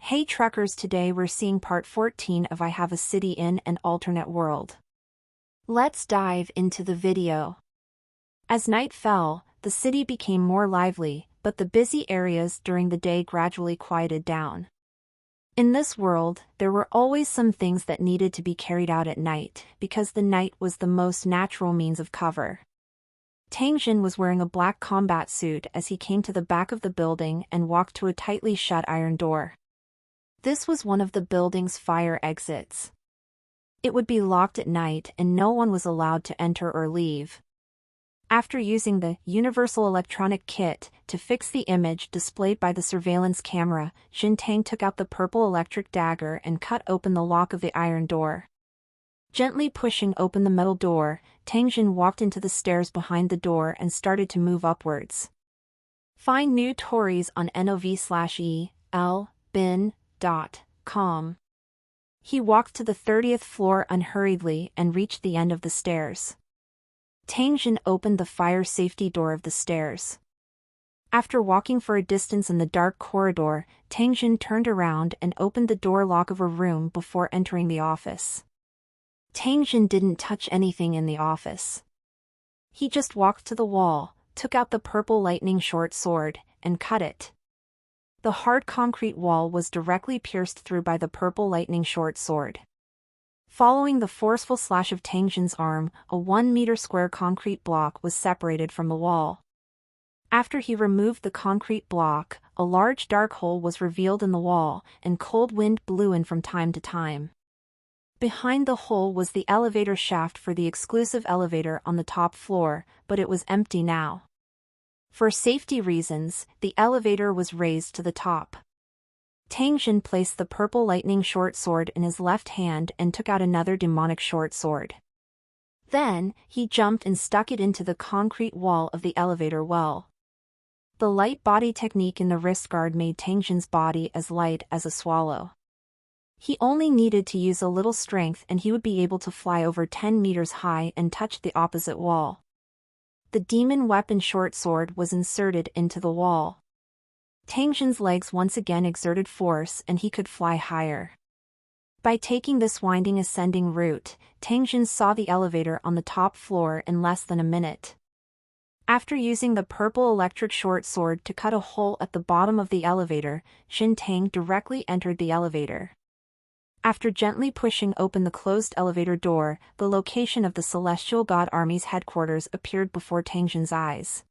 Hey truckers, today we're seeing part 14 of I Have a City in an Alternate World. Let's dive into the video. As night fell, the city became more lively, but the busy areas during the day gradually quieted down. In this world, there were always some things that needed to be carried out at night, because the night was the most natural means of cover. Tang Jin was wearing a black combat suit as he came to the back of the building and walked to a tightly shut iron door. This was one of the building's fire exits. It would be locked at night and no one was allowed to enter or leave. After using the Universal Electronic Kit to fix the image displayed by the surveillance camera, Jin Tang took out the purple electric dagger and cut open the lock of the iron door. Gently pushing open the metal door, Tang Jin walked into the stairs behind the door and started to move upwards. Find new stories on NOV/EL-BIN.com. He walked to the 30th floor unhurriedly and reached the end of the stairs. Tang Jin opened the fire safety door of the stairs. After walking for a distance in the dark corridor, Tang Jin turned around and opened the door lock of a room before entering the office. Tang Jin didn't touch anything in the office. He just walked to the wall, took out the purple lightning short sword, and cut it. The hard concrete wall was directly pierced through by the purple lightning short sword. Following the forceful slash of Tang Jin's arm, a 1-meter square concrete block was separated from the wall. After he removed the concrete block, a large dark hole was revealed in the wall, and cold wind blew in from time to time. Behind the hole was the elevator shaft for the exclusive elevator on the top floor, but it was empty now. For safety reasons, the elevator was raised to the top. Tang Jin placed the purple lightning short sword in his left hand and took out another demonic short sword. Then, he jumped and stuck it into the concrete wall of the elevator well. The light body technique in the wrist guard made Tang Jin's body as light as a swallow. He only needed to use a little strength and he would be able to fly over 10 meters high and touch the opposite wall. The demon weapon short sword was inserted into the wall. Tang Jin's legs once again exerted force and he could fly higher. By taking this winding ascending route, Tang Jin saw the elevator on the top floor in less than a minute. After using the purple electric short sword to cut a hole at the bottom of the elevator, Jin Tang directly entered the elevator. After gently pushing open the closed elevator door, the location of the Celestial God Army's headquarters appeared before Tang Jin's eyes.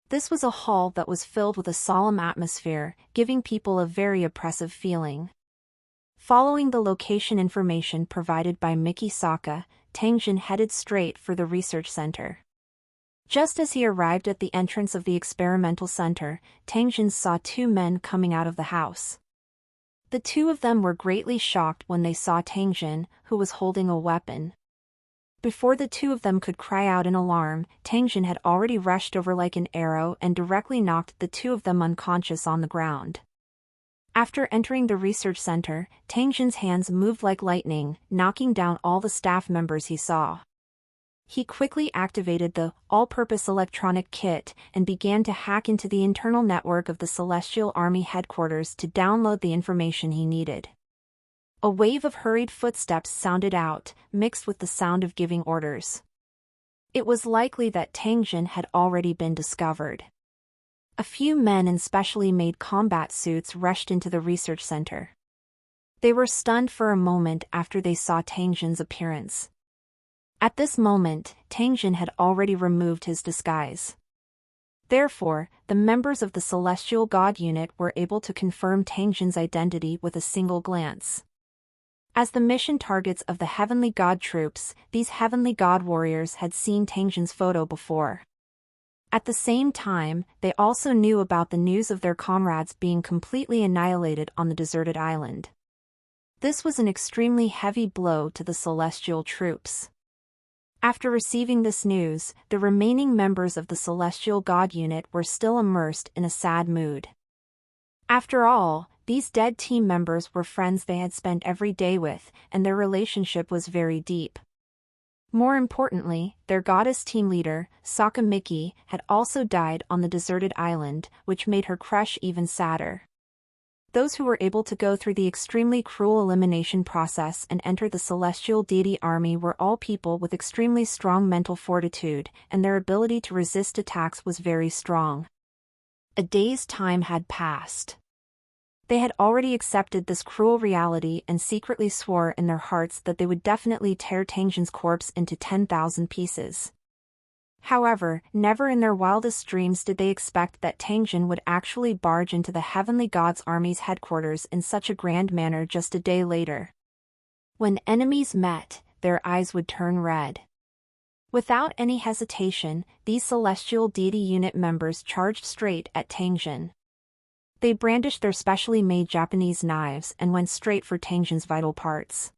This was a hall that was filled with a solemn atmosphere, giving people a very oppressive feeling. Following the location information provided by Miki Saka, Tang Jin headed straight for the research center. Just as he arrived at the entrance of the experimental center, Tang Jin saw two men coming out of the house. The two of them were greatly shocked when they saw Tang Jin, who was holding a weapon. Before the two of them could cry out in alarm, Tang Jin had already rushed over like an arrow and directly knocked the two of them unconscious on the ground. After entering the research center, Tang Jin's hands moved like lightning, knocking down all the staff members he saw. He quickly activated the all-purpose electronic kit and began to hack into the internal network of the Celestial Army headquarters to download the information he needed. A wave of hurried footsteps sounded out, mixed with the sound of giving orders. It was likely that Tang Jin had already been discovered. A few men in specially made combat suits rushed into the research center. They were stunned for a moment after they saw Tang Jin's appearance. At this moment, Tang Jin had already removed his disguise. Therefore, the members of the Celestial God unit were able to confirm Tang Jin's identity with a single glance. As the mission targets of the Heavenly God troops, these Heavenly God warriors had seen Tang Jin's photo before. At the same time, they also knew about the news of their comrades being completely annihilated on the deserted island. This was an extremely heavy blow to the Celestial troops. After receiving this news, the remaining members of the Celestial God unit were still immersed in a sad mood. After all, these dead team members were friends they had spent every day with, and their relationship was very deep. More importantly, their goddess team leader, Saka Miki, had also died on the deserted island, which made her crush even sadder. Those who were able to go through the extremely cruel elimination process and enter the celestial deity army were all people with extremely strong mental fortitude, and their ability to resist attacks was very strong. A day's time had passed. They had already accepted this cruel reality and secretly swore in their hearts that they would definitely tear Tangjin's corpse into 10,000 pieces. However, never in their wildest dreams did they expect that Tangjin would actually barge into the Heavenly God's army's headquarters in such a grand manner just a day later. When enemies met, their eyes would turn red. Without any hesitation, these celestial deity unit members charged straight at Tangjin. They brandished their specially made Japanese knives and went straight for Tangjin's vital parts.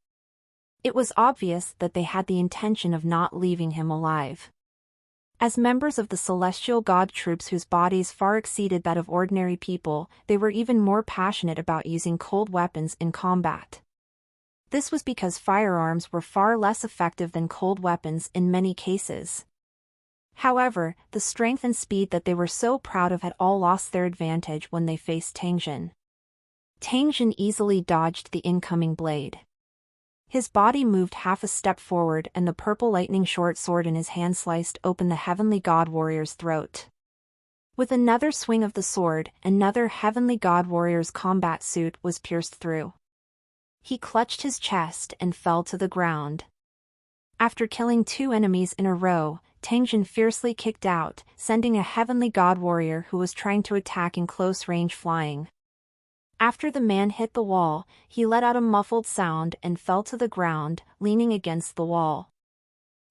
It was obvious that they had the intention of not leaving him alive. As members of the celestial god troops whose bodies far exceeded that of ordinary people, they were even more passionate about using cold weapons in combat. This was because firearms were far less effective than cold weapons in many cases. However, the strength and speed that they were so proud of had all lost their advantage when they faced Tangjin. Tangjin easily dodged the incoming blade. His body moved half a step forward and the purple lightning short sword in his hand sliced open the Heavenly God warrior's throat. With another swing of the sword, another Heavenly God warrior's combat suit was pierced through. He clutched his chest and fell to the ground. After killing 2 enemies in a row, Tangjin fiercely kicked out, sending a Heavenly God warrior who was trying to attack in close range flying. After the man hit the wall, he let out a muffled sound and fell to the ground, leaning against the wall.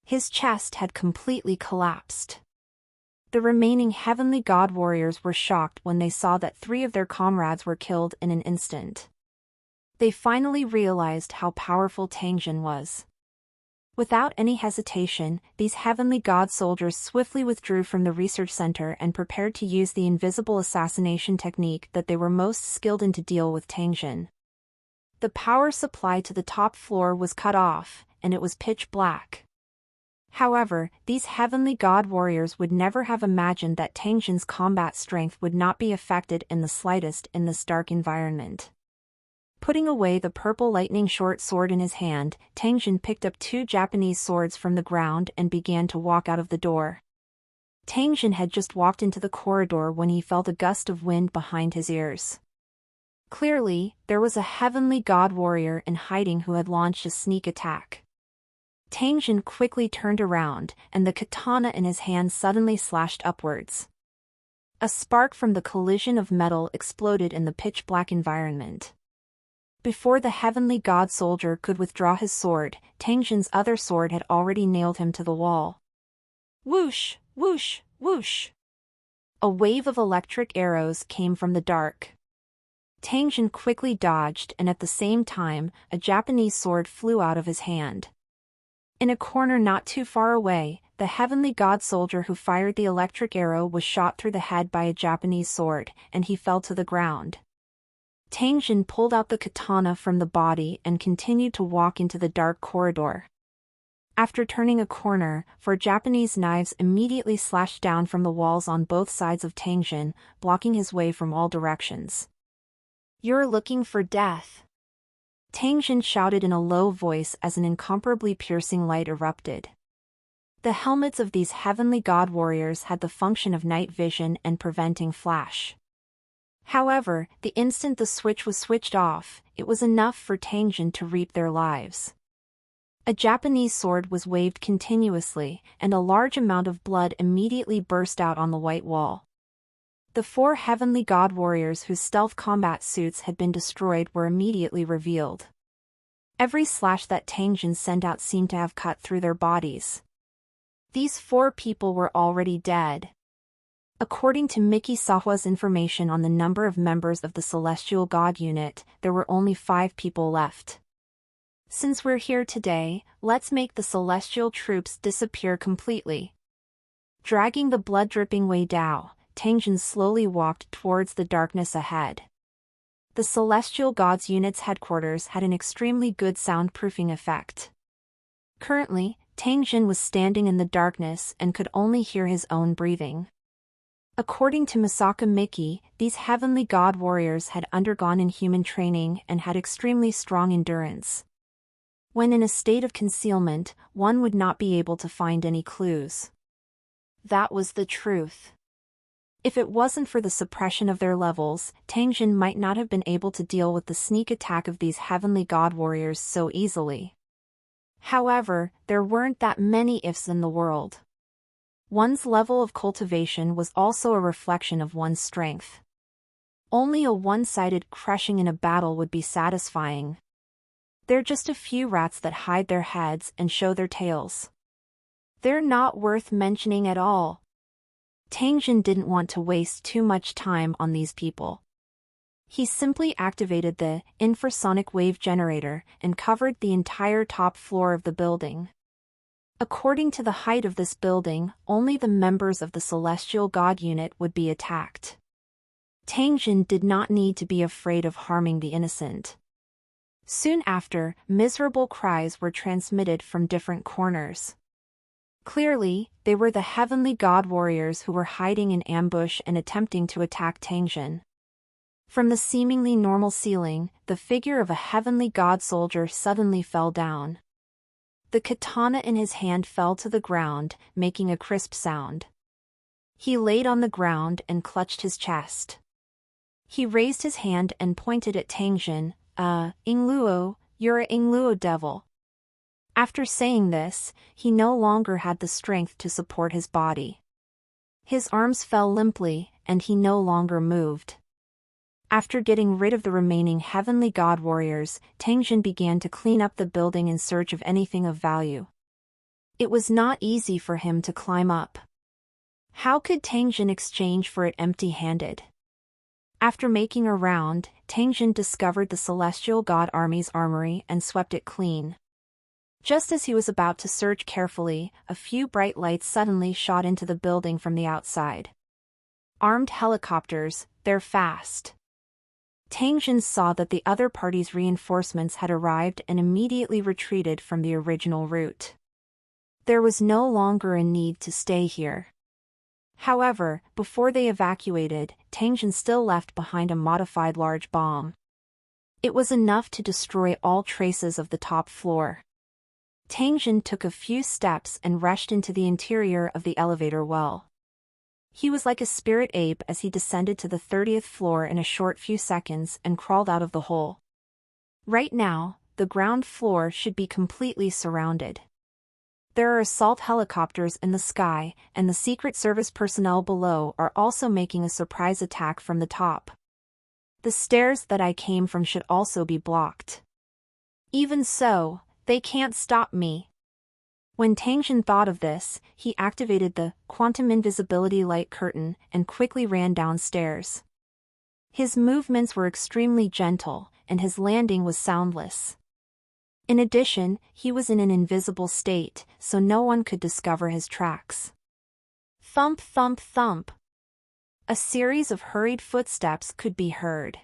His chest had completely collapsed. The remaining Heavenly God warriors were shocked when they saw that 3 of their comrades were killed in an instant. They finally realized how powerful Tangjin was. Without any hesitation, these Heavenly God soldiers swiftly withdrew from the research center and prepared to use the invisible assassination technique that they were most skilled in to deal with Tangjin. The power supply to the top floor was cut off, and it was pitch black. However, these Heavenly God warriors would never have imagined that Tangjin's combat strength would not be affected in the slightest in this dark environment. Putting away the purple lightning short sword in his hand, Tangjin picked up 2 Japanese swords from the ground and began to walk out of the door. Tangjin had just walked into the corridor when he felt a gust of wind behind his ears. Clearly, there was a Heavenly God warrior in hiding who had launched a sneak attack. Tangjin quickly turned around, and the katana in his hand suddenly slashed upwards. A spark from the collision of metal exploded in the pitch-black environment. Before the Heavenly God soldier could withdraw his sword, Tangjin's other sword had already nailed him to the wall. Whoosh, whoosh, whoosh. A wave of electric arrows came from the dark. Tangjin quickly dodged, and at the same time, a Japanese sword flew out of his hand. In a corner not too far away, the Heavenly God soldier who fired the electric arrow was shot through the head by a Japanese sword, and he fell to the ground. Tangjin pulled out the katana from the body and continued to walk into the dark corridor. After turning a corner, 4 Japanese knives immediately slashed down from the walls on both sides of Tangjin, blocking his way from all directions. "You're looking for death," Tangjin shouted in a low voice as an incomparably piercing light erupted. The helmets of these Heavenly God warriors had the function of night vision and preventing flash. However, the instant the switch was switched off, it was enough for Tangjin to reap their lives. A Japanese sword was waved continuously, and a large amount of blood immediately burst out on the white wall. The 4 Heavenly God warriors whose stealth combat suits had been destroyed were immediately revealed. Every slash that Tangjin sent out seemed to have cut through their bodies. These 4 people were already dead. According to Miki Sahua's information on the number of members of the Celestial God unit, there were only 5 people left. Since we're here today, let's make the celestial troops disappear completely. Dragging the blood-dripping Wei Dao, Tangjin slowly walked towards the darkness ahead. The Celestial God's unit's headquarters had an extremely good soundproofing effect. Currently, Tangjin was standing in the darkness and could only hear his own breathing. According to Misaka Miki, these heavenly god warriors had undergone inhuman training and had extremely strong endurance. When in a state of concealment, one would not be able to find any clues. That was the truth. If it wasn't for the suppression of their levels, Tangjin might not have been able to deal with the sneak attack of these heavenly god warriors so easily. However, there weren't that many ifs in the world. One's level of cultivation was also a reflection of one's strength. Only a one-sided crushing in a battle would be satisfying. They're just a few rats that hide their heads and show their tails. They're not worth mentioning at all. Tangjin didn't want to waste too much time on these people. He simply activated the infrasonic wave generator and covered the entire top floor of the building. According to the height of this building, only the members of the Celestial God Unit would be attacked. Tangjin did not need to be afraid of harming the innocent. Soon after, miserable cries were transmitted from different corners. Clearly, they were the heavenly god warriors who were hiding in ambush and attempting to attack Tangjin. From the seemingly normal ceiling, the figure of a heavenly god soldier suddenly fell down. The katana in his hand fell to the ground, making a crisp sound. He laid on the ground and clutched his chest. He raised his hand and pointed at Tangjin. Yingluo, you're a Yingluo devil. After saying this, he no longer had the strength to support his body. His arms fell limply, and he no longer moved. After getting rid of the remaining heavenly god warriors, Tangjin began to clean up the building in search of anything of value. It was not easy for him to climb up. How could Tangjin exchange for it empty-handed? After making a round, Tangjin discovered the Celestial God Army's armory and swept it clean. Just as he was about to search carefully, a few bright lights suddenly shot into the building from the outside. Armed helicopters, they're fast. Tangjin saw that the other party's reinforcements had arrived and immediately retreated from the original route. There was no longer a need to stay here. However, before they evacuated, Tangjin still left behind a modified large bomb. It was enough to destroy all traces of the top floor. Tangjin took a few steps and rushed into the interior of the elevator well. He was like a spirit ape as he descended to the 30th floor in a short few seconds and crawled out of the hole. Right now, the ground floor should be completely surrounded. There are assault helicopters in the sky, and the Secret Service personnel below are also making a surprise attack from the top. The stairs that I came from should also be blocked. Even so, they can't stop me. When Tangjin thought of this, he activated the quantum invisibility light curtain and quickly ran downstairs. His movements were extremely gentle, and his landing was soundless. In addition, he was in an invisible state, so no one could discover his tracks. Thump thump thump. A series of hurried footsteps could be heard.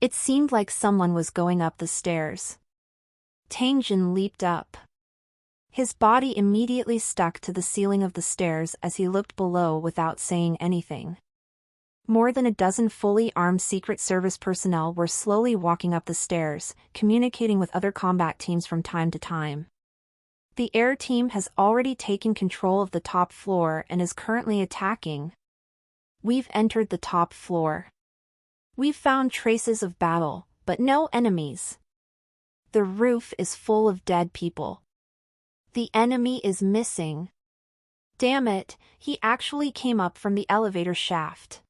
It seemed like someone was going up the stairs. Tangjin leaped up. His body immediately stuck to the ceiling of the stairs as he looked below without saying anything. More than a dozen fully armed Secret Service personnel were slowly walking up the stairs, communicating with other combat teams from time to time. The air team has already taken control of the top floor and is currently attacking. We've entered the top floor. We've found traces of battle, but no enemies. The roof is full of dead people. The enemy is missing. Damn it, he actually came up from the elevator shaft.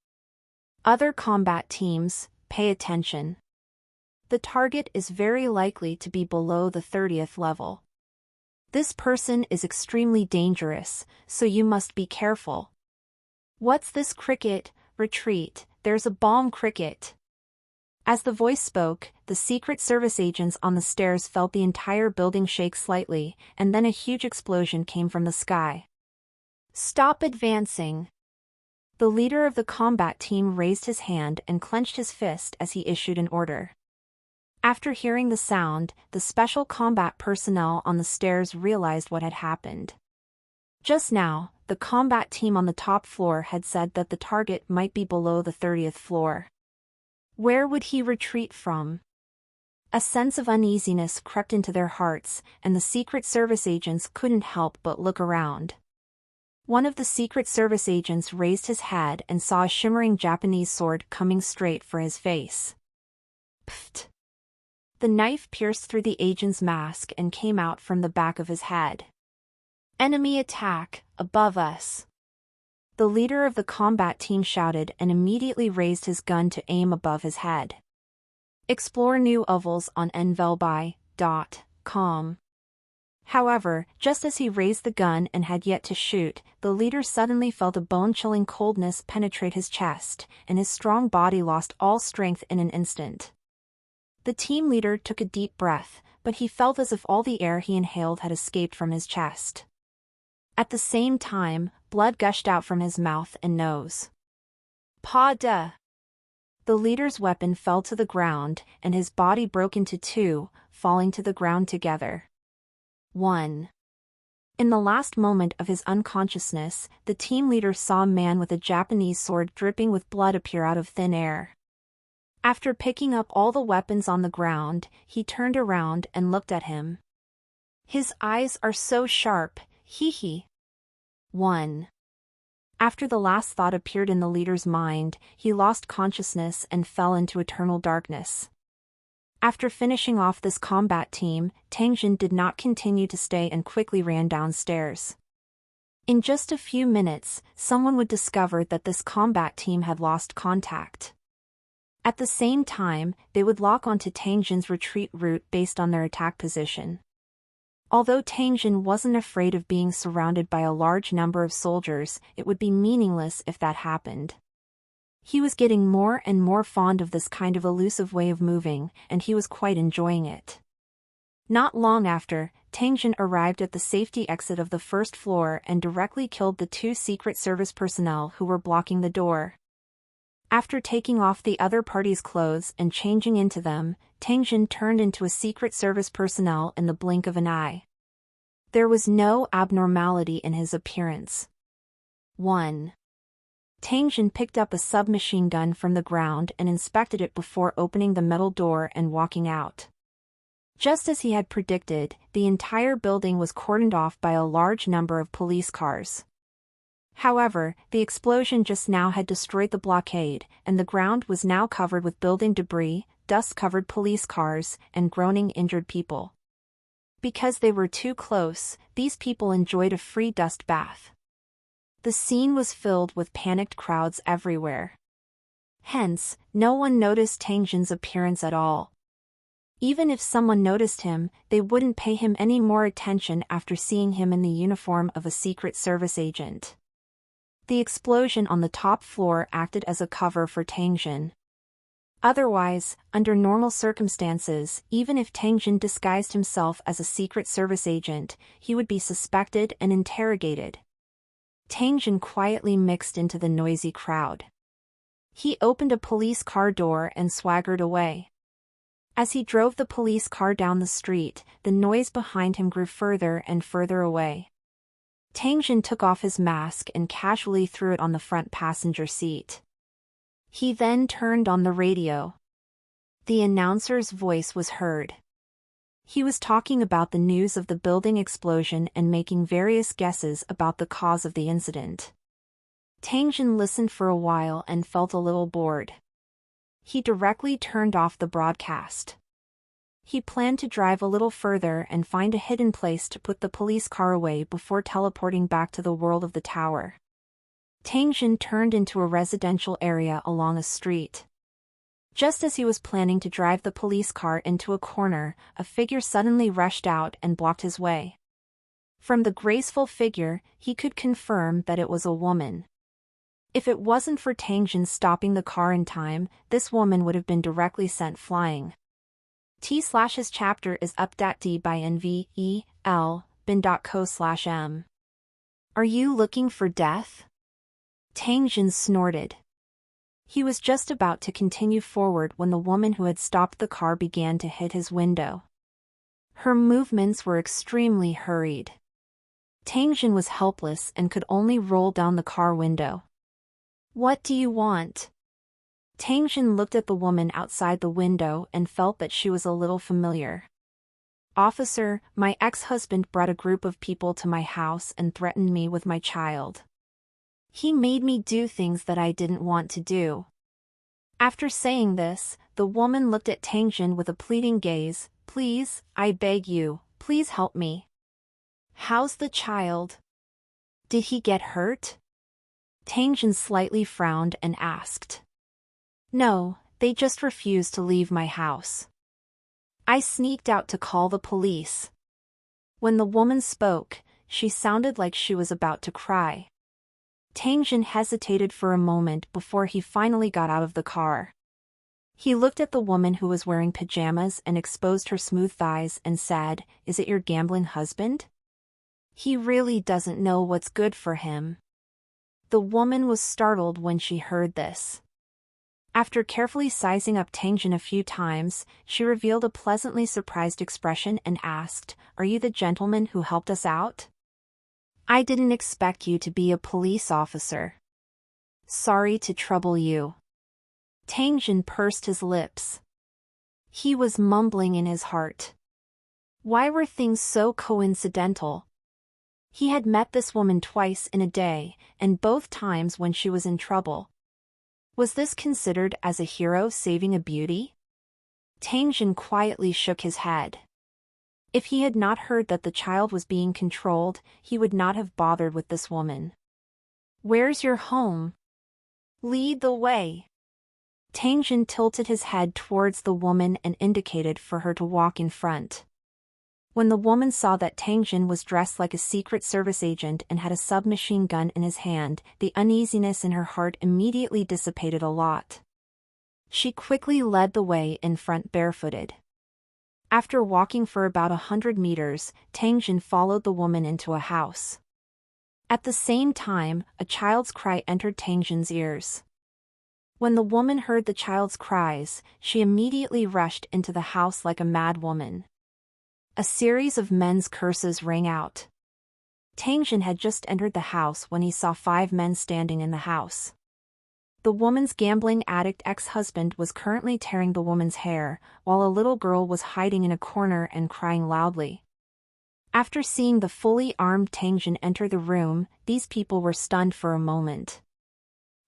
Other combat teams, pay attention. The target is very likely to be below the 30th level. This person is extremely dangerous, so you must be careful. What's this cricket? Retreat, there's a bomb cricket. As the voice spoke, the Secret Service agents on the stairs felt the entire building shake slightly, and then a huge explosion came from the sky. Stop advancing. The leader of the combat team raised his hand and clenched his fist as he issued an order. After hearing the sound, the special combat personnel on the stairs realized what had happened. Just now, the combat team on the top floor had said that the target might be below the 30th floor. Where would he retreat from? A sense of uneasiness crept into their hearts, and the Secret Service agents couldn't help but look around. One of the Secret Service agents raised his head and saw a shimmering Japanese sword coming straight for his face. Pfft! The knife pierced through the agent's mask and came out from the back of his head. Enemy attack, above us! The leader of the combat team shouted and immediately raised his gun to aim above his head. Explore new ovals on nvelbai.com. However, just as he raised the gun and had yet to shoot, the leader suddenly felt a bone-chilling coldness penetrate his chest, and his strong body lost all strength in an instant. The team leader took a deep breath, but he felt as if all the air he inhaled had escaped from his chest. At the same time, blood gushed out from his mouth and nose. Pa-da! The leader's weapon fell to the ground, and his body broke into two, falling to the ground together. 1. In the last moment of his unconsciousness, the team leader saw a man with a Japanese sword dripping with blood appear out of thin air. After picking up all the weapons on the ground, he turned around and looked at him. His eyes are so sharp, hee. 1. After the last thought appeared in the leader's mind, he lost consciousness and fell into eternal darkness. After finishing off this combat team, Tang Jin did not continue to stay and quickly ran downstairs. In just a few minutes, someone would discover that this combat team had lost contact. At the same time, they would lock onto Tang Jin's retreat route based on their attack position. Although Tang Jin wasn't afraid of being surrounded by a large number of soldiers, it would be meaningless if that happened. He was getting more and more fond of this kind of elusive way of moving, and he was quite enjoying it. Not long after, Tang Jin arrived at the safety exit of the first floor and directly killed the two Secret Service personnel who were blocking the door. After taking off the other party's clothes and changing into them, Tang Jin turned into a Secret Service personnel in the blink of an eye. There was no abnormality in his appearance. 1. Tang Jin picked up a submachine gun from the ground and inspected it before opening the metal door and walking out. Just as he had predicted, the entire building was cordoned off by a large number of police cars. However, the explosion just now had destroyed the blockade, and the ground was now covered with building debris, dust-covered police cars, and groaning injured people. Because they were too close, these people enjoyed a free dust bath. The scene was filled with panicked crowds everywhere. Hence, no one noticed Tang Jin's appearance at all. Even if someone noticed him, they wouldn't pay him any more attention after seeing him in the uniform of a Secret Service agent. The explosion on the top floor acted as a cover for Tang Jin. Otherwise, under normal circumstances, even if Tang Jin disguised himself as a Secret Service agent, he would be suspected and interrogated. Tang Jin quietly mixed into the noisy crowd. He opened a police car door and swaggered away. As he drove the police car down the street, the noise behind him grew further and further away. Tang Jin took off his mask and casually threw it on the front passenger seat. He then turned on the radio. The announcer's voice was heard. He was talking about the news of the building explosion and making various guesses about the cause of the incident. Tang Jin listened for a while and felt a little bored. He directly turned off the broadcast. He planned to drive a little further and find a hidden place to put the police car away before teleporting back to the world of the tower. Tang Jin turned into a residential area along a street. Just as he was planning to drive the police car into a corner, a figure suddenly rushed out and blocked his way. From the graceful figure, he could confirm that it was a woman. If it wasn't for Tang Jin stopping the car in time, this woman would have been directly sent flying. His chapter is up.d by nvel bin.co/m. Are you looking for death? Tang Jin snorted. He was just about to continue forward when the woman who had stopped the car began to hit his window. Her movements were extremely hurried. Tangjin was helpless and could only roll down the car window. What do you want? Tangjin looked at the woman outside the window and felt that she was a little familiar. Officer, my ex-husband brought a group of people to my house and threatened me with my child. He made me do things that I didn't want to do. After saying this, the woman looked at Tangjin with a pleading gaze. Please, I beg you, please help me. How's the child? Did he get hurt? Tangjin slightly frowned and asked. No, they just refused to leave my house. I sneaked out to call the police. When the woman spoke, she sounded like she was about to cry. Tangjin hesitated for a moment before he finally got out of the car. He looked at the woman who was wearing pajamas and exposed her smooth thighs and said, "Is it your gambling husband? He really doesn't know what's good for him." The woman was startled when she heard this. After carefully sizing up Tangjin a few times, she revealed a pleasantly surprised expression and asked, "Are you the gentleman who helped us out? I didn't expect you to be a police officer. Sorry to trouble you." Tangjin pursed his lips. He was mumbling in his heart. Why were things so coincidental? He had met this woman twice in a day, and both times when she was in trouble. Was this considered as a hero saving a beauty? Tangjin quietly shook his head. If he had not heard that the child was being controlled, he would not have bothered with this woman. Where's your home? Lead the way. Tangjin tilted his head towards the woman and indicated for her to walk in front. When the woman saw that Tangjin was dressed like a Secret Service agent and had a submachine gun in his hand, the uneasiness in her heart immediately dissipated a lot. She quickly led the way in front barefooted. After walking for about 100 meters, Tangjin followed the woman into a house. At the same time, a child's cry entered Tangjin's ears. When the woman heard the child's cries, she immediately rushed into the house like a mad woman. A series of men's curses rang out. Tangjin had just entered the house when he saw 5 men standing in the house. The woman's gambling addict ex-husband was currently tearing the woman's hair, while a little girl was hiding in a corner and crying loudly. After seeing the fully armed Tangjin enter the room, these people were stunned for a moment.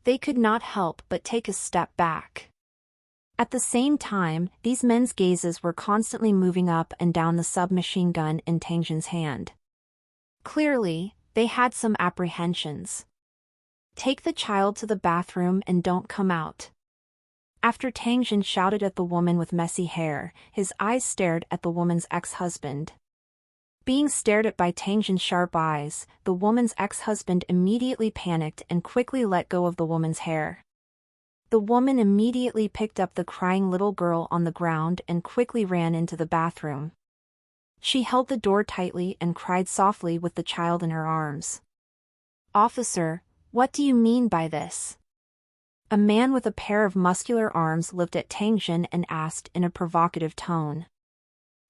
They could not help but take a step back. At the same time, these men's gazes were constantly moving up and down the submachine gun in Tangjin's hand. Clearly, they had some apprehensions. Take the child to the bathroom and don't come out. After Tangjin shouted at the woman with messy hair, his eyes stared at the woman's ex-husband. Being stared at by Tangjin's sharp eyes, the woman's ex-husband immediately panicked and quickly let go of the woman's hair. The woman immediately picked up the crying little girl on the ground and quickly ran into the bathroom. She held the door tightly and cried softly with the child in her arms. "Officer, what do you mean by this?" A man with a pair of muscular arms looked at Tangjin and asked in a provocative tone.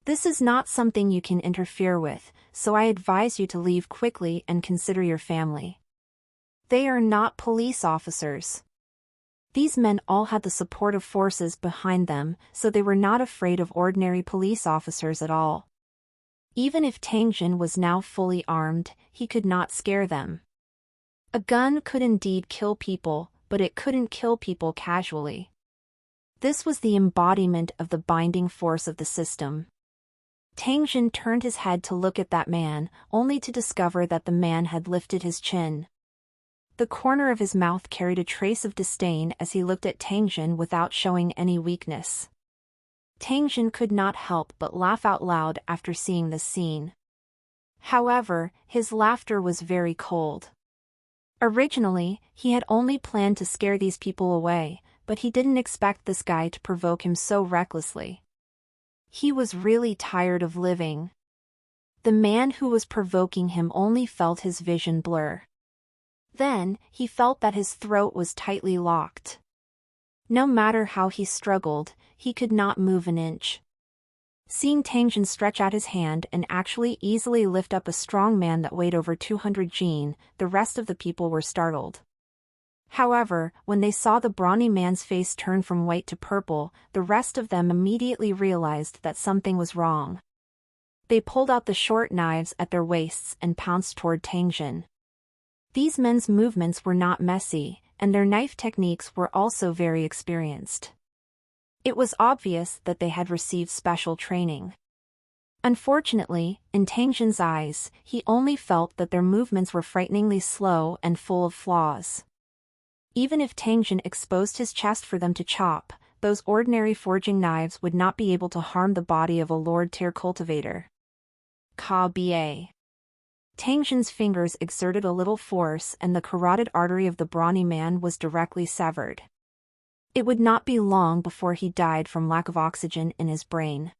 "This is not something you can interfere with, so I advise you to leave quickly and consider your family. They are not police officers." These men all had the support of forces behind them, so they were not afraid of ordinary police officers at all. Even if Tangjin was now fully armed, he could not scare them. A gun could indeed kill people, but it couldn't kill people casually. This was the embodiment of the binding force of the system. Tangjin turned his head to look at that man, only to discover that the man had lifted his chin. The corner of his mouth carried a trace of disdain as he looked at Tangjin without showing any weakness. Tangjin could not help but laugh out loud after seeing this scene. However, his laughter was very cold. Originally, he had only planned to scare these people away, but he didn't expect this guy to provoke him so recklessly. He was really tired of living. The man who was provoking him only felt his vision blur. Then, he felt that his throat was tightly locked. No matter how he struggled, he could not move an inch. Seeing Tangjin stretch out his hand and actually easily lift up a strong man that weighed over 200 jin, the rest of the people were startled. However, when they saw the brawny man's face turn from white to purple, the rest of them immediately realized that something was wrong. They pulled out the short knives at their waists and pounced toward Tangjin. These men's movements were not messy, and their knife techniques were also very experienced. It was obvious that they had received special training. Unfortunately, in Tangjin's eyes, he only felt that their movements were frighteningly slow and full of flaws. Even if Tangjin exposed his chest for them to chop, those ordinary forging knives would not be able to harm the body of a Lord-tier cultivator. Ka-ba. Tangjin's fingers exerted a little force and the carotid artery of the brawny man was directly severed. It would not be long before he died from lack of oxygen in his brain.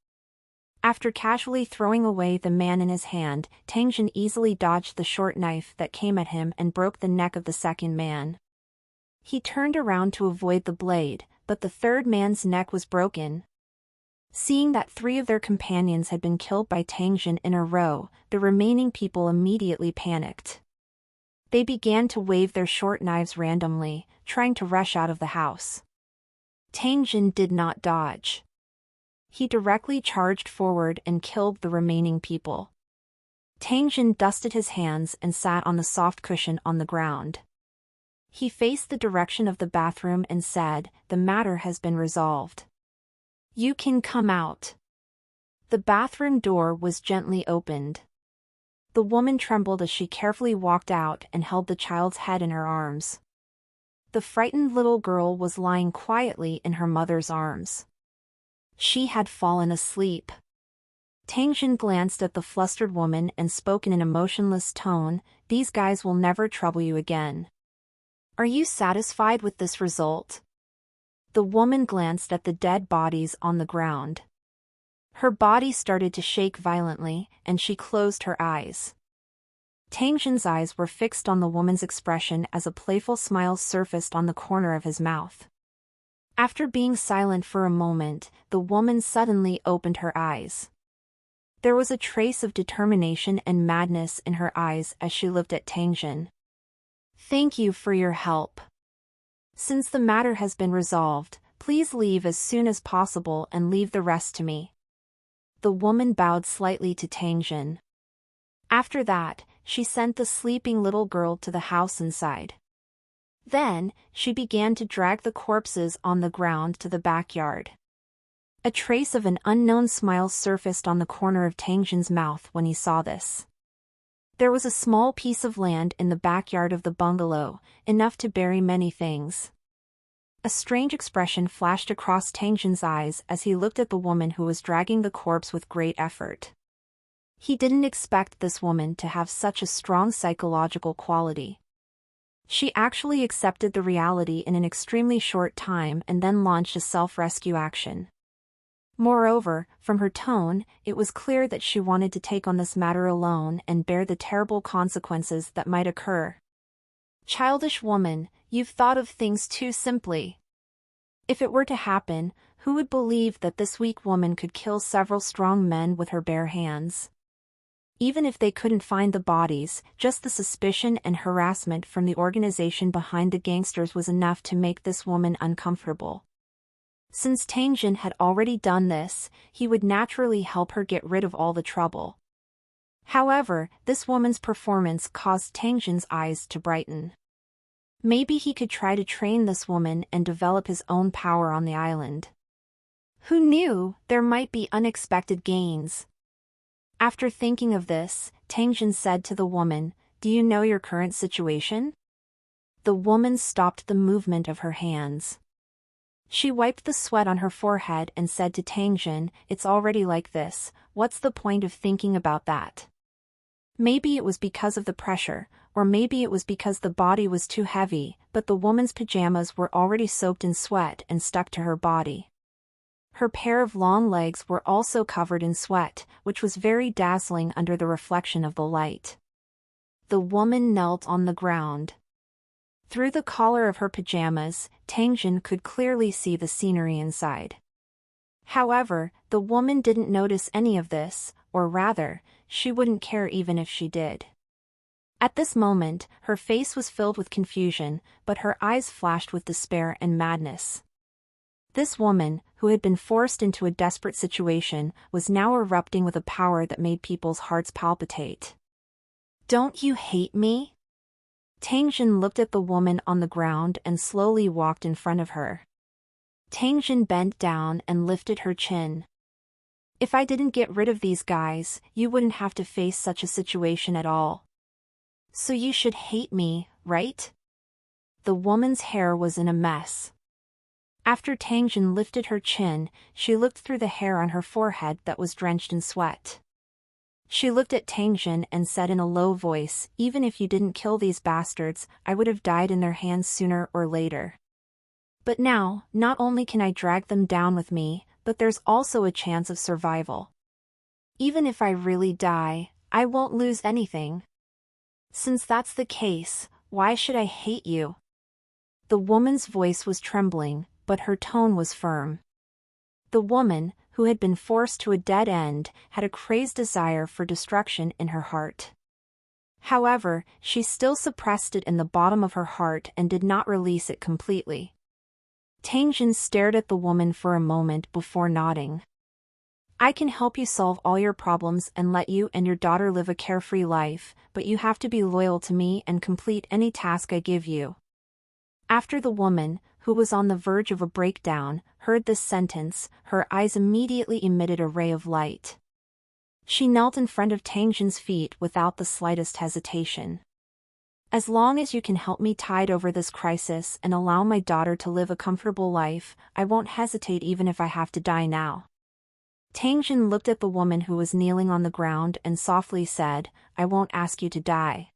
After casually throwing away the man in his hand, Tangjin easily dodged the short knife that came at him and broke the neck of the second man. He turned around to avoid the blade, but the third man's neck was broken. Seeing that 3 of their companions had been killed by Tangjin in a row, the remaining people immediately panicked. They began to wave their short knives randomly, trying to rush out of the house. Tangjin did not dodge. He directly charged forward and killed the remaining people. Tangjin dusted his hands and sat on the soft cushion on the ground. He faced the direction of the bathroom and said, "The matter has been resolved. You can come out." The bathroom door was gently opened. The woman trembled as she carefully walked out and held the child's head in her arms. The frightened little girl was lying quietly in her mother's arms. She had fallen asleep. Tangjin glanced at the flustered woman and spoke in an emotionless tone, "These guys will never trouble you again. Are you satisfied with this result?" The woman glanced at the dead bodies on the ground. Her body started to shake violently, and she closed her eyes. Tangjin's eyes were fixed on the woman's expression as a playful smile surfaced on the corner of his mouth. After being silent for a moment, the woman suddenly opened her eyes. There was a trace of determination and madness in her eyes as she looked at Tangjin. "Thank you for your help. Since the matter has been resolved, please leave as soon as possible and leave the rest to me." The woman bowed slightly to Tangjin. After that, she sent the sleeping little girl to the house inside. Then, she began to drag the corpses on the ground to the backyard. A trace of an unknown smile surfaced on the corner of Tangjin's mouth when he saw this. There was a small piece of land in the backyard of the bungalow, enough to bury many things. A strange expression flashed across Tangjin's eyes as he looked at the woman who was dragging the corpse with great effort. He didn't expect this woman to have such a strong psychological quality. She actually accepted the reality in an extremely short time and then launched a self-rescue action. Moreover, from her tone, it was clear that she wanted to take on this matter alone and bear the terrible consequences that might occur. "Childish woman, you've thought of things too simply. If it were to happen, who would believe that this weak woman could kill several strong men with her bare hands? Even if they couldn't find the bodies, just the suspicion and harassment from the organization behind the gangsters was enough to make this woman uncomfortable. Since Tangjin had already done this, he would naturally help her get rid of all the trouble. However, this woman's performance caused Tangjin's eyes to brighten. Maybe he could try to train this woman and develop his own power on the island. Who knew, there might be unexpected gains. After thinking of this, Tangjin said to the woman, "Do you know your current situation?" The woman stopped the movement of her hands. She wiped the sweat on her forehead and said to Tangjin, "It's already like this, what's the point of thinking about that?" Maybe it was because of the pressure, or maybe it was because the body was too heavy, but the woman's pajamas were already soaked in sweat and stuck to her body. Her pair of long legs were also covered in sweat, which was very dazzling under the reflection of the light. The woman knelt on the ground. Through the collar of her pajamas, Tangjin could clearly see the scenery inside. However, the woman didn't notice any of this, or rather, she wouldn't care even if she did. At this moment, her face was filled with confusion, but her eyes flashed with despair and madness. This woman, who had been forced into a desperate situation, was now erupting with a power that made people's hearts palpitate. "Don't you hate me?" Tangjin looked at the woman on the ground and slowly walked in front of her. Tangjin bent down and lifted her chin. "If I didn't get rid of these guys, you wouldn't have to face such a situation at all. So you should hate me, right?" The woman's hair was in a mess. After Tangjin lifted her chin, she looked through the hair on her forehead that was drenched in sweat. She looked at Tangjin and said in a low voice, "Even if you didn't kill these bastards, I would have died in their hands sooner or later. But now, not only can I drag them down with me, but there's also a chance of survival. Even if I really die, I won't lose anything. Since that's the case, why should I hate you?" The woman's voice was trembling, but her tone was firm. The woman, who had been forced to a dead end, had a crazed desire for destruction in her heart. However, she still suppressed it in the bottom of her heart and did not release it completely. Tangjin stared at the woman for a moment before nodding. "I can help you solve all your problems and let you and your daughter live a carefree life, but you have to be loyal to me and complete any task I give you." After the woman, who was on the verge of a breakdown, heard this sentence, her eyes immediately emitted a ray of light. She knelt in front of Tangjin's feet without the slightest hesitation. "As long as you can help me tide over this crisis and allow my daughter to live a comfortable life, I won't hesitate even if I have to die now." Tangjin looked at the woman who was kneeling on the ground and softly said, "I won't ask you to die.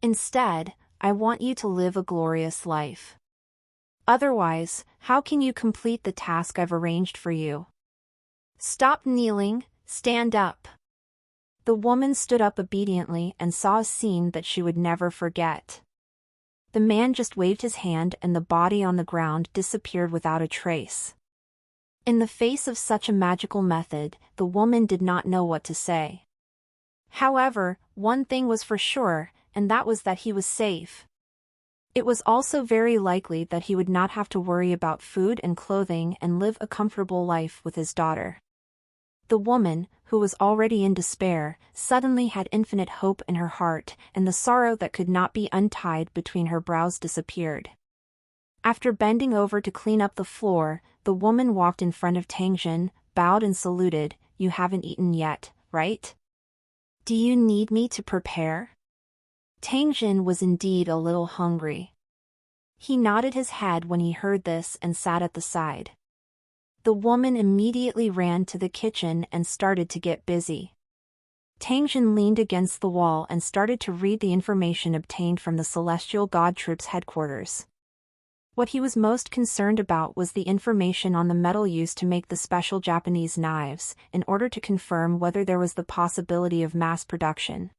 Instead, I want you to live a glorious life. Otherwise, how can you complete the task I've arranged for you? Stop kneeling, stand up." The woman stood up obediently and saw a scene that she would never forget. The man just waved his hand and the body on the ground disappeared without a trace. In the face of such a magical method, the woman did not know what to say. However, one thing was for sure, and that was that he was safe. It was also very likely that he would not have to worry about food and clothing and live a comfortable life with his daughter. The woman, who was already in despair, suddenly had infinite hope in her heart, and the sorrow that could not be untied between her brows disappeared. After bending over to clean up the floor, the woman walked in front of Tangjin, bowed and saluted. "You haven't eaten yet, right? Do you need me to prepare?" Tangjin was indeed a little hungry. He nodded his head when he heard this and sat at the side. The woman immediately ran to the kitchen and started to get busy. Tangjin leaned against the wall and started to read the information obtained from the Celestial God Troops headquarters. What he was most concerned about was the information on the metal used to make the special Japanese knives, in order to confirm whether there was the possibility of mass production.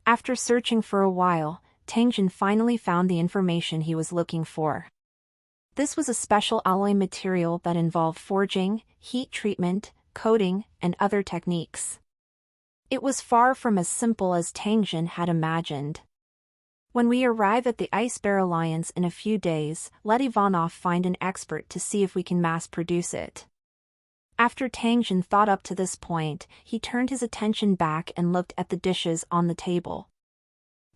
After searching for a while, Tangjin finally found the information he was looking for. This was a special alloy material that involved forging, heat treatment, coating, and other techniques. It was far from as simple as Tangjin had imagined. "When we arrive at the Ice Bear Alliance in a few days, let Ivanov find an expert to see if we can mass produce it." After Tangjin thought up to this point, he turned his attention back and looked at the dishes on the table.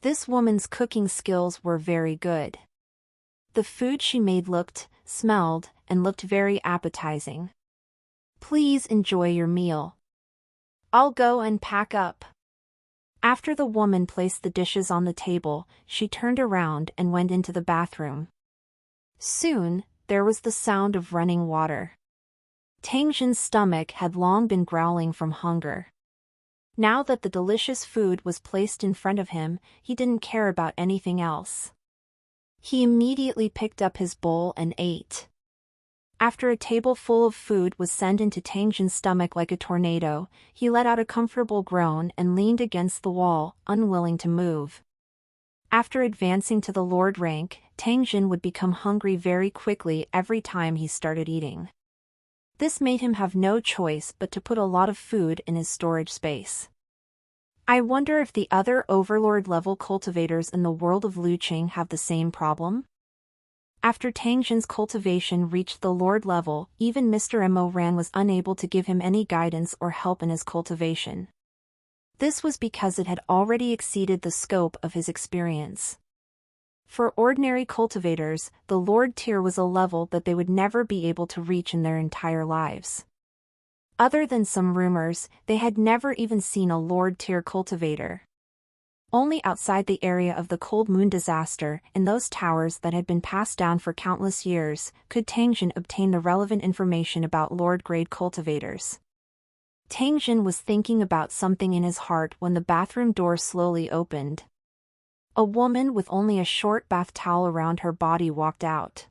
This woman's cooking skills were very good. The food she made looked, smelled, and looked very appetizing. "Please enjoy your meal. I'll go and pack up." After the woman placed the dishes on the table, she turned around and went into the bathroom. Soon, there was the sound of running water. Tangjin's stomach had long been growling from hunger. Now that the delicious food was placed in front of him, he didn't care about anything else. He immediately picked up his bowl and ate. After a table full of food was sent into Tangjin's stomach like a tornado, he let out a comfortable groan and leaned against the wall, unwilling to move. After advancing to the Lord rank, Tangjin would become hungry very quickly every time he started eating. This made him have no choice but to put a lot of food in his storage space. I wonder if the other Overlord-level cultivators in the world of Luqing have the same problem? After Tang Jin's cultivation reached the Lord level, even Mr. Mo Ran was unable to give him any guidance or help in his cultivation. This was because it had already exceeded the scope of his experience. For ordinary cultivators, the Lord tier was a level that they would never be able to reach in their entire lives. Other than some rumors, they had never even seen a Lord tier cultivator. Only outside the area of the Cold Moon disaster, in those towers that had been passed down for countless years, could Tang Jin obtain the relevant information about Lord-grade cultivators. Tang Jin was thinking about something in his heart when the bathroom door slowly opened. A woman with only a short bath towel around her body walked out.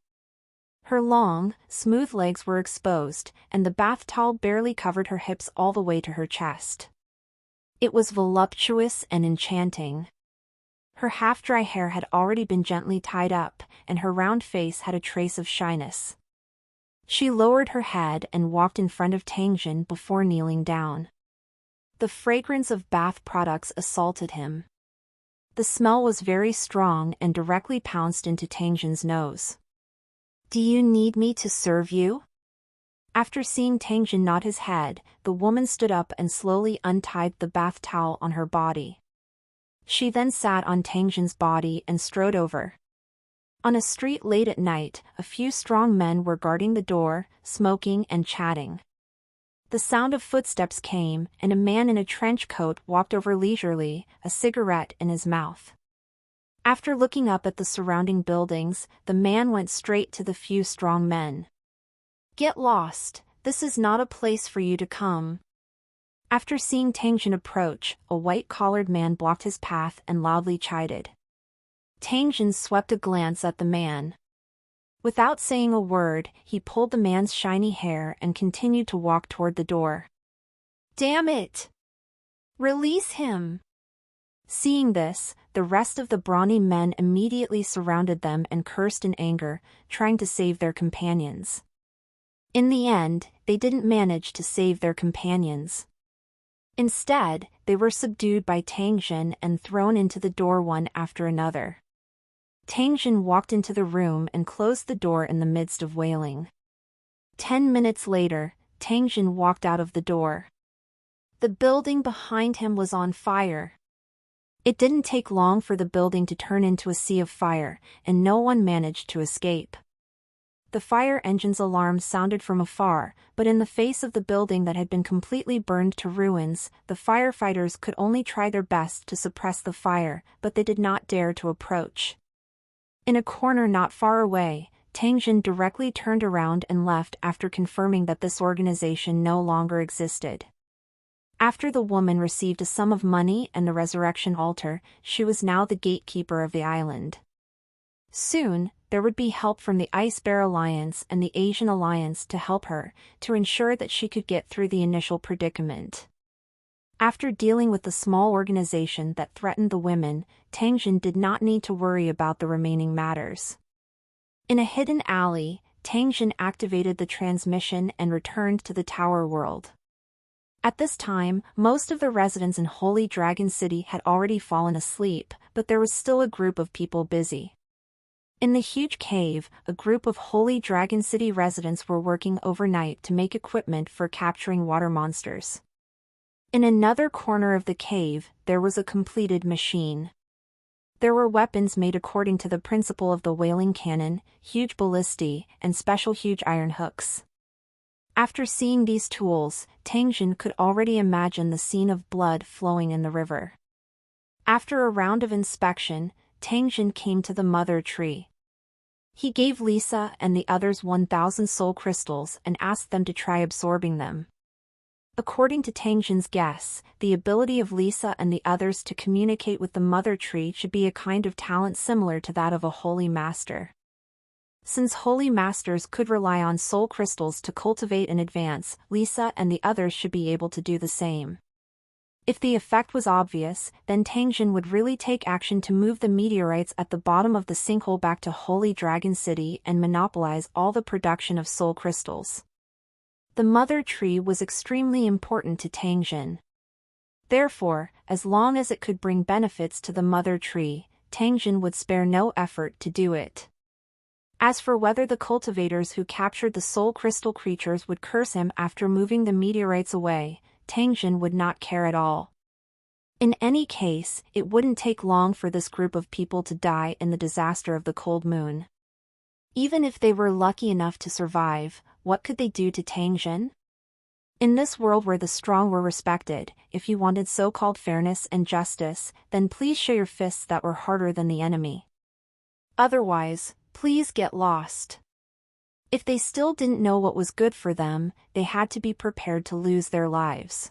Her long, smooth legs were exposed, and the bath towel barely covered her hips all the way to her chest. It was voluptuous and enchanting. Her half-dry hair had already been gently tied up, and her round face had a trace of shyness. She lowered her head and walked in front of Tang Jin before kneeling down. The fragrance of bath products assaulted him. The smell was very strong and directly pounced into Tang Jin's nose. "Do you need me to serve you?" After seeing Tang Jin nod his head, the woman stood up and slowly untied the bath towel on her body. She then sat on Tang Jin's body and strode over. On a street late at night, a few strong men were guarding the door, smoking and chatting. The sound of footsteps came, and a man in a trench coat walked over leisurely, a cigarette in his mouth. After looking up at the surrounding buildings, the man went straight to the few strong men. "Get lost, this is not a place for you to come." After seeing Tang Jin approach, a white-collared man blocked his path and loudly chided. Tang Jin swept a glance at the man. Without saying a word, he pulled the man's shiny hair and continued to walk toward the door. "Damn it! Release him!" Seeing this, the rest of the brawny men immediately surrounded them and cursed in anger, trying to save their companions. In the end, they didn't manage to save their companions. Instead, they were subdued by Tang Jin and thrown into the door one after another. Tang Jin walked into the room and closed the door in the midst of wailing. 10 minutes later, Tang Jin walked out of the door. The building behind him was on fire. It didn't take long for the building to turn into a sea of fire, and no one managed to escape. The fire engine's alarm sounded from afar, but in the face of the building that had been completely burned to ruins, the firefighters could only try their best to suppress the fire, but they did not dare to approach. In a corner not far away, Tang Jin directly turned around and left after confirming that this organization no longer existed. After the woman received a sum of money and the resurrection altar, she was now the gatekeeper of the island. Soon, there would be help from the Ice Bear Alliance and the Asian Alliance to help her, to ensure that she could get through the initial predicament. After dealing with the small organization that threatened the women, Tang Jin did not need to worry about the remaining matters. In a hidden alley, Tang Jin activated the transmission and returned to the Tower World. At this time, most of the residents in Holy Dragon City had already fallen asleep, but there was still a group of people busy. In the huge cave, a group of Holy Dragon City residents were working overnight to make equipment for capturing water monsters. In another corner of the cave, there was a completed machine. There were weapons made according to the principle of the whaling cannon, huge ballistae, and special huge iron hooks. After seeing these tools, Tang Jin could already imagine the scene of blood flowing in the river. After a round of inspection, Tang Jin came to the mother tree. He gave Lisa and the others 1,000 soul crystals and asked them to try absorbing them. According to Tang Jin's guess, the ability of Lisa and the others to communicate with the mother tree should be a kind of talent similar to that of a holy master. Since holy masters could rely on soul crystals to cultivate and advance, Lisa and the others should be able to do the same. If the effect was obvious, then Tang Jin would really take action to move the meteorites at the bottom of the sinkhole back to Holy Dragon City and monopolize all the production of soul crystals. The mother tree was extremely important to Tangjin. Therefore, as long as it could bring benefits to the mother tree, Tangjin would spare no effort to do it. As for whether the cultivators who captured the soul crystal creatures would curse him after moving the meteorites away, Tangjin would not care at all. In any case, it wouldn't take long for this group of people to die in the disaster of the cold moon. Even if they were lucky enough to survive, what could they do to Tangjin? In this world where the strong were respected, if you wanted so-called fairness and justice, then please show your fists that were harder than the enemy. Otherwise, please get lost. If they still didn't know what was good for them, they had to be prepared to lose their lives.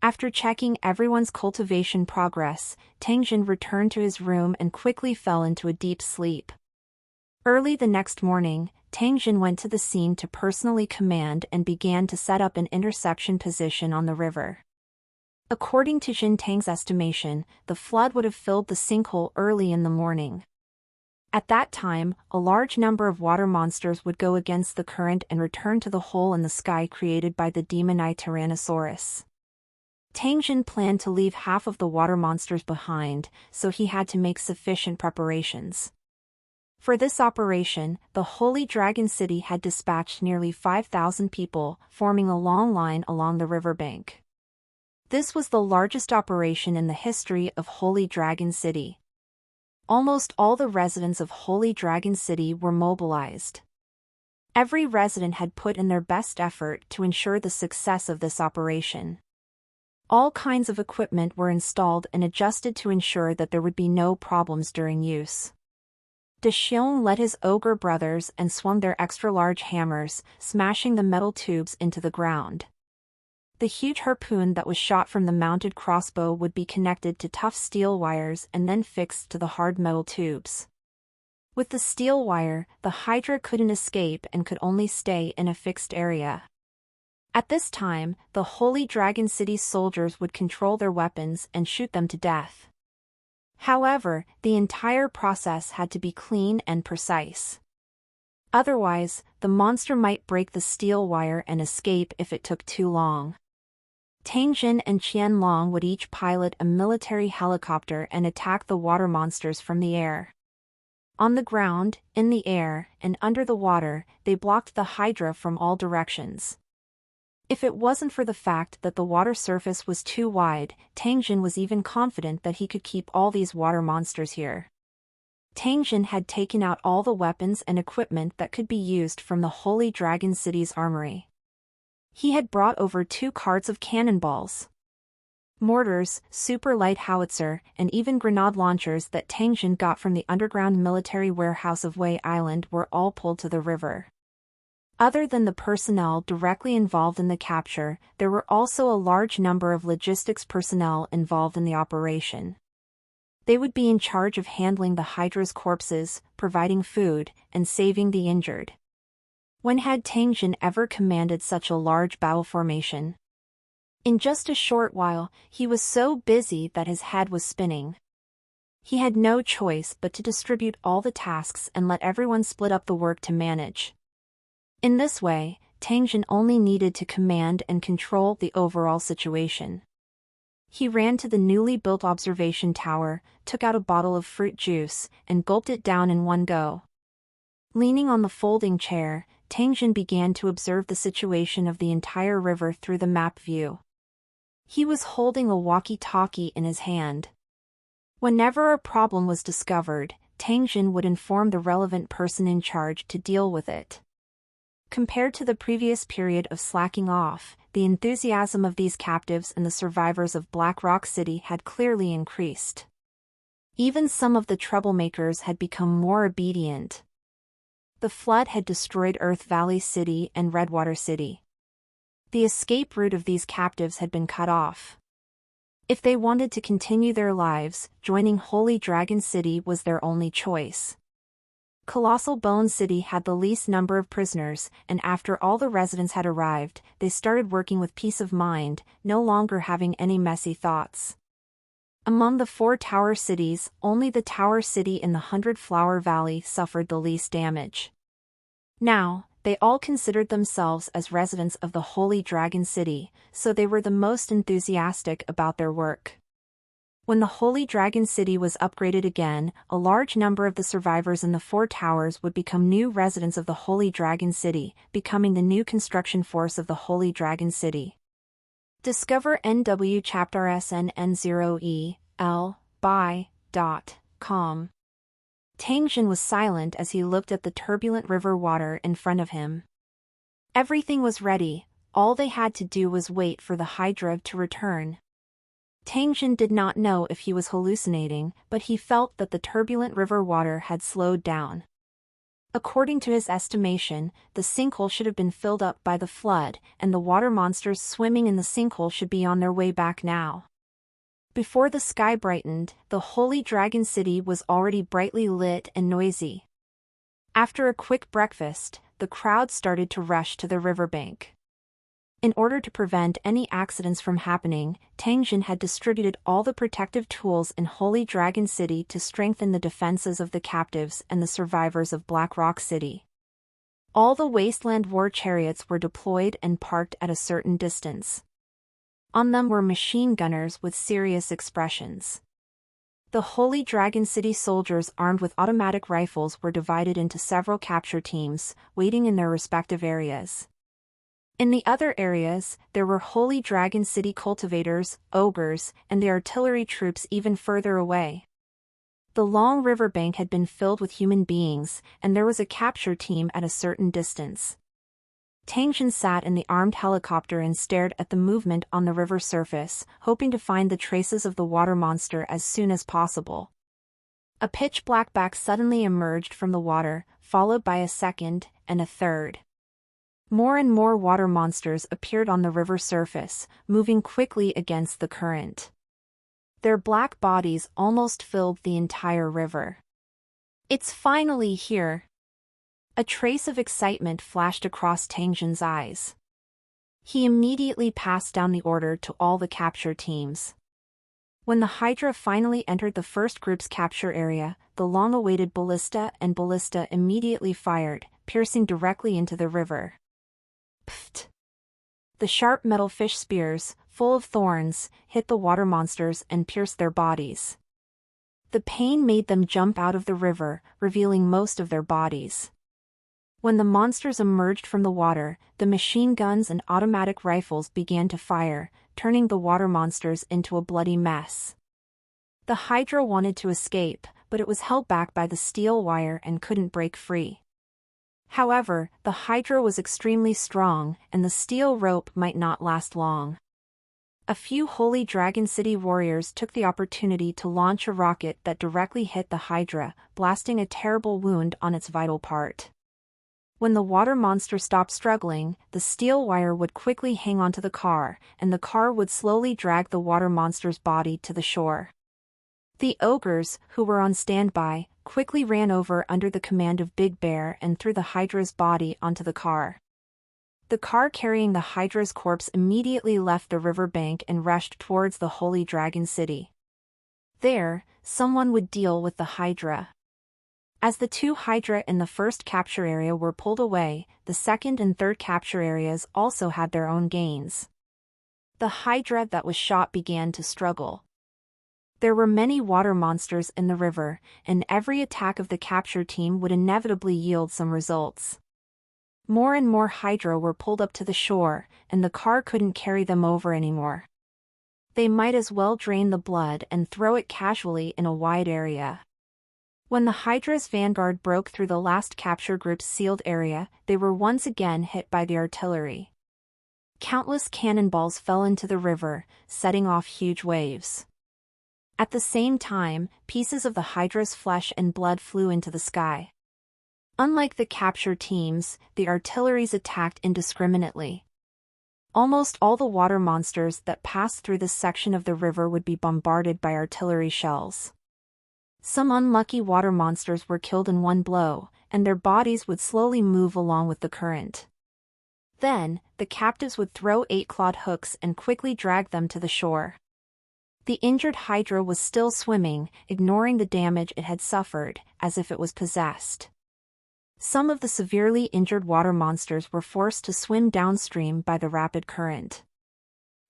After checking everyone's cultivation progress, Tangjin returned to his room and quickly fell into a deep sleep. Early the next morning, Tangjin went to the scene to personally command and began to set up an interception position on the river. According to Jin Tang's estimation, the flood would have filled the sinkhole early in the morning. At that time, a large number of water monsters would go against the current and return to the hole in the sky created by the demon-eyed Tyrannosaurus. Tangjin planned to leave half of the water monsters behind, so he had to make sufficient preparations. For this operation, the Holy Dragon City had dispatched nearly 5,000 people, forming a long line along the riverbank. This was the largest operation in the history of Holy Dragon City. Almost all the residents of Holy Dragon City were mobilized. Every resident had put in their best effort to ensure the success of this operation. All kinds of equipment were installed and adjusted to ensure that there would be no problems during use. De Xiong led his ogre brothers and swung their extra-large hammers, smashing the metal tubes into the ground. The huge harpoon that was shot from the mounted crossbow would be connected to tough steel wires and then fixed to the hard metal tubes. With the steel wire, the Hydra couldn't escape and could only stay in a fixed area. At this time, the Holy Dragon City soldiers would control their weapons and shoot them to death. However, the entire process had to be clean and precise. Otherwise, the monster might break the steel wire and escape if it took too long. Tangjin and Qianlong would each pilot a military helicopter and attack the water monsters from the air. On the ground, in the air, and under the water, they blocked the Hydra from all directions. If it wasn't for the fact that the water surface was too wide, Tangjin was even confident that he could keep all these water monsters here. Tangjin had taken out all the weapons and equipment that could be used from the Holy Dragon City's armory. He had brought over 2 carts of cannonballs, mortars, super light howitzer, and even grenade launchers that Tangjin got from the underground military warehouse of Wei Island were all pulled to the river. Other than the personnel directly involved in the capture, there were also a large number of logistics personnel involved in the operation. They would be in charge of handling the Hydra's corpses, providing food, and saving the injured. When had Tangjin ever commanded such a large battle formation? In just a short while, he was so busy that his head was spinning. He had no choice but to distribute all the tasks and let everyone split up the work to manage. In this way, Tangjin only needed to command and control the overall situation. He ran to the newly built observation tower, took out a bottle of fruit juice, and gulped it down in one go. Leaning on the folding chair, Tangjin began to observe the situation of the entire river through the map view. He was holding a walkie-talkie in his hand. Whenever a problem was discovered, Tangjin would inform the relevant person in charge to deal with it. Compared to the previous period of slacking off, the enthusiasm of these captives and the survivors of Black Rock City had clearly increased. Even some of the troublemakers had become more obedient. The flood had destroyed Earth Valley City and Redwater City. The escape route of these captives had been cut off. If they wanted to continue their lives, joining Holy Dragon City was their only choice. Colossal Bone City had the least number of prisoners, and after all the residents had arrived, they started working with peace of mind, no longer having any messy thoughts. Among the 4 tower cities, only the Tower City in the 100 Flower Valley suffered the least damage. Now, They all considered themselves as residents of the Holy Dragon City, so they were the most enthusiastic about their work. When the Holy Dragon City was upgraded again, a large number of the survivors in the Four Towers would become new residents of the Holy Dragon City, becoming the new construction force of the Holy Dragon City. Discover NW Chapter SNN0EL by.com. Tangjin was silent as he looked at the turbulent river water in front of him. Everything was ready, all they had to do was wait for the Hydra to return. Tangjin did not know if he was hallucinating, but he felt that the turbulent river water had slowed down. According to his estimation, the sinkhole should have been filled up by the flood, and the water monsters swimming in the sinkhole should be on their way back now. Before the sky brightened, the Holy Dragon City was already brightly lit and noisy. After a quick breakfast, the crowd started to rush to the riverbank. In order to prevent any accidents from happening, Tangjin had distributed all the protective tools in Holy Dragon City to strengthen the defenses of the captives and the survivors of Black Rock City. All the Wasteland war chariots were deployed and parked at a certain distance. On them were machine gunners with serious expressions. The Holy Dragon City soldiers armed with automatic rifles were divided into several capture teams, waiting in their respective areas. In the other areas, there were Holy Dragon City cultivators, ogres, and the artillery troops even further away. The long riverbank had been filled with human beings, and there was a capture team at a certain distance. Tangjin sat in the armed helicopter and stared at the movement on the river surface, hoping to find the traces of the water monster as soon as possible. A pitch-black back suddenly emerged from the water, followed by a second, and a third. More and more water monsters appeared on the river surface, moving quickly against the current. Their black bodies almost filled the entire river. "It's finally here!" A trace of excitement flashed across Tangjin's eyes. He immediately passed down the order to all the capture teams. When the Hydra finally entered the first group's capture area, the long-awaited ballista immediately fired, piercing directly into the river. Pfft! The sharp metal fish spears, full of thorns, hit the water monsters and pierced their bodies. The pain made them jump out of the river, revealing most of their bodies. When the monsters emerged from the water, the machine guns and automatic rifles began to fire, turning the water monsters into a bloody mess. The Hydra wanted to escape, but it was held back by the steel wire and couldn't break free. However, the Hydra was extremely strong, and the steel rope might not last long. A few Holy Dragon City warriors took the opportunity to launch a rocket that directly hit the Hydra, blasting a terrible wound on its vital part. When the water monster stopped struggling, the steel wire would quickly hang onto the car, and the car would slowly drag the water monster's body to the shore. The ogres, who were on standby, quickly ran over under the command of Big Bear and threw the Hydra's body onto the car. The car carrying the Hydra's corpse immediately left the river bank and rushed towards the Holy Dragon City. There, someone would deal with the Hydra. As the two Hydra in the first capture area were pulled away, the second and third capture areas also had their own gains. The Hydra that was shot began to struggle. There were many water monsters in the river, and every attack of the capture team would inevitably yield some results. More and more Hydra were pulled up to the shore, and the car couldn't carry them over anymore. They might as well drain the blood and throw it casually in a wide area. When the Hydra's vanguard broke through the last capture group's sealed area, they were once again hit by the artillery. Countless cannonballs fell into the river, setting off huge waves. At the same time, pieces of the Hydra's flesh and blood flew into the sky. Unlike the capture teams, the artilleries attacked indiscriminately. Almost all the water monsters that passed through this section of the river would be bombarded by artillery shells. Some unlucky water monsters were killed in one blow, and their bodies would slowly move along with the current. Then, the captives would throw 8-clawed hooks and quickly drag them to the shore. The injured Hydra was still swimming, ignoring the damage it had suffered, as if it was possessed. Some of the severely injured water monsters were forced to swim downstream by the rapid current.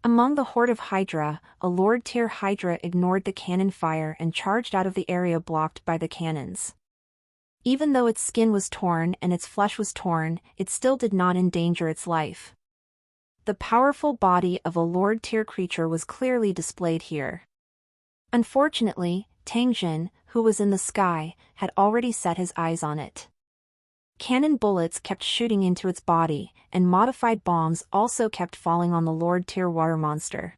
Among the horde of Hydra, a Lord-tier Hydra ignored the cannon fire and charged out of the area blocked by the cannons. Even though its skin was torn and its flesh was torn, it still did not endanger its life. The powerful body of a Lord-tier creature was clearly displayed here. Unfortunately, Tangjin, who was in the sky, had already set his eyes on it. Cannon bullets kept shooting into its body, and modified bombs also kept falling on the Lord-tier water monster.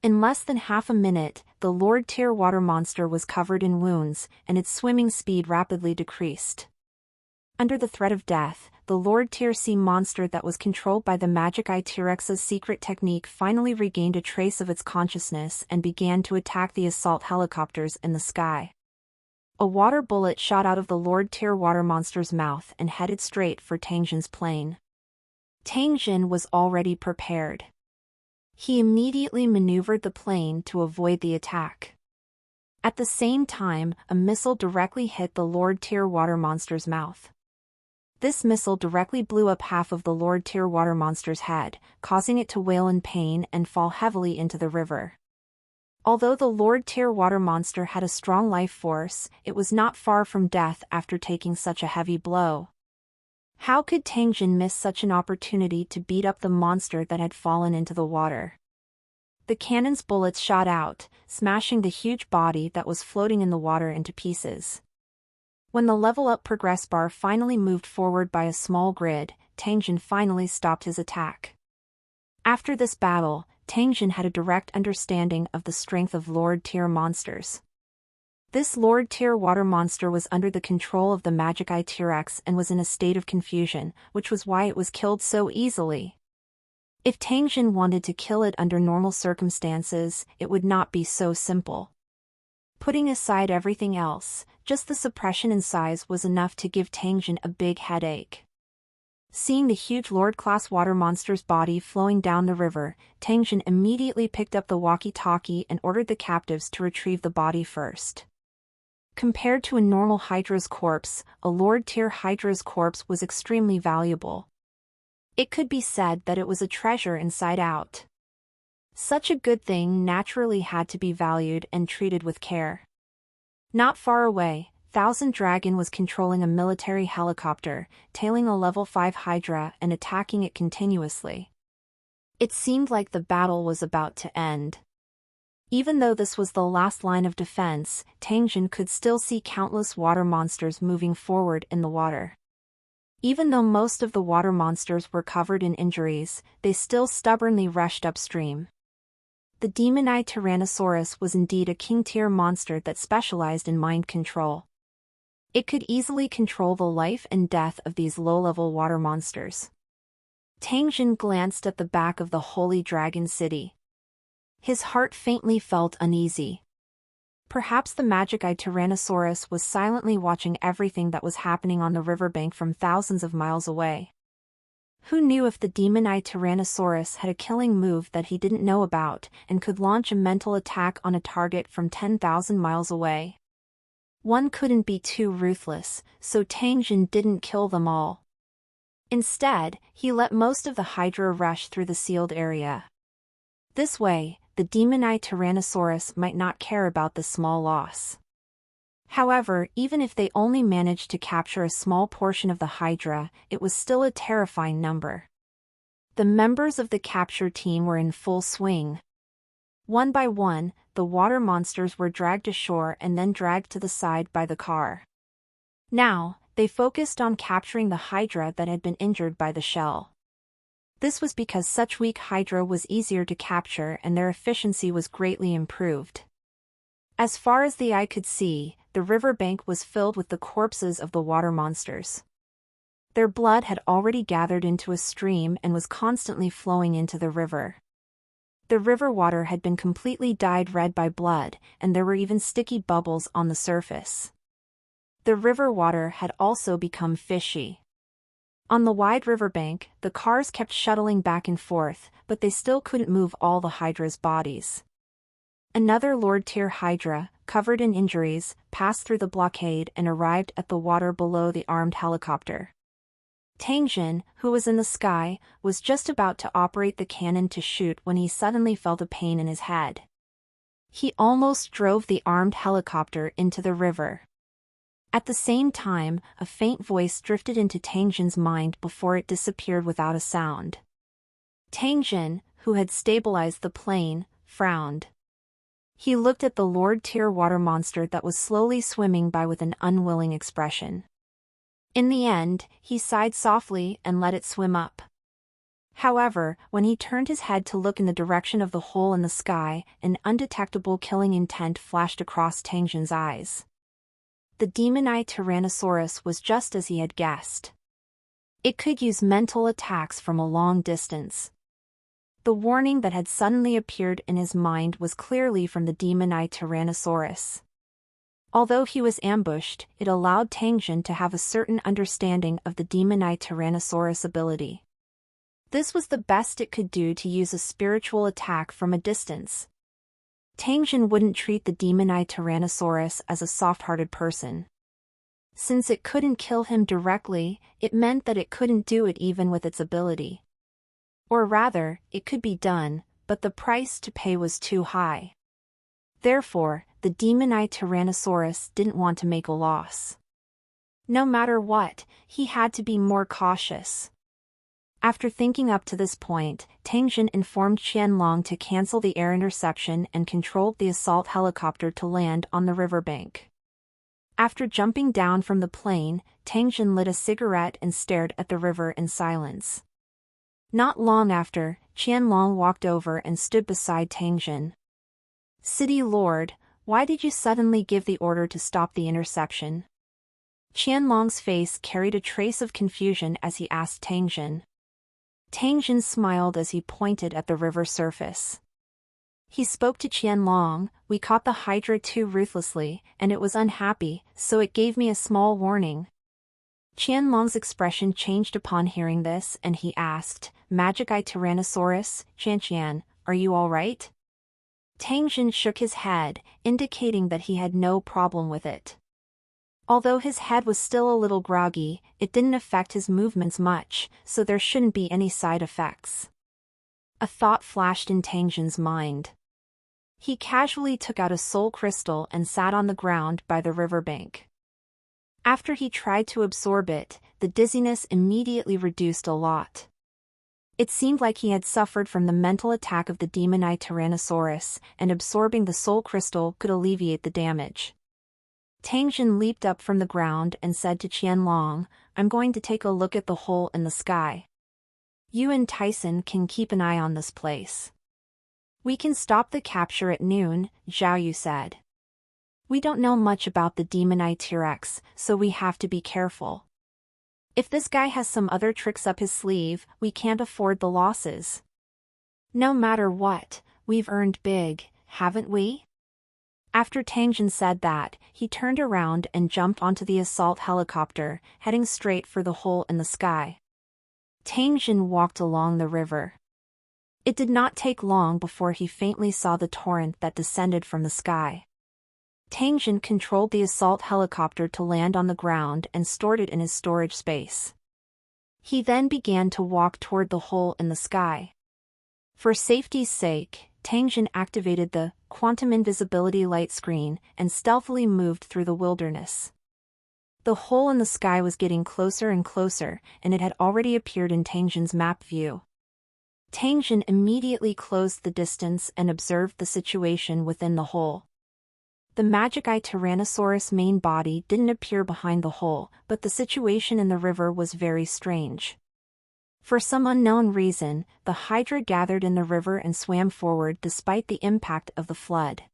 In less than half a minute, the Lord-tier water monster was covered in wounds, and its swimming speed rapidly decreased. Under the threat of death, the Lord-tier sea monster that was controlled by the Magic Eye T-Rex's secret technique finally regained a trace of its consciousness and began to attack the assault helicopters in the sky. A water bullet shot out of the Lord-tier water monster's mouth and headed straight for Tangjin's plane. Tangjin was already prepared. He immediately maneuvered the plane to avoid the attack. At the same time, a missile directly hit the Lord-tier water monster's mouth. This missile directly blew up half of the Lord-tier water monster's head, causing it to wail in pain and fall heavily into the river. Although the Lord-tier water monster had a strong life force, it was not far from death after taking such a heavy blow. How could Tangjin miss such an opportunity to beat up the monster that had fallen into the water? The cannon's bullets shot out, smashing the huge body that was floating in the water into pieces. When the level up progress bar finally moved forward by a small grid, Tangjin finally stopped his attack. After this battle, Tangjin had a direct understanding of the strength of Lord-tier monsters. This Lord-tier water monster was under the control of the Magic Eye T-Rex and was in a state of confusion, which was why it was killed so easily. If Tangjin wanted to kill it under normal circumstances, it would not be so simple. Putting aside everything else, just the suppression in size was enough to give Tangjin a big headache. Seeing the huge Lord-class water monster's body flowing down the river, Tangjin immediately picked up the walkie-talkie and ordered the captives to retrieve the body first. Compared to a normal Hydra's corpse, a Lord-tier Hydra's corpse was extremely valuable. It could be said that it was a treasure inside out. Such a good thing naturally had to be valued and treated with care. Not far away, Thousand Dragon was controlling a military helicopter, tailing a level 5 Hydra and attacking it continuously. It seemed like the battle was about to end. Even though this was the last line of defense, Tangjin could still see countless water monsters moving forward in the water. Even though most of the water monsters were covered in injuries, they still stubbornly rushed upstream. The Demon Eye Tyrannosaurus was indeed a king-tier monster that specialized in mind control. It could easily control the life and death of these low-level water monsters. Tangjin glanced at the back of the Holy Dragon City. His heart faintly felt uneasy. Perhaps the Magic Eye Tyrannosaurus was silently watching everything that was happening on the riverbank from thousands of miles away. Who knew if the Demon Eye Tyrannosaurus had a killing move that he didn't know about and could launch a mental attack on a target from 10,000 miles away? One couldn't be too ruthless, so Tangjin didn't kill them all. Instead, he let most of the Hydra rush through the sealed area. This way, the Demon Eye Tyrannosaurus might not care about the small loss. However, even if they only managed to capture a small portion of the Hydra, it was still a terrifying number. The members of the capture team were in full swing. One by one, the water monsters were dragged ashore and then dragged to the side by the car. Now, they focused on capturing the Hydra that had been injured by the shell. This was because such weak Hydra was easier to capture and their efficiency was greatly improved. As far as the eye could see, the riverbank was filled with the corpses of the water monsters. Their blood had already gathered into a stream and was constantly flowing into the river. The river water had been completely dyed red by blood, and there were even sticky bubbles on the surface. The river water had also become fishy. On the wide riverbank, the cars kept shuttling back and forth, but they still couldn't move all the Hydra's bodies. Another Lord-tier Hydra, covered in injuries, passed through the blockade and arrived at the water below the armed helicopter. Tangjin, who was in the sky, was just about to operate the cannon to shoot when he suddenly felt a pain in his head. He almost drove the armed helicopter into the river. At the same time, a faint voice drifted into Tangjin's mind before it disappeared without a sound. Tangjin, who had stabilized the plane, frowned. He looked at the Lord-tier water monster that was slowly swimming by with an unwilling expression. In the end, he sighed softly and let it swim up. However, when he turned his head to look in the direction of the hole in the sky, an undetectable killing intent flashed across Tangjin's eyes. The demon-eye Tyrannosaurus was just as he had guessed. It could use mental attacks from a long distance. The warning that had suddenly appeared in his mind was clearly from the demon-eye Tyrannosaurus. Although he was ambushed, it allowed Tangjin to have a certain understanding of the demon-eye Tyrannosaurus ability. This was the best it could do to use a spiritual attack from a distance. Tangjin wouldn't treat the demon-eye Tyrannosaurus as a soft-hearted person. Since it couldn't kill him directly, it meant that it couldn't do it even with its ability. Or rather, it could be done, but the price to pay was too high. Therefore, the demon-eye Tyrannosaurus didn't want to make a loss. No matter what, he had to be more cautious. After thinking up to this point, Tangjin informed Qianlong to cancel the air interception and controlled the assault helicopter to land on the riverbank. After jumping down from the plane, Tangjin lit a cigarette and stared at the river in silence. Not long after, Qianlong walked over and stood beside Tangjin. "City Lord, why did you suddenly give the order to stop the interception?" Qianlong's face carried a trace of confusion as he asked Tangjin. Tangjin smiled as he pointed at the river surface. He spoke to Qianlong, "We caught the Hydra too ruthlessly, and it was unhappy, so it gave me a small warning." Qianlong's expression changed upon hearing this and he asked, "Magic Eye Tyrannosaurus, Qianqian, are you all right?" Tangjin shook his head, indicating that he had no problem with it. Although his head was still a little groggy, it didn't affect his movements much, so there shouldn't be any side effects. A thought flashed in Tangjin's mind. He casually took out a soul crystal and sat on the ground by the riverbank. After he tried to absorb it, the dizziness immediately reduced a lot. It seemed like he had suffered from the mental attack of the demon-eye Tyrannosaurus, and absorbing the soul crystal could alleviate the damage. Tangjin leaped up from the ground and said to Qianlong, "I'm going to take a look at the hole in the sky. You and Tyson can keep an eye on this place. We can stop the capture at noon," Zhao Yu said. "We don't know much about the demon-eye T-Rex, so we have to be careful. If this guy has some other tricks up his sleeve, we can't afford the losses. No matter what, we've earned big, haven't we?" After Tangjin said that, he turned around and jumped onto the assault helicopter, heading straight for the hole in the sky. Tangjin walked along the river. It did not take long before he faintly saw the torrent that descended from the sky. Tangjin controlled the assault helicopter to land on the ground and stored it in his storage space. He then began to walk toward the hole in the sky. For safety's sake, Tangjin activated the quantum invisibility light screen and stealthily moved through the wilderness. The hole in the sky was getting closer and closer, and it had already appeared in Tangjin's map view. Tangjin immediately closed the distance and observed the situation within the hole. The Magic Eye Tyrannosaurus main body didn't appear behind the hole, but the situation in the river was very strange. For some unknown reason, the Hydra gathered in the river and swam forward despite the impact of the flood.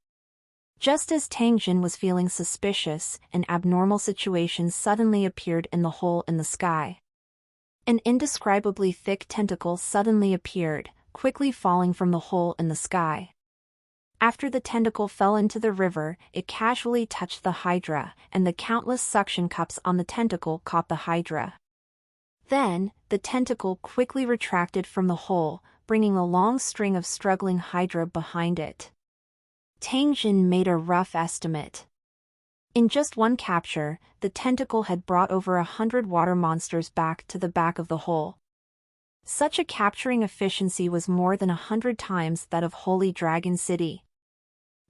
Just as Tangjin was feeling suspicious, an abnormal situation suddenly appeared in the hole in the sky. An indescribably thick tentacle suddenly appeared, quickly falling from the hole in the sky. After the tentacle fell into the river, it casually touched the Hydra, and the countless suction cups on the tentacle caught the Hydra. Then, the tentacle quickly retracted from the hole, bringing a long string of struggling Hydra behind it. Tangjin made a rough estimate. In just one capture, the tentacle had brought over 100 water monsters back to the back of the hole. Such a capturing efficiency was more than 100 times that of Holy Dragon City.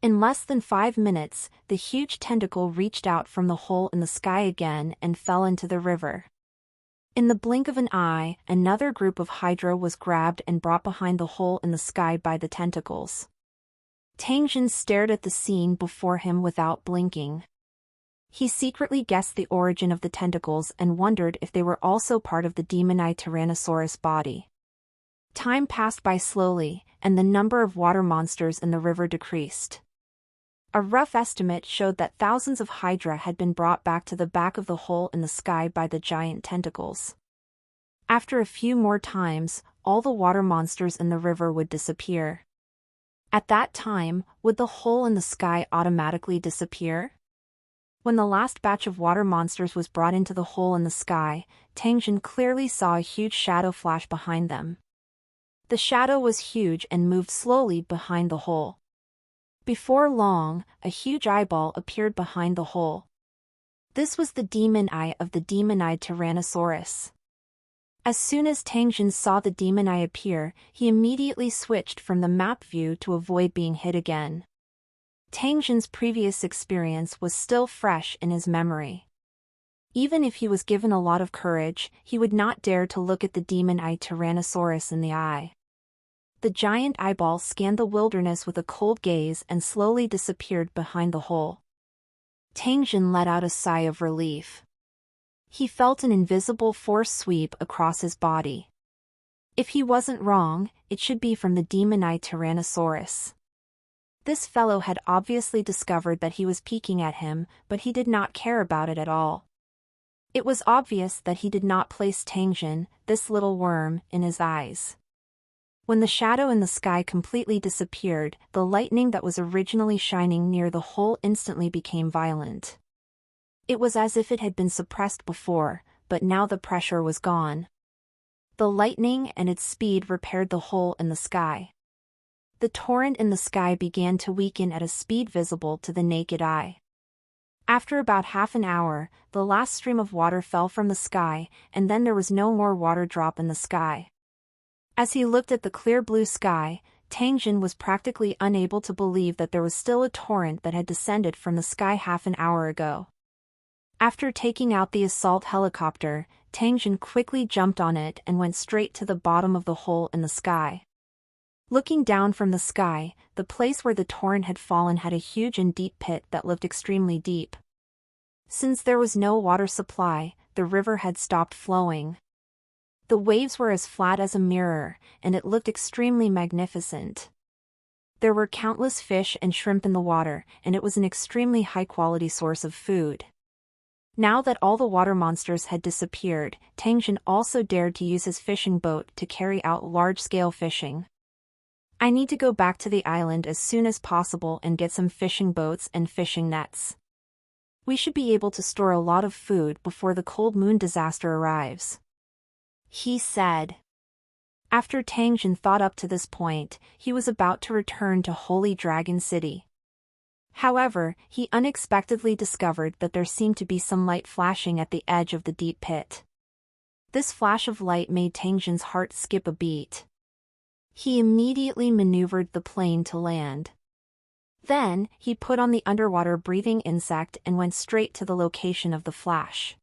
In less than 5 minutes, the huge tentacle reached out from the hole in the sky again and fell into the river. In the blink of an eye, another group of Hydra was grabbed and brought behind the hole in the sky by the tentacles. Tangjin stared at the scene before him without blinking. He secretly guessed the origin of the tentacles and wondered if they were also part of the demonized Tyrannosaurus body. Time passed by slowly, and the number of water monsters in the river decreased. A rough estimate showed that thousands of Hydra had been brought back to the back of the hole in the sky by the giant tentacles. After a few more times, all the water monsters in the river would disappear. At that time, would the hole in the sky automatically disappear? When the last batch of water monsters was brought into the hole in the sky, Tangjin clearly saw a huge shadow flash behind them. The shadow was huge and moved slowly behind the hole. Before long, a huge eyeball appeared behind the hole. This was the demon eye of the demonized Tyrannosaurus. As soon as Tangjin saw the demon eye appear, he immediately switched from the map view to avoid being hit again. Tangjin's previous experience was still fresh in his memory. Even if he was given a lot of courage, he would not dare to look at the demon-eyed Tyrannosaurus in the eye. The giant eyeball scanned the wilderness with a cold gaze and slowly disappeared behind the hole. Tangjin let out a sigh of relief. He felt an invisible force sweep across his body. If he wasn't wrong, it should be from the demon-eyed Tyrannosaurus. This fellow had obviously discovered that he was peeking at him, but he did not care about it at all. It was obvious that he did not place Tangjin, this little worm, in his eyes. When the shadow in the sky completely disappeared, the lightning that was originally shining near the hole instantly became violent. It was as if it had been suppressed before, but now the pressure was gone. The lightning and its speed repaired the hole in the sky. The torrent in the sky began to weaken at a speed visible to the naked eye. After about half an hour, the last stream of water fell from the sky, and then there was no more water drop in the sky. As he looked at the clear blue sky, Tangjin was practically unable to believe that there was still a torrent that had descended from the sky half an hour ago. After taking out the assault helicopter, Tangjin quickly jumped on it and went straight to the bottom of the hole in the sky. Looking down from the sky, the place where the torrent had fallen had a huge and deep pit that looked extremely deep. Since there was no water supply, the river had stopped flowing. The waves were as flat as a mirror, and it looked extremely magnificent. There were countless fish and shrimp in the water, and it was an extremely high-quality source of food. Now that all the water monsters had disappeared, Tangjin also dared to use his fishing boat to carry out large-scale fishing. I need to go back to the island as soon as possible and get some fishing boats and fishing nets. We should be able to store a lot of food before the cold moon disaster arrives, he said. After Tangjin thought up to this point, he was about to return to Holy Dragon City. However, he unexpectedly discovered that there seemed to be some light flashing at the edge of the deep pit. This flash of light made Tangjin's heart skip a beat. He immediately maneuvered the plane to land. Then, he put on the underwater breathing insect and went straight to the location of the flash.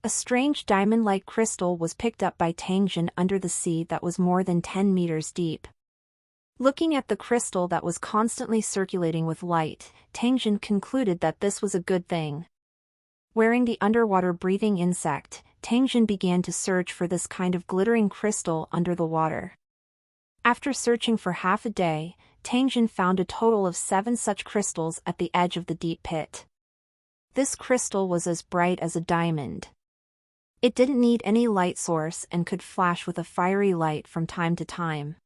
A strange diamond-like crystal was picked up by Tangjin under the sea that was more than 10 meters deep. Looking at the crystal that was constantly circulating with light, Tangjin concluded that this was a good thing. Wearing the underwater breathing insect, Tangjin began to search for this kind of glittering crystal under the water. After searching for half a day, Tangjin found a total of 7 such crystals at the edge of the deep pit. This crystal was as bright as a diamond. It didn't need any light source and could flash with a fiery light from time to time.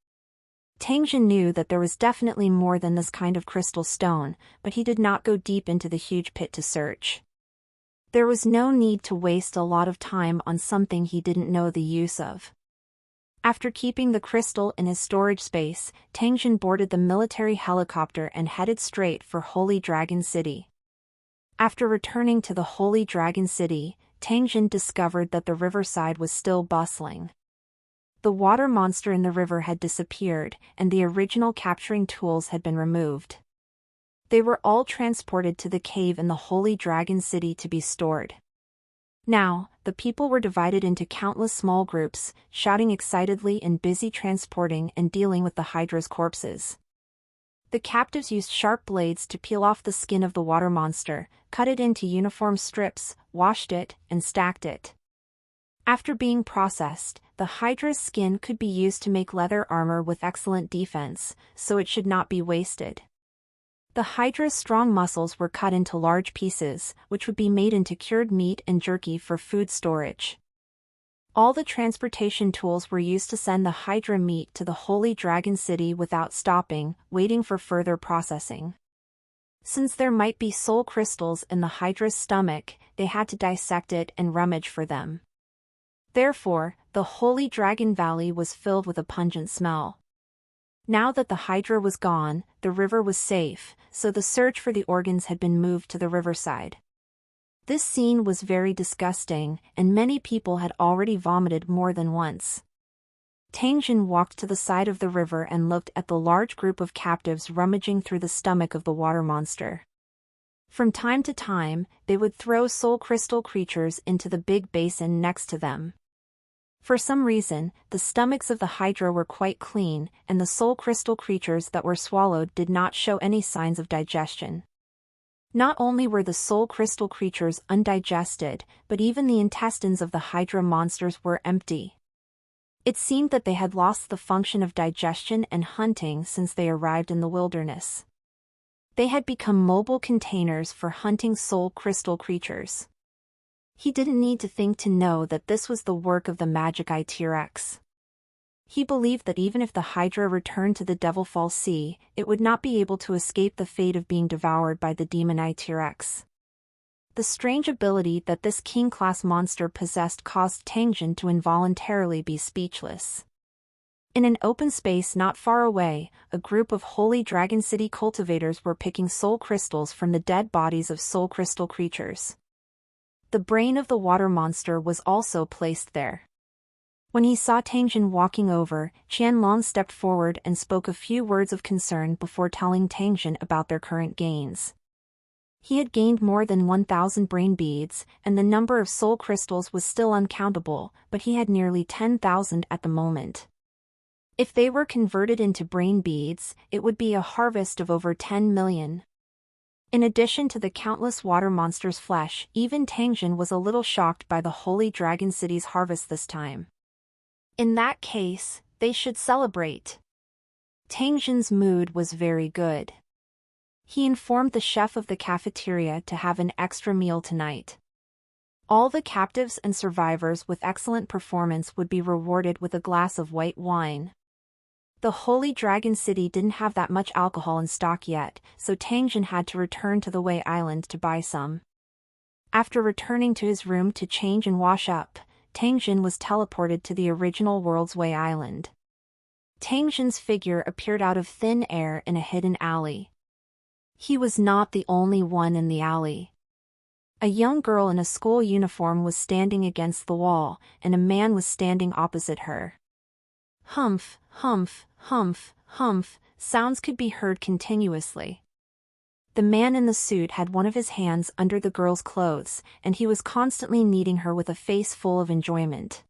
Tangjin knew that there was definitely more than this kind of crystal stone, but he did not go deep into the huge pit to search. There was no need to waste a lot of time on something he didn't know the use of. After keeping the crystal in his storage space, Tangjin boarded the military helicopter and headed straight for Holy Dragon City. After returning to the Holy Dragon City, Tangjin discovered that the riverside was still bustling. The water monster in the river had disappeared, and the original capturing tools had been removed. They were all transported to the cave in the Holy Dragon City to be stored. Now, the people were divided into countless small groups, shouting excitedly and busy transporting and dealing with the Hydra's corpses. The captives used sharp blades to peel off the skin of the water monster, cut it into uniform strips, washed it, and stacked it. After being processed, the Hydra's skin could be used to make leather armor with excellent defense, so it should not be wasted. The Hydra's strong muscles were cut into large pieces, which would be made into cured meat and jerky for food storage. All the transportation tools were used to send the Hydra meat to the Holy Dragon City without stopping, waiting for further processing. Since there might be soul crystals in the Hydra's stomach, they had to dissect it and rummage for them. Therefore, the Holy Dragon Valley was filled with a pungent smell. Now that the Hydra was gone, the river was safe, so the search for the organs had been moved to the riverside. This scene was very disgusting, and many people had already vomited more than once. Tangjin walked to the side of the river and looked at the large group of captives rummaging through the stomach of the water monster. From time to time, they would throw soul crystal creatures into the big basin next to them. For some reason, the stomachs of the Hydra were quite clean, and the soul crystal creatures that were swallowed did not show any signs of digestion. Not only were the soul crystal creatures undigested, but even the intestines of the Hydra monsters were empty. It seemed that they had lost the function of digestion and hunting since they arrived in the wilderness. They had become mobile containers for hunting soul crystal creatures. He didn't need to think to know that this was the work of the Magic Eye T-Rex. He believed that even if the Hydra returned to the Devilfall Sea, it would not be able to escape the fate of being devoured by the Demon Eye T-Rex. The strange ability that this king-class monster possessed caused Tangjin to involuntarily be speechless. In an open space not far away, a group of Holy Dragon City cultivators were picking soul crystals from the dead bodies of soul crystal creatures. The brain of the water monster was also placed there. When he saw Tangjin walking over, Qianlong stepped forward and spoke a few words of concern before telling Tangjin about their current gains. He had gained more than 1,000 brain beads, and the number of soul crystals was still uncountable, but he had nearly 10,000 at the moment. If they were converted into brain beads, it would be a harvest of over 10 million. In addition to the countless water monsters' flesh, even Tangjin was a little shocked by the Holy Dragon City's harvest this time. In that case, they should celebrate. Tangjin's mood was very good. He informed the chef of the cafeteria to have an extra meal tonight. All the captives and survivors with excellent performance would be rewarded with a glass of white wine. The Holy Dragon City didn't have that much alcohol in stock yet, so Tangjin had to return to the Wei Island to buy some. After returning to his room to change and wash up, Tangjin was teleported to the original world's Wei Island. Tangjin's figure appeared out of thin air in a hidden alley. He was not the only one in the alley. A young girl in a school uniform was standing against the wall, and a man was standing opposite her. Humph, humph, humph, humph, sounds could be heard continuously. The man in the suit had one of his hands under the girl's clothes, and he was constantly kneading her with a face full of enjoyment.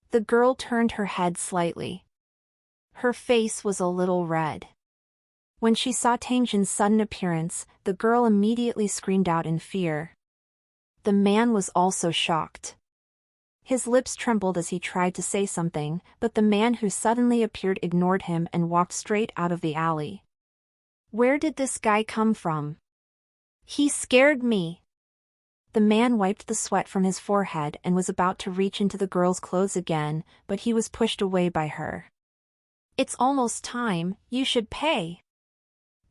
The girl turned her head slightly. Her face was a little red. When she saw Tangjin's sudden appearance, the girl immediately screamed out in fear. The man was also shocked. His lips trembled as he tried to say something, but the man who suddenly appeared ignored him and walked straight out of the alley. Where did this guy come from? He scared me. The man wiped the sweat from his forehead and was about to reach into the girl's clothes again, but he was pushed away by her. It's almost time, you should pay,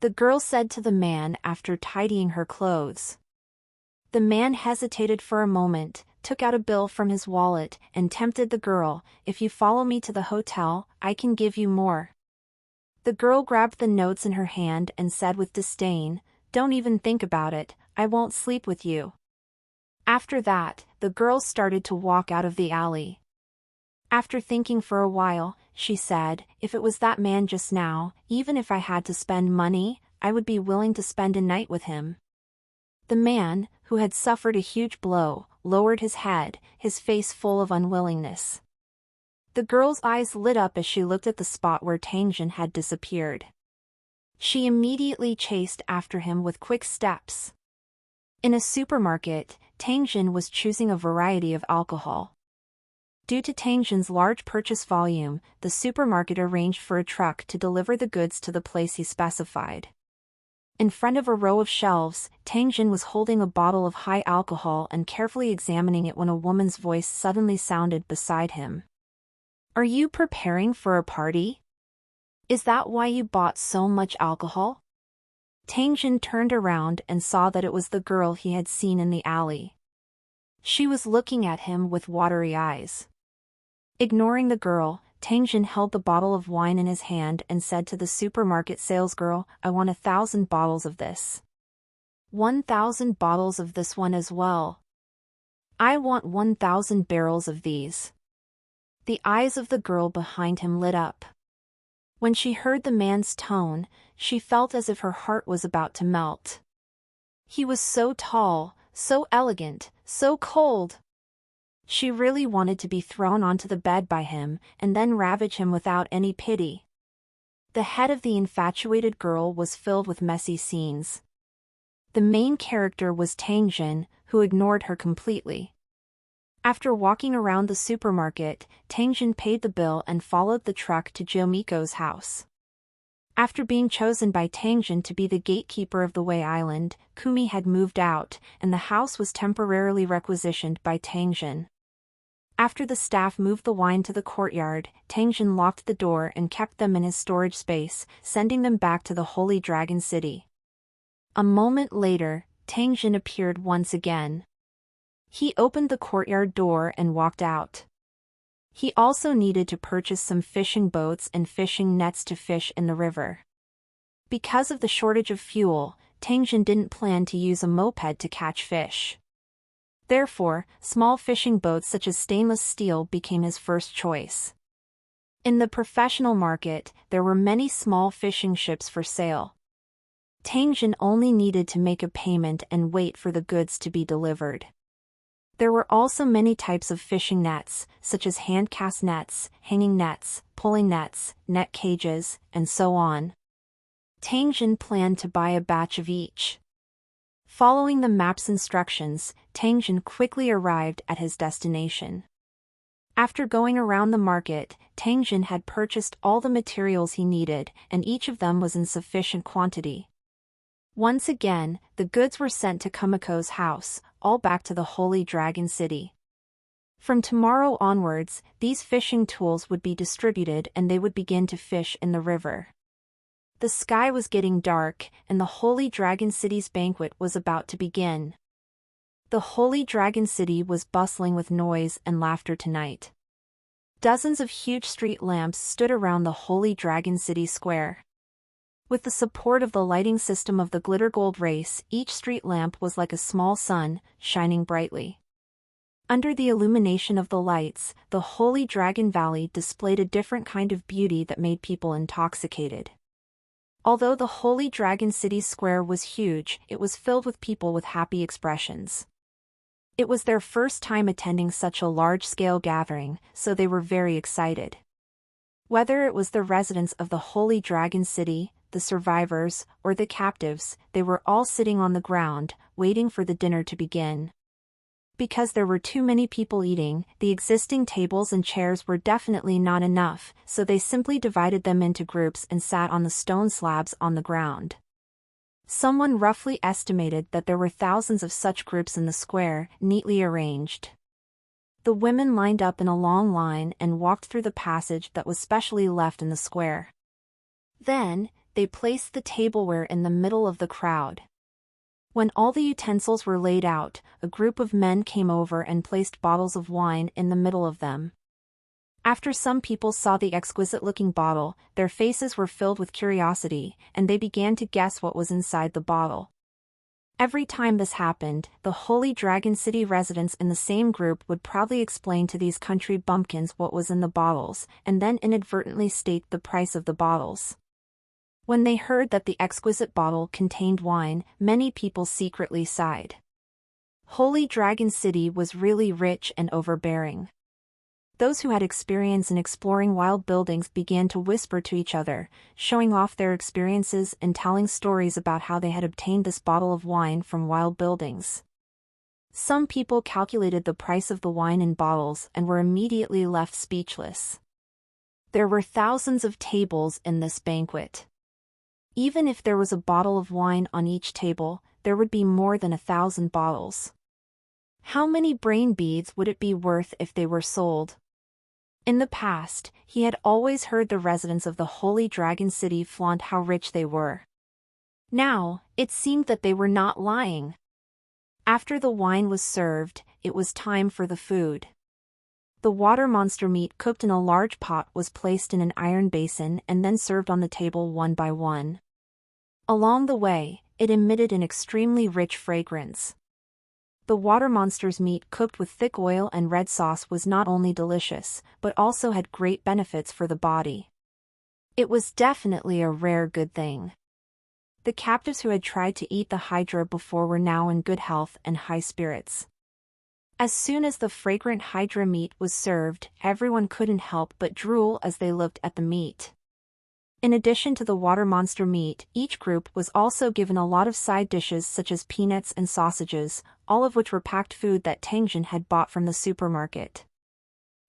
the girl said to the man after tidying her clothes. The man hesitated for a moment, took out a bill from his wallet, and tempted the girl. "If you follow me to the hotel, I can give you more." The girl grabbed the notes in her hand and said with disdain, "Don't even think about it, I won't sleep with you." After that, the girl started to walk out of the alley. After thinking for a while, she said, "If it was that man just now, even if I had to spend money, I would be willing to spend a night with him." The man, who had suffered a huge blow, lowered his head, his face full of unwillingness. The girl's eyes lit up as she looked at the spot where Tangjin had disappeared. She immediately chased after him with quick steps. In a supermarket, Tangjin was choosing a variety of alcohol. Due to Tangjin's large purchase volume, the supermarket arranged for a truck to deliver the goods to the place he specified. In front of a row of shelves, Tangjin was holding a bottle of high alcohol and carefully examining it when a woman's voice suddenly sounded beside him. "Are you preparing for a party? Is that why you bought so much alcohol?" Tangjin turned around and saw that it was the girl he had seen in the alley. She was looking at him with watery eyes. Ignoring the girl, Tangjin held the bottle of wine in his hand and said to the supermarket salesgirl, "I want 1,000 bottles of this." 1,000 bottles of this one as well. "I want 1,000 barrels of these." The eyes of the girl behind him lit up. When she heard the man's tone, she felt as if her heart was about to melt. He was so tall, so elegant, so cold. She really wanted to be thrown onto the bed by him, and then ravage him without any pity. The head of the infatuated girl was filled with messy scenes. The main character was Tangjin, who ignored her completely. After walking around the supermarket, Tangjin paid the bill and followed the truck to Jomiko's house. After being chosen by Tangjin to be the gatekeeper of the Wei Island, Kumi had moved out, and the house was temporarily requisitioned by Tangjin. After the staff moved the wine to the courtyard, Tangjin locked the door and kept them in his storage space, sending them back to the Holy Dragon City. A moment later, Tangjin appeared once again. He opened the courtyard door and walked out. He also needed to purchase some fishing boats and fishing nets to fish in the river. Because of the shortage of fuel, Tangjin didn't plan to use a moped to catch fish. Therefore, small fishing boats such as stainless steel became his first choice. In the professional market, there were many small fishing ships for sale. Tangjin only needed to make a payment and wait for the goods to be delivered. There were also many types of fishing nets, such as hand-cast nets, hanging nets, pulling nets, net cages, and so on. Tangjin planned to buy a batch of each. Following the map's instructions, Tangjin quickly arrived at his destination. After going around the market, Tangjin had purchased all the materials he needed, and each of them was in sufficient quantity. Once again, the goods were sent to Kumiko's house, all back to the Holy Dragon City. From tomorrow onwards, these fishing tools would be distributed and they would begin to fish in the river. The sky was getting dark, and the Holy Dragon City's banquet was about to begin. The Holy Dragon City was bustling with noise and laughter tonight. Dozens of huge street lamps stood around the Holy Dragon City square. With the support of the lighting system of the Glitter Gold race, each street lamp was like a small sun, shining brightly. Under the illumination of the lights, the Holy Dragon Valley displayed a different kind of beauty that made people intoxicated. Although the Holy Dragon City square was huge, it was filled with people with happy expressions. It was their first time attending such a large-scale gathering, so they were very excited. Whether it was the residents of the Holy Dragon City, the survivors, or the captives, they were all sitting on the ground, waiting for the dinner to begin. Because there were too many people eating, the existing tables and chairs were definitely not enough, so they simply divided them into groups and sat on the stone slabs on the ground. Someone roughly estimated that there were thousands of such groups in the square, neatly arranged. The women lined up in a long line and walked through the passage that was specially left in the square. Then, they placed the tableware in the middle of the crowd. When all the utensils were laid out, a group of men came over and placed bottles of wine in the middle of them. After some people saw the exquisite-looking bottle, their faces were filled with curiosity, and they began to guess what was inside the bottle. Every time this happened, the Holy Dragon City residents in the same group would proudly explain to these country bumpkins what was in the bottles, and then inadvertently state the price of the bottles. When they heard that the exquisite bottle contained wine, many people secretly sighed. Holy Dragon City was really rich and overbearing. Those who had experience in exploring wild buildings began to whisper to each other, showing off their experiences and telling stories about how they had obtained this bottle of wine from wild buildings. Some people calculated the price of the wine in bottles and were immediately left speechless. There were thousands of tables in this banquet. Even if there was a bottle of wine on each table, there would be more than 1,000 bottles. How many brain beads would it be worth if they were sold? In the past, he had always heard the residents of the Holy Dragon City flaunt how rich they were. Now, it seemed that they were not lying. After the wine was served, it was time for the food. The water monster meat cooked in a large pot was placed in an iron basin and then served on the table one by one. Along the way, it emitted an extremely rich fragrance. The water monster's meat cooked with thick oil and red sauce was not only delicious, but also had great benefits for the body. It was definitely a rare good thing. The captives who had tried to eat the Hydra before were now in good health and high spirits. As soon as the fragrant Hydra meat was served, everyone couldn't help but drool as they looked at the meat. In addition to the water monster meat, each group was also given a lot of side dishes such as peanuts and sausages, all of which were packed food that Tangjin had bought from the supermarket.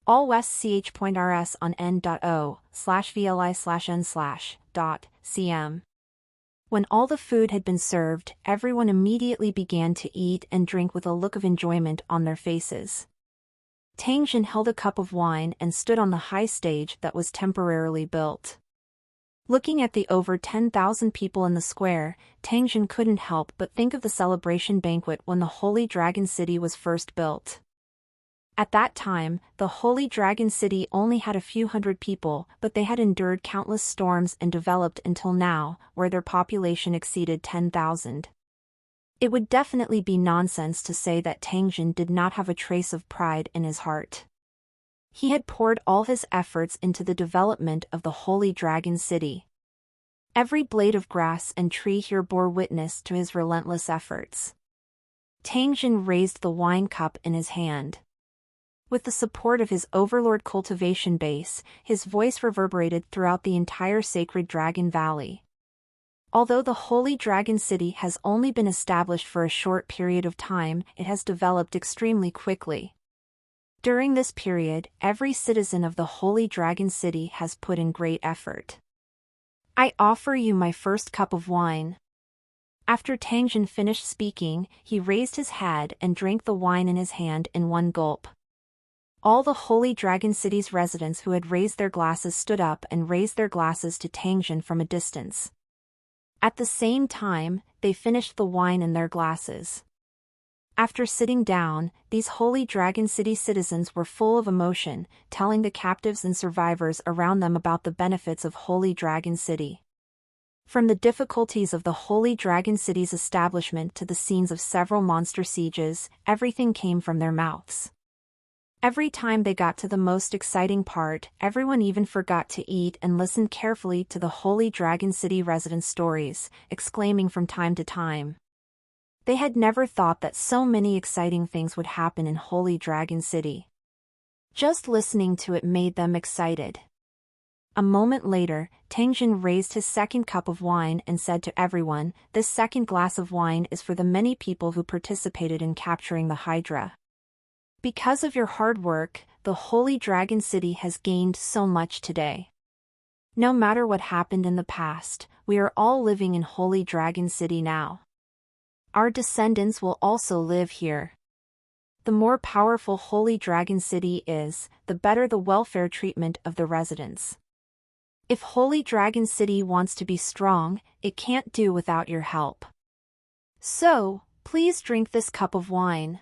All West ch.rs on n.o/vli/n/.cm. When all the food had been served, everyone immediately began to eat and drink with a look of enjoyment on their faces. Tangjin held a cup of wine and stood on the high stage that was temporarily built. Looking at the over 10,000 people in the square, Tangjin couldn't help but think of the celebration banquet when the Holy Dragon City was first built. At that time, the Holy Dragon City only had a few hundred people, but they had endured countless storms and developed until now, where their population exceeded 10,000. It would definitely be nonsense to say that Tangjin did not have a trace of pride in his heart. He had poured all his efforts into the development of the Holy Dragon City. Every blade of grass and tree here bore witness to his relentless efforts. Tangjin raised the wine cup in his hand. With the support of his overlord cultivation base, his voice reverberated throughout the entire sacred Dragon Valley. Although the Holy Dragon City has only been established for a short period of time, it has developed extremely quickly. During this period, every citizen of the Holy Dragon City has put in great effort. I offer you my first cup of wine. After Tangjin finished speaking, he raised his head and drank the wine in his hand in one gulp. All the Holy Dragon City's residents who had raised their glasses stood up and raised their glasses to Tangjin from a distance. At the same time, they finished the wine in their glasses. After sitting down, these Holy Dragon City citizens were full of emotion, telling the captives and survivors around them about the benefits of Holy Dragon City. From the difficulties of the Holy Dragon City's establishment to the scenes of several monster sieges, everything came from their mouths. Every time they got to the most exciting part, everyone even forgot to eat and listened carefully to the Holy Dragon City residents' stories, exclaiming from time to time. They had never thought that so many exciting things would happen in Holy Dragon City. Just listening to it made them excited. A moment later, Tangjin raised his second cup of wine and said to everyone, "This second glass of wine is for the many people who participated in capturing the Hydra. Because of your hard work, the Holy Dragon City has gained so much today. No matter what happened in the past, we are all living in Holy Dragon City now. Our descendants will also live here. The more powerful Holy Dragon City is, the better the welfare treatment of the residents. If Holy Dragon City wants to be strong, it can't do without your help. So, please drink this cup of wine.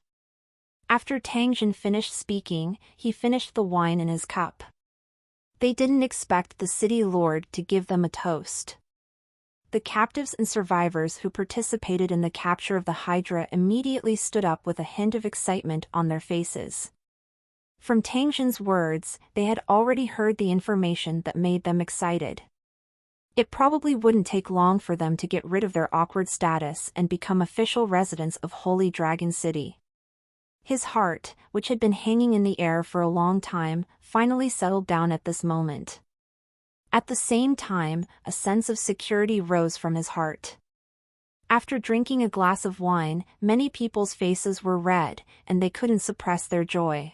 After Tangjin finished speaking, he finished the wine in his cup. They didn't expect the city lord to give them a toast. The captives and survivors who participated in the capture of the Hydra immediately stood up with a hint of excitement on their faces. From Tangjin's words, they had already heard the information that made them excited. It probably wouldn't take long for them to get rid of their awkward status and become official residents of Holy Dragon City. His heart, which had been hanging in the air for a long time, finally settled down at this moment. At the same time, a sense of security rose from his heart. After drinking a glass of wine, many people's faces were red, and they couldn't suppress their joy.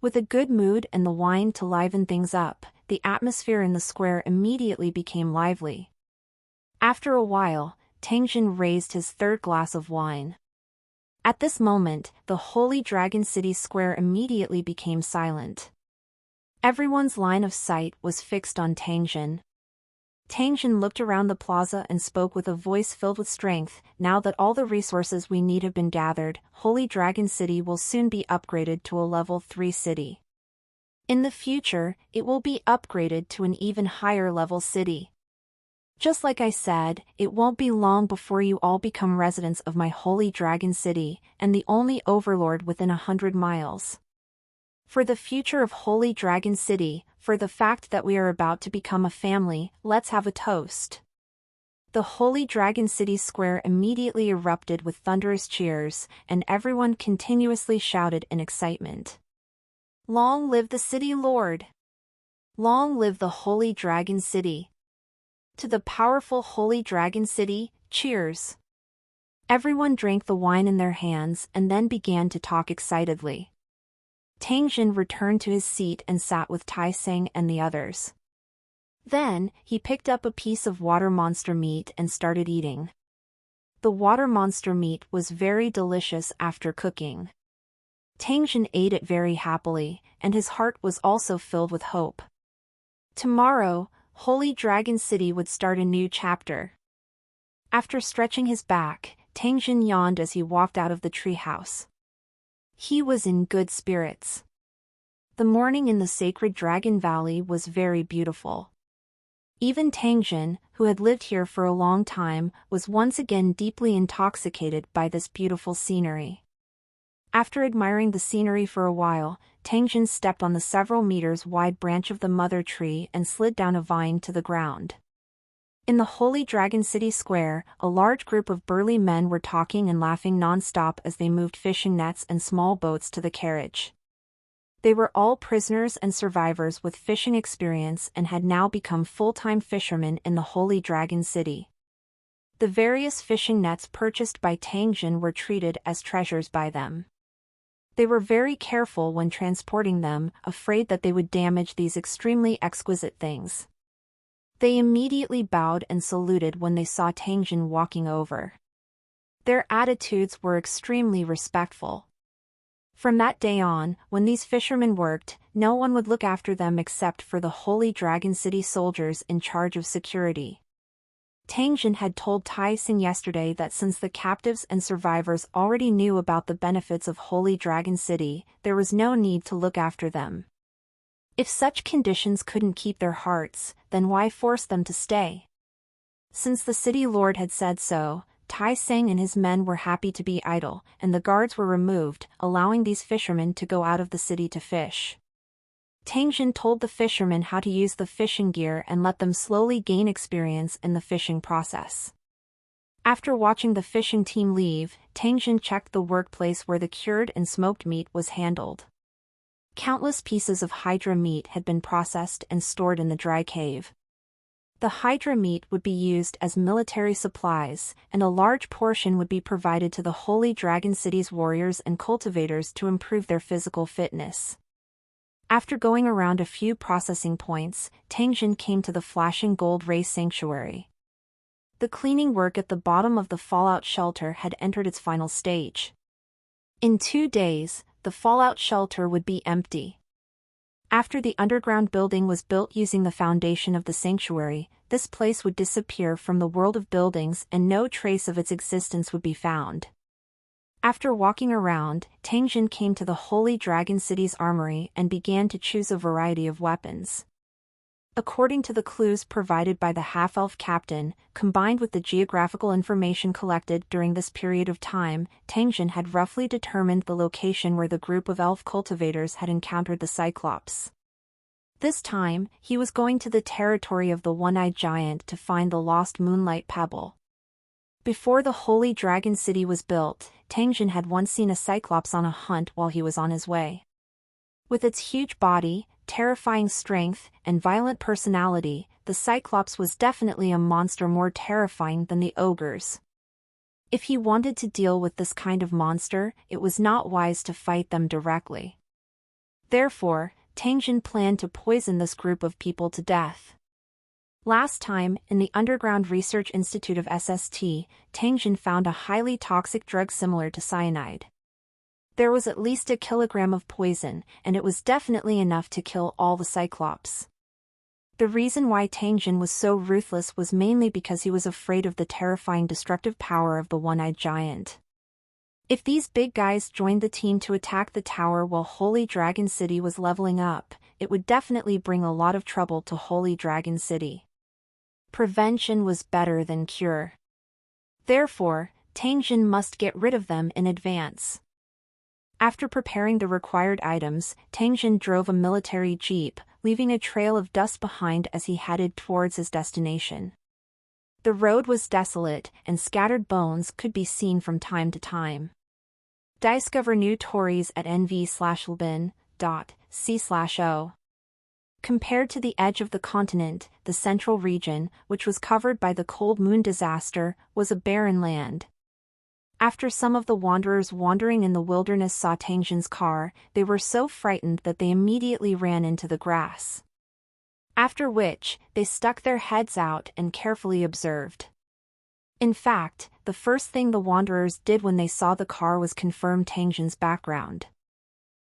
With a good mood and the wine to liven things up, the atmosphere in the square immediately became lively. After a while, Tangjin raised his third glass of wine. At this moment, the Holy Dragon City square immediately became silent. Everyone's line of sight was fixed on Tangjin. Tangjin looked around the plaza and spoke with a voice filled with strength. Now that all the resources we need have been gathered, Holy Dragon City will soon be upgraded to a level 3 city. In the future, it will be upgraded to an even higher level city. Just like I said, it won't be long before you all become residents of my Holy Dragon City, and the only overlord within 100 miles. For the future of Holy Dragon City, for the fact that we are about to become a family, let's have a toast. The Holy Dragon City square immediately erupted with thunderous cheers, and everyone continuously shouted in excitement. Long live the city lord! Long live the Holy Dragon City! To the powerful Holy Dragon City, cheers! Everyone drank the wine in their hands and then began to talk excitedly. Tangjin returned to his seat and sat with Tai-Seng and the others. Then, he picked up a piece of water monster meat and started eating. The water monster meat was very delicious after cooking. Tangjin ate it very happily, and his heart was also filled with hope. Tomorrow, Holy Dragon City would start a new chapter. After stretching his back, Tangjin yawned as he walked out of the treehouse. He was in good spirits. The morning in the sacred Dragon Valley was very beautiful. Even Tangjin, who had lived here for a long time, was once again deeply intoxicated by this beautiful scenery. After admiring the scenery for a while, Tangjin stepped on the several meters wide branch of the mother tree and slid down a vine to the ground. In the Holy Dragon City Square, a large group of burly men were talking and laughing non-stop as they moved fishing nets and small boats to the carriage. They were all prisoners and survivors with fishing experience and had now become full-time fishermen in the Holy Dragon City. The various fishing nets purchased by Tangjin were treated as treasures by them. They were very careful when transporting them, afraid that they would damage these extremely exquisite things. They immediately bowed and saluted when they saw Tangjin walking over. Their attitudes were extremely respectful. From that day on, when these fishermen worked, no one would look after them except for the Holy Dragon City soldiers in charge of security. Tangjin had told Tai-Seng yesterday that since the captives and survivors already knew about the benefits of Holy Dragon City, there was no need to look after them. If such conditions couldn't keep their hearts, then why force them to stay? Since the city lord had said so, Tai-Seng and his men were happy to be idle, and the guards were removed, allowing these fishermen to go out of the city to fish. Tangjin told the fishermen how to use the fishing gear and let them slowly gain experience in the fishing process. After watching the fishing team leave, Tangjin checked the workplace where the cured and smoked meat was handled. Countless pieces of Hydra meat had been processed and stored in the dry cave. The Hydra meat would be used as military supplies, and a large portion would be provided to the Holy Dragon City's warriors and cultivators to improve their physical fitness. After going around a few processing points, Tangjin came to the Flashing Gold Ray Sanctuary. The cleaning work at the bottom of the fallout shelter had entered its final stage. In 2 days, the fallout shelter would be empty. After the underground building was built using the foundation of the sanctuary, this place would disappear from the world of buildings and no trace of its existence would be found. After walking around, Tangjin came to the Holy Dragon City's armory and began to choose a variety of weapons. According to the clues provided by the half-elf captain, combined with the geographical information collected during this period of time, Tangjin had roughly determined the location where the group of elf cultivators had encountered the Cyclops. This time, he was going to the territory of the One-Eyed Giant to find the lost Moonlight Pebble. Before the Holy Dragon City was built, Tangjin had once seen a Cyclops on a hunt while he was on his way. With its huge body, terrifying strength, and violent personality, the Cyclops was definitely a monster more terrifying than the ogres. If he wanted to deal with this kind of monster, it was not wise to fight them directly. Therefore, Tangjin planned to poison this group of people to death. Last time, in the Underground Research Institute of SST, Tangjin found a highly toxic drug similar to cyanide. There was at least a kilogram of poison, and it was definitely enough to kill all the Cyclops. The reason why Tangjin was so ruthless was mainly because he was afraid of the terrifying destructive power of the One-Eyed Giant. If these big guys joined the team to attack the tower while Holy Dragon City was leveling up, it would definitely bring a lot of trouble to Holy Dragon City. Prevention was better than cure. Therefore, Tangjin must get rid of them in advance. After preparing the required items, Tangjin drove a military jeep, leaving a trail of dust behind as he headed towards his destination. The road was desolate, and scattered bones could be seen from time to time. Discover new stories at nv/lbin.c/o. Compared to the edge of the continent, the central region, which was covered by the cold moon disaster, was a barren land. After some of the wanderers wandering in the wilderness saw Tangjin's car, they were so frightened that they immediately ran into the grass. After which, they stuck their heads out and carefully observed. In fact, the first thing the wanderers did when they saw the car was confirm Tangjin's background.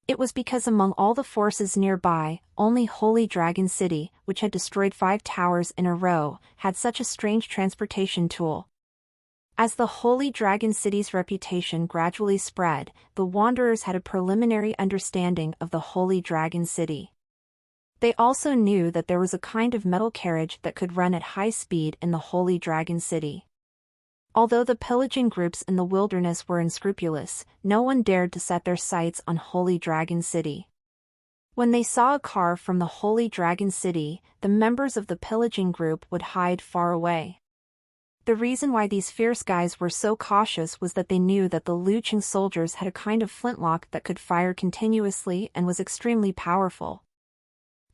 It was because among all the forces nearby, only Holy Dragon City, which had destroyed 5 towers in a row, had such a strange transportation tool. As the Holy Dragon City's reputation gradually spread, the wanderers had a preliminary understanding of the Holy Dragon City. They also knew that there was a kind of metal carriage that could run at high speed in the Holy Dragon City. Although the pillaging groups in the wilderness were unscrupulous, no one dared to set their sights on Holy Dragon City. When they saw a car from the Holy Dragon City, the members of the pillaging group would hide far away. The reason why these fierce guys were so cautious was that they knew that the Liu Qing soldiers had a kind of flintlock that could fire continuously and was extremely powerful.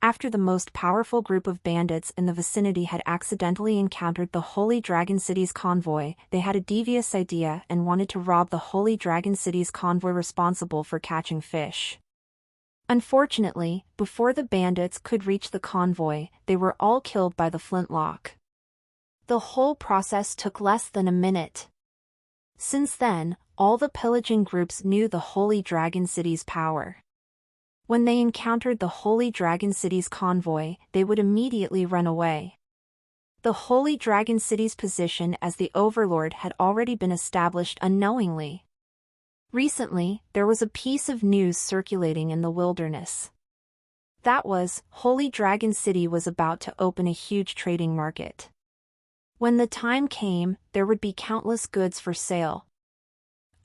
After the most powerful group of bandits in the vicinity had accidentally encountered the Holy Dragon City's convoy, they had a devious idea and wanted to rob the Holy Dragon City's convoy responsible for catching fish. Unfortunately, before the bandits could reach the convoy, they were all killed by the flintlock. The whole process took less than a minute. Since then, all the pillaging groups knew the Holy Dragon City's power. When they encountered the Holy Dragon City's convoy, they would immediately run away. The Holy Dragon City's position as the overlord had already been established unknowingly. Recently, there was a piece of news circulating in the wilderness. That was, Holy Dragon City was about to open a huge trading market. When the time came, there would be countless goods for sale.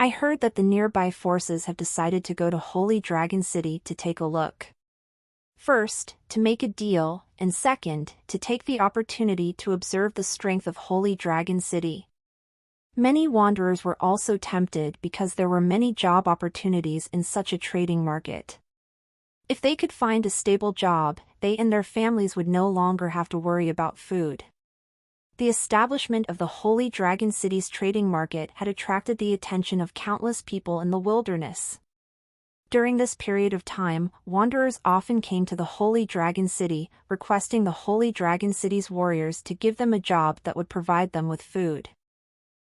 I heard that the nearby forces have decided to go to Holy Dragon City to take a look. First, to make a deal, and second, to take the opportunity to observe the strength of Holy Dragon City. Many wanderers were also tempted because there were many job opportunities in such a trading market. If they could find a stable job, they and their families would no longer have to worry about food. The establishment of the Holy Dragon City's trading market had attracted the attention of countless people in the wilderness. During this period of time, wanderers often came to the Holy Dragon City, requesting the Holy Dragon City's warriors to give them a job that would provide them with food.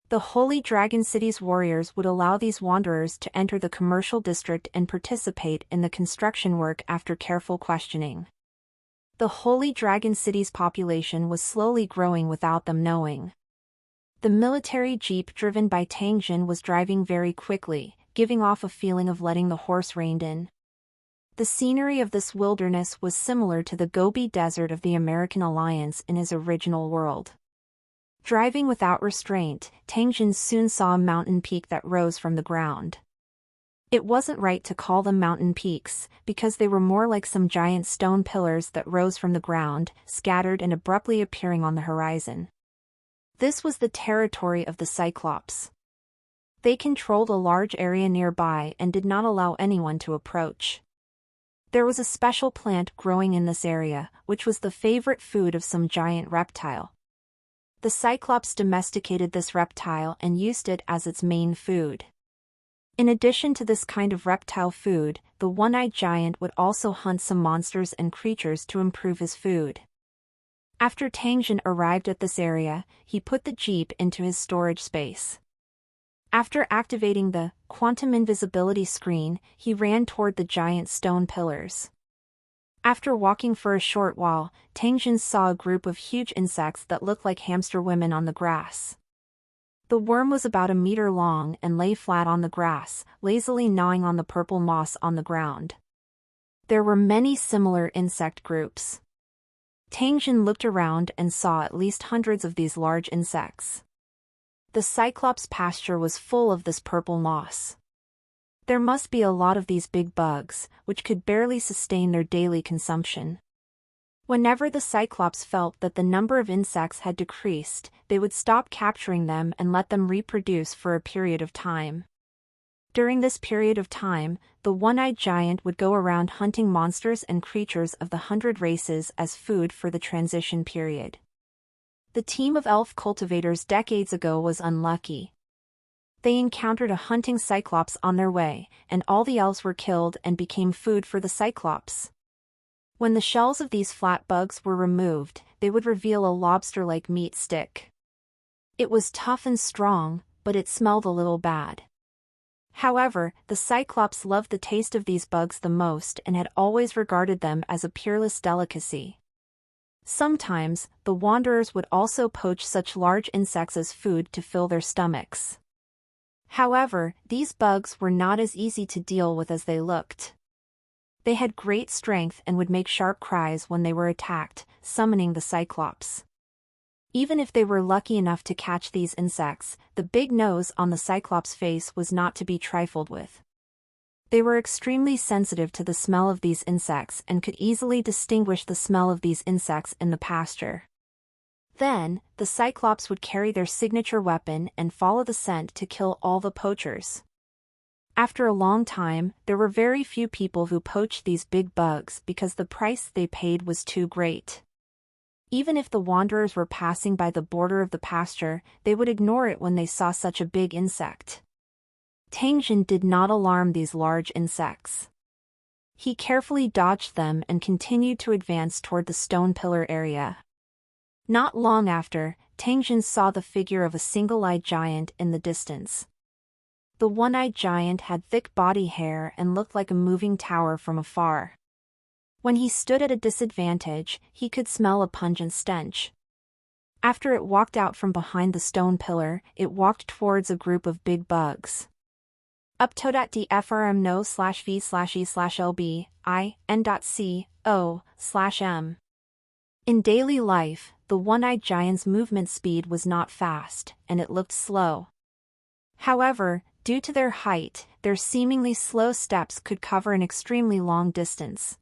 The Holy Dragon City's warriors would allow these wanderers to enter the commercial district and participate in the construction work after careful questioning. The Holy Dragon City's population was slowly growing without them knowing. The military jeep driven by Tang Jin was driving very quickly, giving off a feeling of letting the horse reined in. The scenery of this wilderness was similar to the Gobi Desert of the American Alliance in his original world. Driving without restraint, Tang Jin soon saw a mountain peak that rose from the ground. It wasn't right to call them mountain peaks, because they were more like some giant stone pillars that rose from the ground, scattered and abruptly appearing on the horizon. This was the territory of the Cyclops. They controlled a large area nearby and did not allow anyone to approach. There was a special plant growing in this area, which was the favorite food of some giant reptile. The Cyclops domesticated this reptile and used it as its main food. In addition to this kind of reptile food, the one-eyed giant would also hunt some monsters and creatures to improve his food. After Tang Jin arrived at this area, he put the jeep into his storage space. After activating the quantum invisibility screen, he ran toward the giant stone pillars. After walking for a short while, Tang Jin saw a group of huge insects that looked like hamster women on the grass. The worm was about a meter long and lay flat on the grass, lazily gnawing on the purple moss on the ground. There were many similar insect groups. Tang Jin looked around and saw at least hundreds of these large insects. The Cyclops pasture was full of this purple moss. There must be a lot of these big bugs, which could barely sustain their daily consumption. Whenever the Cyclops felt that the number of insects had decreased, they would stop capturing them and let them reproduce for a period of time. During this period of time, the one-eyed giant would go around hunting monsters and creatures of the 100 races as food for the transition period. The team of elf cultivators decades ago was unlucky. They encountered a hunting Cyclops on their way, and all the elves were killed and became food for the Cyclops. When the shells of these flat bugs were removed, they would reveal a lobster-like meat stick. It was tough and strong, but it smelled a little bad. However, the Cyclops loved the taste of these bugs the most and had always regarded them as a peerless delicacy. Sometimes, the wanderers would also poach such large insects as food to fill their stomachs. However, these bugs were not as easy to deal with as they looked. They had great strength and would make sharp cries when they were attacked, summoning the Cyclops. Even if they were lucky enough to catch these insects, the big nose on the Cyclops' face was not to be trifled with. They were extremely sensitive to the smell of these insects and could easily distinguish the smell of these insects in the pasture. Then, the Cyclops would carry their signature weapon and follow the scent to kill all the poachers. After a long time, there were very few people who poached these big bugs because the price they paid was too great. Even if the wanderers were passing by the border of the pasture, they would ignore it when they saw such a big insect. Tang Jin did not alarm these large insects. He carefully dodged them and continued to advance toward the stone pillar area. Not long after, Tang Jin saw the figure of a single-eyed giant in the distance. The one-eyed giant had thick body hair and looked like a moving tower from afar. When he stood at a disadvantage, he could smell a pungent stench. After it walked out from behind the stone pillar, it walked towards a group of big bugs. Upto.dfrm no/v/e/lb/i/n.co/m. In daily life, the one-eyed giant's movement speed was not fast, and it looked slow. However, due to their height, their seemingly slow steps could cover an extremely long distance.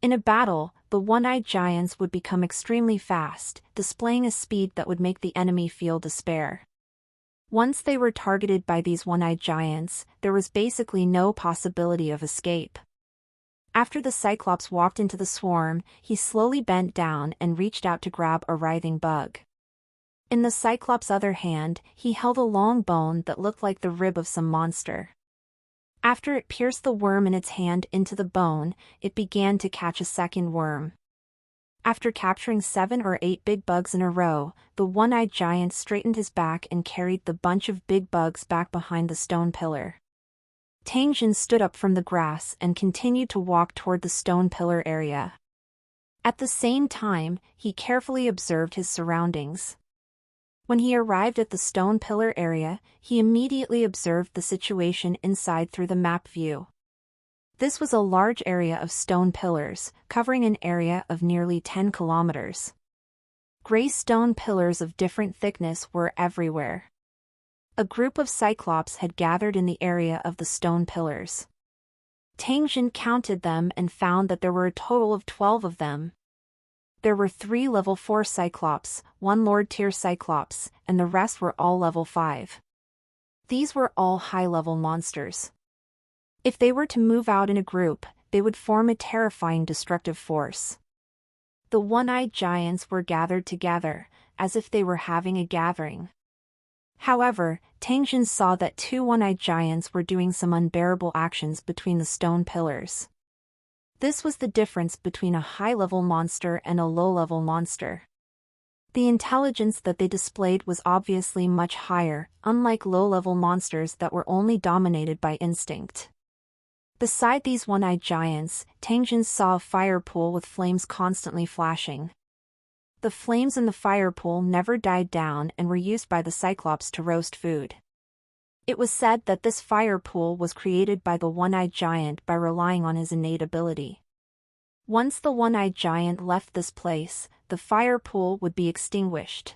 In a battle, the one-eyed giants would become extremely fast, displaying a speed that would make the enemy feel despair. Once they were targeted by these one-eyed giants, there was basically no possibility of escape. After the Cyclops walked into the swarm, he slowly bent down and reached out to grab a writhing bug. In the Cyclops' other hand, he held a long bone that looked like the rib of some monster. After it pierced the worm in its hand into the bone, it began to catch a second worm. After capturing 7 or 8 big bugs in a row, the one-eyed giant straightened his back and carried the bunch of big bugs back behind the stone pillar. Tang Jin stood up from the grass and continued to walk toward the stone pillar area. At the same time, he carefully observed his surroundings. When he arrived at the stone pillar area, he immediately observed the situation inside through the map view. This was a large area of stone pillars, covering an area of nearly 10 kilometers. Gray stone pillars of different thickness were everywhere. A group of Cyclops had gathered in the area of the stone pillars. Tang Jin counted them and found that there were a total of 12 of them. There were 3 level 4 Cyclops, 1 Lord tier Cyclops, and the rest were all level 5. These were all high-level monsters. If they were to move out in a group, they would form a terrifying destructive force. The one-eyed giants were gathered together, as if they were having a gathering. However, Tang Jin saw that 2 one-eyed giants were doing some unbearable actions between the stone pillars. This was the difference between a high-level monster and a low-level monster. The intelligence that they displayed was obviously much higher, unlike low-level monsters that were only dominated by instinct. Beside these one-eyed giants, Tang Jin saw a fire pool with flames constantly flashing. The flames in the fire pool never died down and were used by the Cyclops to roast food. It was said that this fire pool was created by the one-eyed giant by relying on his innate ability. Once the one-eyed giant left this place, the fire pool would be extinguished.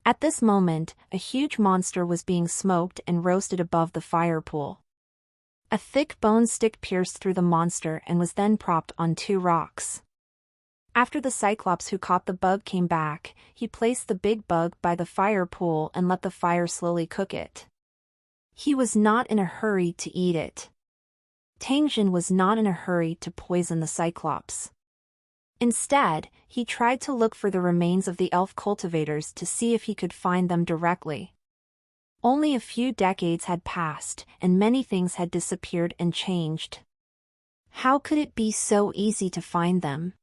At this moment, a huge monster was being smoked and roasted above the fire pool. A thick bone stick pierced through the monster and was then propped on 2 rocks. After the Cyclops who caught the bug came back, he placed the big bug by the fire pool and let the fire slowly cook it. He was not in a hurry to eat it. Tang Jin was not in a hurry to poison the Cyclops. Instead, he tried to look for the remains of the elf cultivators to see if he could find them directly. Only a few decades had passed, and many things had disappeared and changed. How could it be so easy to find them?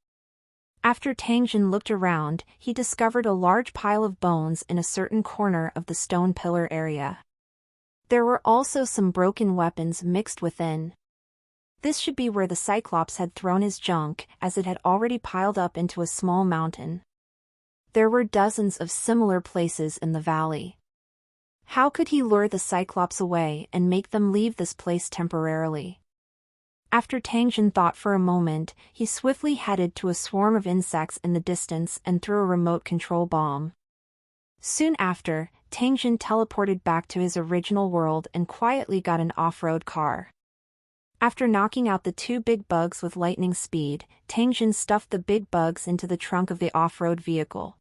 After Tang Jin looked around, he discovered a large pile of bones in a certain corner of the stone pillar area. There were also some broken weapons mixed within. This should be where the Cyclops had thrown his junk, as it had already piled up into a small mountain. There were dozens of similar places in the valley. How could he lure the Cyclops away and make them leave this place temporarily? After Tang Jin thought for a moment, he swiftly headed to a swarm of insects in the distance and threw a remote control bomb. Soon after, Tang Jin teleported back to his original world and quietly got an off-road car. After knocking out the 2 big bugs with lightning speed, Tang Jin stuffed the big bugs into the trunk of the off-road vehicle.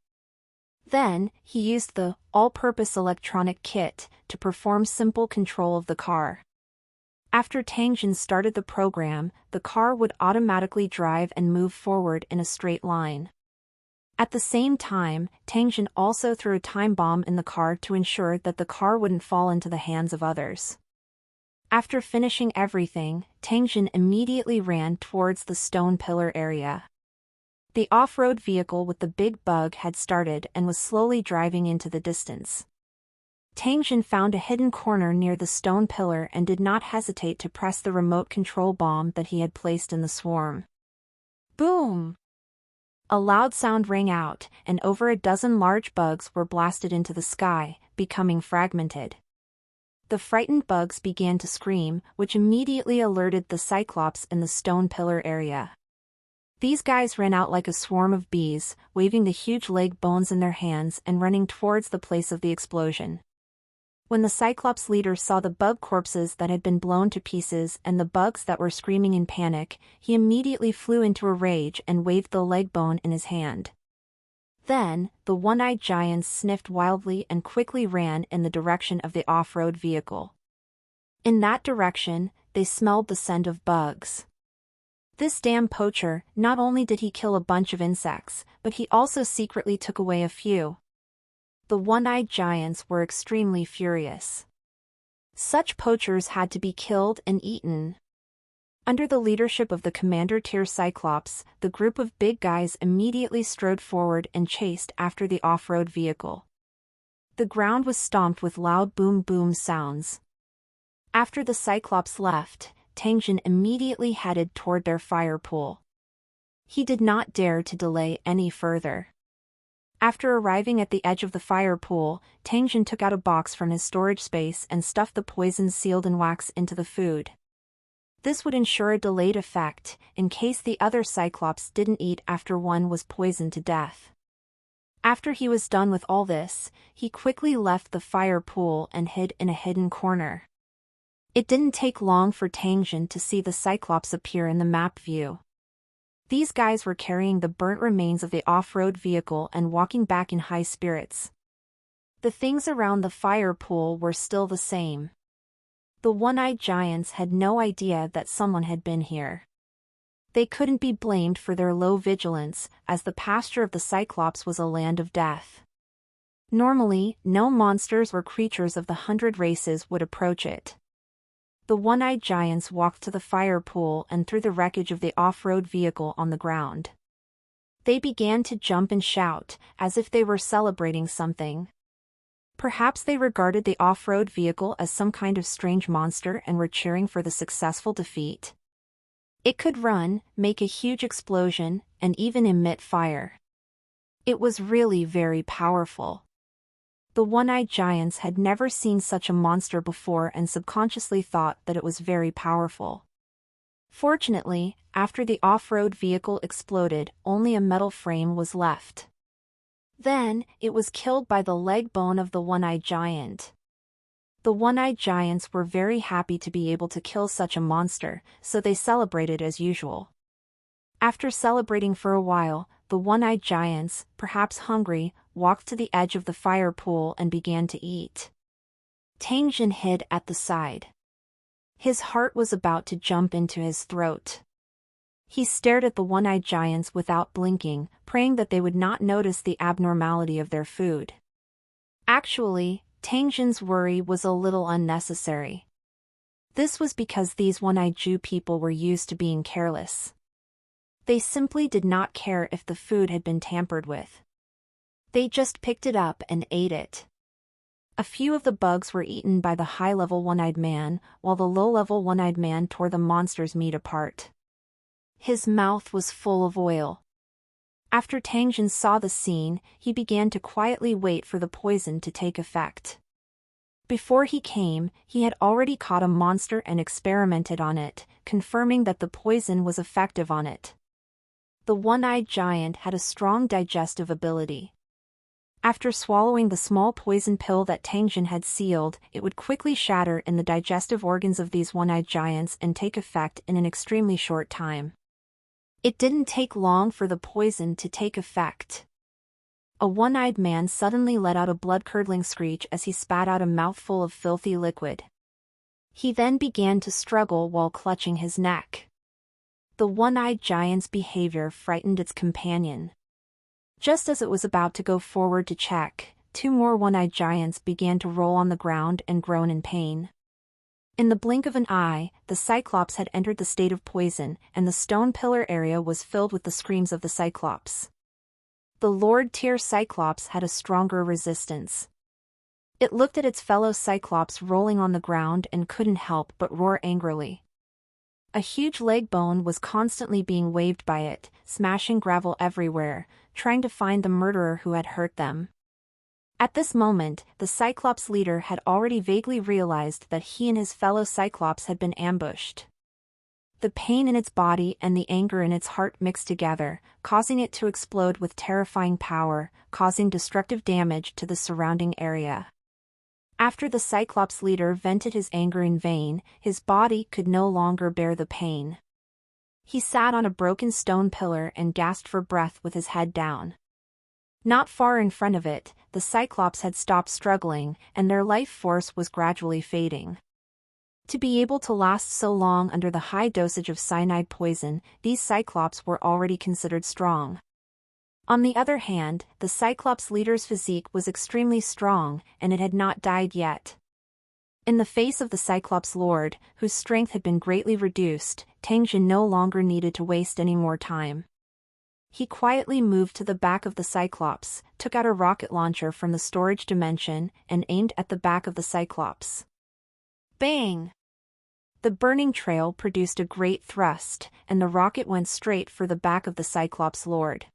Then, he used the all-purpose electronic kit to perform simple control of the car. After Tang Jin started the program, the car would automatically drive and move forward in a straight line. At the same time, Tang Jin also threw a time bomb in the car to ensure that the car wouldn't fall into the hands of others. After finishing everything, Tang Jin immediately ran towards the stone pillar area. The off-road vehicle with the big bug had started and was slowly driving into the distance. Tang Jin found a hidden corner near the stone pillar and did not hesitate to press the remote control bomb that he had placed in the swarm. Boom! A loud sound rang out, and over a dozen large bugs were blasted into the sky, becoming fragmented. The frightened bugs began to scream, which immediately alerted the Cyclops in the stone pillar area. These guys ran out like a swarm of bees, waving the huge leg bones in their hands and running towards the place of the explosion. When the Cyclops leader saw the bug corpses that had been blown to pieces and the bugs that were screaming in panic, he immediately flew into a rage and waved the leg bone in his hand. Then, the one-eyed giants sniffed wildly and quickly ran in the direction of the off-road vehicle. In that direction, they smelled the scent of bugs. This damn poacher, not only did he kill a bunch of insects, but he also secretly took away a few. The one-eyed giants were extremely furious. Such poachers had to be killed and eaten. Under the leadership of the commander-tier Cyclops, the group of big guys immediately strode forward and chased after the off-road vehicle. The ground was stomped with loud boom-boom sounds. After the Cyclops left, Tang Jin immediately headed toward their fire pool. He did not dare to delay any further. After arriving at the edge of the fire pool, Tangjin took out a box from his storage space and stuffed the poison sealed in wax into the food. This would ensure a delayed effect, in case the other Cyclops didn't eat after one was poisoned to death. After he was done with all this, he quickly left the fire pool and hid in a hidden corner. It didn't take long for Tangjin to see the Cyclops appear in the map view. These guys were carrying the burnt remains of the off-road vehicle and walking back in high spirits. The things around the fire pool were still the same. The one-eyed giants had no idea that someone had been here. They couldn't be blamed for their low vigilance, as the pasture of the Cyclops was a land of death. Normally, no monsters or creatures of the 100 races would approach it. The one-eyed giants walked to the fire pool and threw the wreckage of the off-road vehicle on the ground. They began to jump and shout, as if they were celebrating something. Perhaps they regarded the off-road vehicle as some kind of strange monster and were cheering for the successful defeat. It could run, make a huge explosion, and even emit fire. It was really very powerful. The one-eyed giants had never seen such a monster before and subconsciously thought that it was very powerful. Fortunately, after the off-road vehicle exploded, only a metal frame was left. Then, it was killed by the leg bone of the one-eyed giant. The one-eyed giants were very happy to be able to kill such a monster, so they celebrated as usual. After celebrating for a while, the one-eyed giants, perhaps hungry, walked to the edge of the fire pool and began to eat. Tangjin hid at the side. His heart was about to jump into his throat. He stared at the one-eyed giants without blinking, praying that they would not notice the abnormality of their food. Actually, Tangjin's worry was a little unnecessary. This was because these one-eyed Jew people were used to being careless. They simply did not care if the food had been tampered with. They just picked it up and ate it. A few of the bugs were eaten by the high-level one-eyed man, while the low-level one-eyed man tore the monster's meat apart. His mouth was full of oil. After Tangjin saw the scene, he began to quietly wait for the poison to take effect. Before he came, he had already caught a monster and experimented on it, confirming that the poison was effective on it. The one-eyed giant had a strong digestive ability. After swallowing the small poison pill that Tangjin had sealed, it would quickly shatter in the digestive organs of these one-eyed giants and take effect in an extremely short time. It didn't take long for the poison to take effect. A one-eyed man suddenly let out a blood-curdling screech as he spat out a mouthful of filthy liquid. He then began to struggle while clutching his neck. The one-eyed giant's behavior frightened its companion. Just as it was about to go forward to check, two more one-eyed giants began to roll on the ground and groan in pain. In the blink of an eye, the Cyclops had entered the state of poison, and the stone pillar area was filled with the screams of the Cyclops. The Lord-tier Cyclops had a stronger resistance. It looked at its fellow Cyclops rolling on the ground and couldn't help but roar angrily. A huge leg bone was constantly being waved by it, smashing gravel everywhere, trying to find the murderer who had hurt them. At this moment, the Cyclops leader had already vaguely realized that he and his fellow Cyclops had been ambushed. The pain in its body and the anger in its heart mixed together, causing it to explode with terrifying power, causing destructive damage to the surrounding area. After the Cyclops leader vented his anger in vain, his body could no longer bear the pain. He sat on a broken stone pillar and gasped for breath with his head down. Not far in front of it, the Cyclops had stopped struggling, and their life force was gradually fading. To be able to last so long under the high dosage of cyanide poison, these Cyclops were already considered strong. On the other hand, the Cyclops leader's physique was extremely strong, and it had not died yet. In the face of the Cyclops Lord, whose strength had been greatly reduced, Tangjin no longer needed to waste any more time. He quietly moved to the back of the Cyclops, took out a rocket launcher from the storage dimension, and aimed at the back of the Cyclops. Bang! The burning trail produced a great thrust, and the rocket went straight for the back of the Cyclops Lord.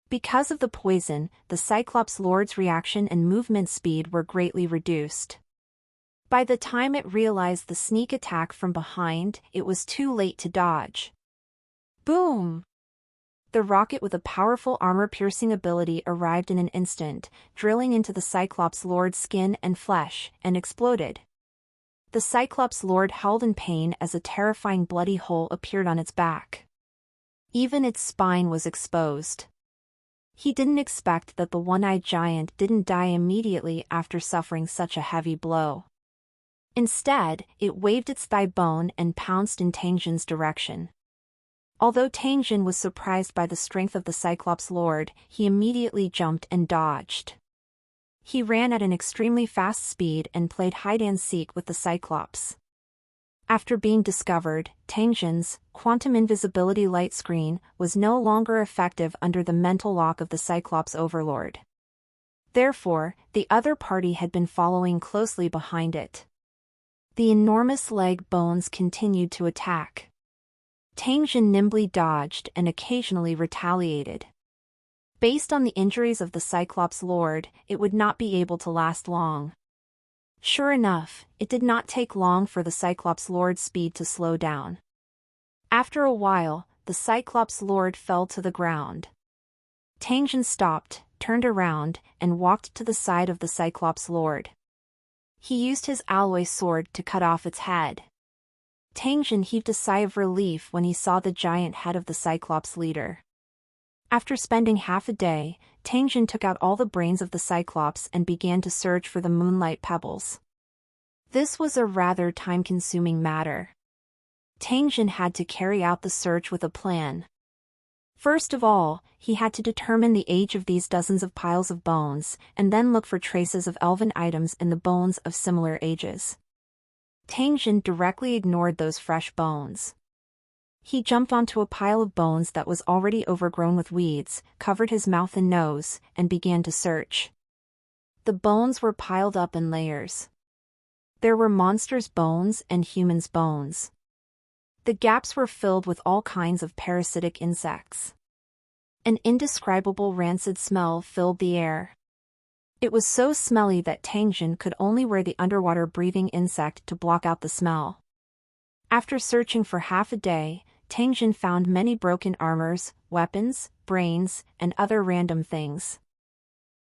Because of the poison, the Cyclops Lord's reaction and movement speed were greatly reduced. By the time it realized the sneak attack from behind, it was too late to dodge. Boom! The rocket with a powerful armor-piercing ability arrived in an instant, drilling into the Cyclops Lord's skin and flesh, and exploded. The Cyclops Lord howled in pain as a terrifying bloody hole appeared on its back. Even its spine was exposed. He didn't expect that the one-eyed giant didn't die immediately after suffering such a heavy blow. Instead, it waved its thigh bone and pounced in Tangjin's direction. Although Tangjin was surprised by the strength of the Cyclops Lord, he immediately jumped and dodged. He ran at an extremely fast speed and played hide-and-seek with the Cyclops. After being discovered, Tangjin's quantum invisibility light screen was no longer effective under the mental lock of the Cyclops Overlord. Therefore, the other party had been following closely behind it. The enormous leg bones continued to attack. Tangjin nimbly dodged and occasionally retaliated. Based on the injuries of the Cyclops Lord, it would not be able to last long. Sure enough, it did not take long for the Cyclops Lord's speed to slow down. After a while, the Cyclops Lord fell to the ground. Tangjin stopped, turned around, and walked to the side of the Cyclops Lord. He used his alloy sword to cut off its head. Tangjin heaved a sigh of relief when he saw the giant head of the Cyclops leader. After spending half a day, Tangjin took out all the brains of the Cyclops and began to search for the Moonlight Pebbles. This was a rather time-consuming matter. Tangjin had to carry out the search with a plan. First of all, he had to determine the age of these dozens of piles of bones, and then look for traces of elven items in the bones of similar ages. Tangjin directly ignored those fresh bones. He jumped onto a pile of bones that was already overgrown with weeds, covered his mouth and nose, and began to search. The bones were piled up in layers. There were monsters' bones and humans' bones. The gaps were filled with all kinds of parasitic insects. An indescribable rancid smell filled the air. It was so smelly that Tangjin could only wear the underwater breathing insect to block out the smell. After searching for half a day, Tangjin found many broken armors, weapons, brains, and other random things.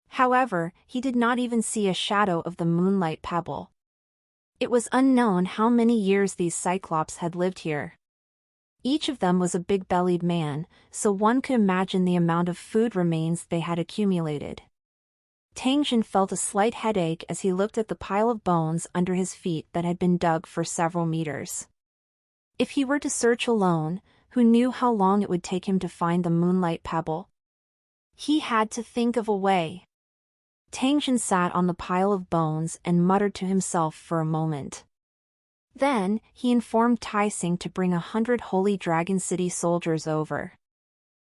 However, he did not even see a shadow of the Moonlight Pebble. It was unknown how many years these Cyclops had lived here. Each of them was a big-bellied man, so one could imagine the amount of food remains they had accumulated. Tangjin felt a slight headache as he looked at the pile of bones under his feet that had been dug for several meters. If he were to search alone, who knew how long it would take him to find the Moonlight Pebble? He had to think of a way. Tangjin sat on the pile of bones and muttered to himself for a moment. Then, he informed Tai Sing to bring 100 Holy Dragon City soldiers over.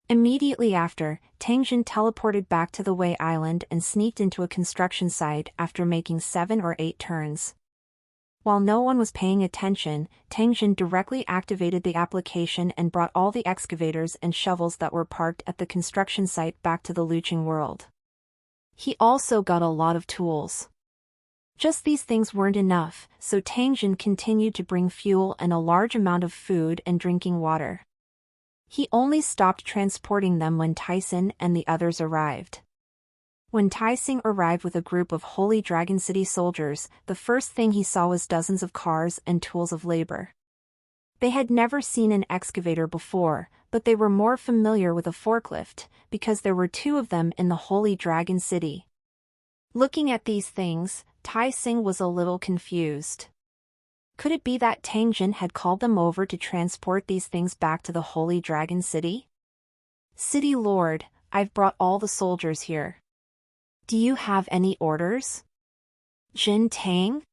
Immediately after, Tangjin teleported back to the Wei Island and sneaked into a construction site after making 7 or 8 turns. While no one was paying attention, Tangjin directly activated the application and brought all the excavators and shovels that were parked at the construction site back to the Luching world. He also got a lot of tools. Just these things weren't enough, so Tangjin continued to bring fuel and a large amount of food and drinking water. He only stopped transporting them when Tai Sing and the others arrived. When Tai Sing arrived with a group of Holy Dragon City soldiers, the first thing he saw was dozens of cars and tools of labor. They had never seen an excavator before, but they were more familiar with a forklift, because there were 2 of them in the Holy Dragon City. Looking at these things, Tai Sing was a little confused. Could it be that Tangjin had called them over to transport these things back to the Holy Dragon City? City Lord, I've brought all the soldiers here. Do you have any orders? Jin Tang?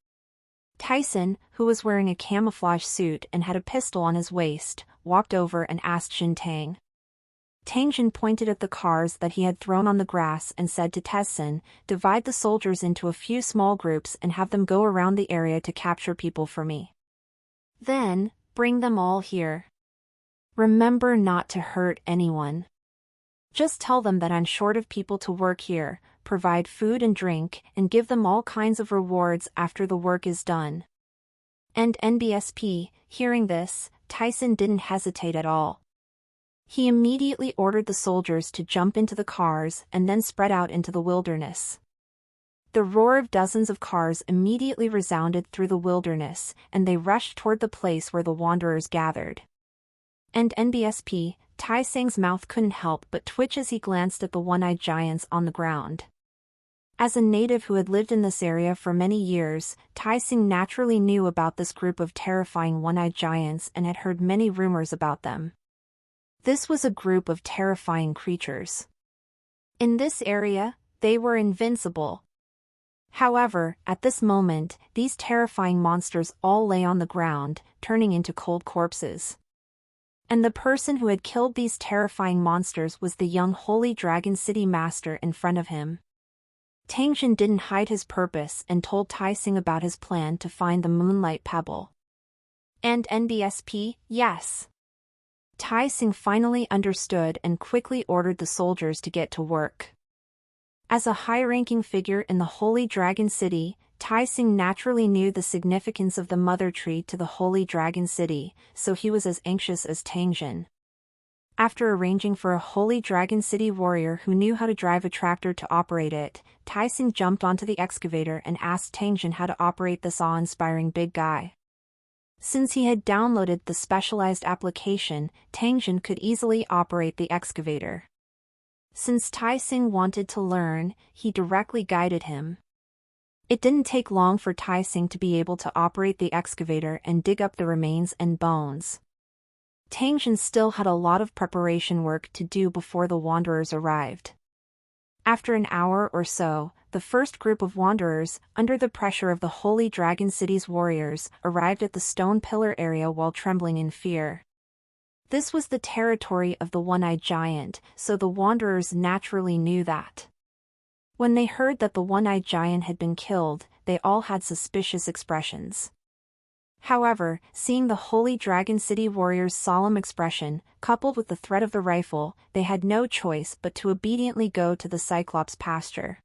Tai Sing, who was wearing a camouflage suit and had a pistol on his waist, walked over and asked Jin Tang. Tangjin pointed at the cars that he had thrown on the grass and said to Tai Sing, divide the soldiers into a few small groups and have them go around the area to capture people for me. Then, bring them all here. Remember not to hurt anyone. Just tell them that I'm short of people to work here, provide food and drink, and give them all kinds of rewards after the work is done." And NBSP, hearing this, Tyson didn't hesitate at all. He immediately ordered the soldiers to jump into the cars and then spread out into the wilderness. The roar of dozens of cars immediately resounded through the wilderness, and they rushed toward the place where the wanderers gathered. And NBSP, Tai Seng's mouth couldn't help but twitch as he glanced at the one-eyed giants on the ground. As a native who had lived in this area for many years, Tai Seng naturally knew about this group of terrifying one-eyed giants and had heard many rumors about them. This was a group of terrifying creatures. In this area, they were invincible. However, at this moment, these terrifying monsters all lay on the ground, turning into cold corpses. And the person who had killed these terrifying monsters was the young Holy Dragon City Master in front of him. Tang Jin didn't hide his purpose and told Tai Seng about his plan to find the Moonlight Pebble. And NBSP, yes. Tai Seng finally understood and quickly ordered the soldiers to get to work. As a high-ranking figure in the Holy Dragon City, Tai Seng naturally knew the significance of the Mother Tree to the Holy Dragon City, so he was as anxious as Tang Jin. After arranging for a Holy Dragon City warrior who knew how to drive a tractor to operate it, Tai Seng jumped onto the excavator and asked Tang Jin how to operate this awe-inspiring big guy. Since he had downloaded the specialized application, Tang Jin could easily operate the excavator. Since Tai Seng wanted to learn, he directly guided him. It didn't take long for Tai Seng to be able to operate the excavator and dig up the remains and bones. Tang Jin still had a lot of preparation work to do before the wanderers arrived. After an hour or so, the first group of wanderers, under the pressure of the Holy Dragon City's warriors, arrived at the stone pillar area while trembling in fear. This was the territory of the one-eyed giant, so the wanderers naturally knew that. When they heard that the one-eyed giant had been killed, they all had suspicious expressions. However, seeing the Holy Dragon City warriors' solemn expression, coupled with the threat of the rifle, they had no choice but to obediently go to the Cyclops pasture.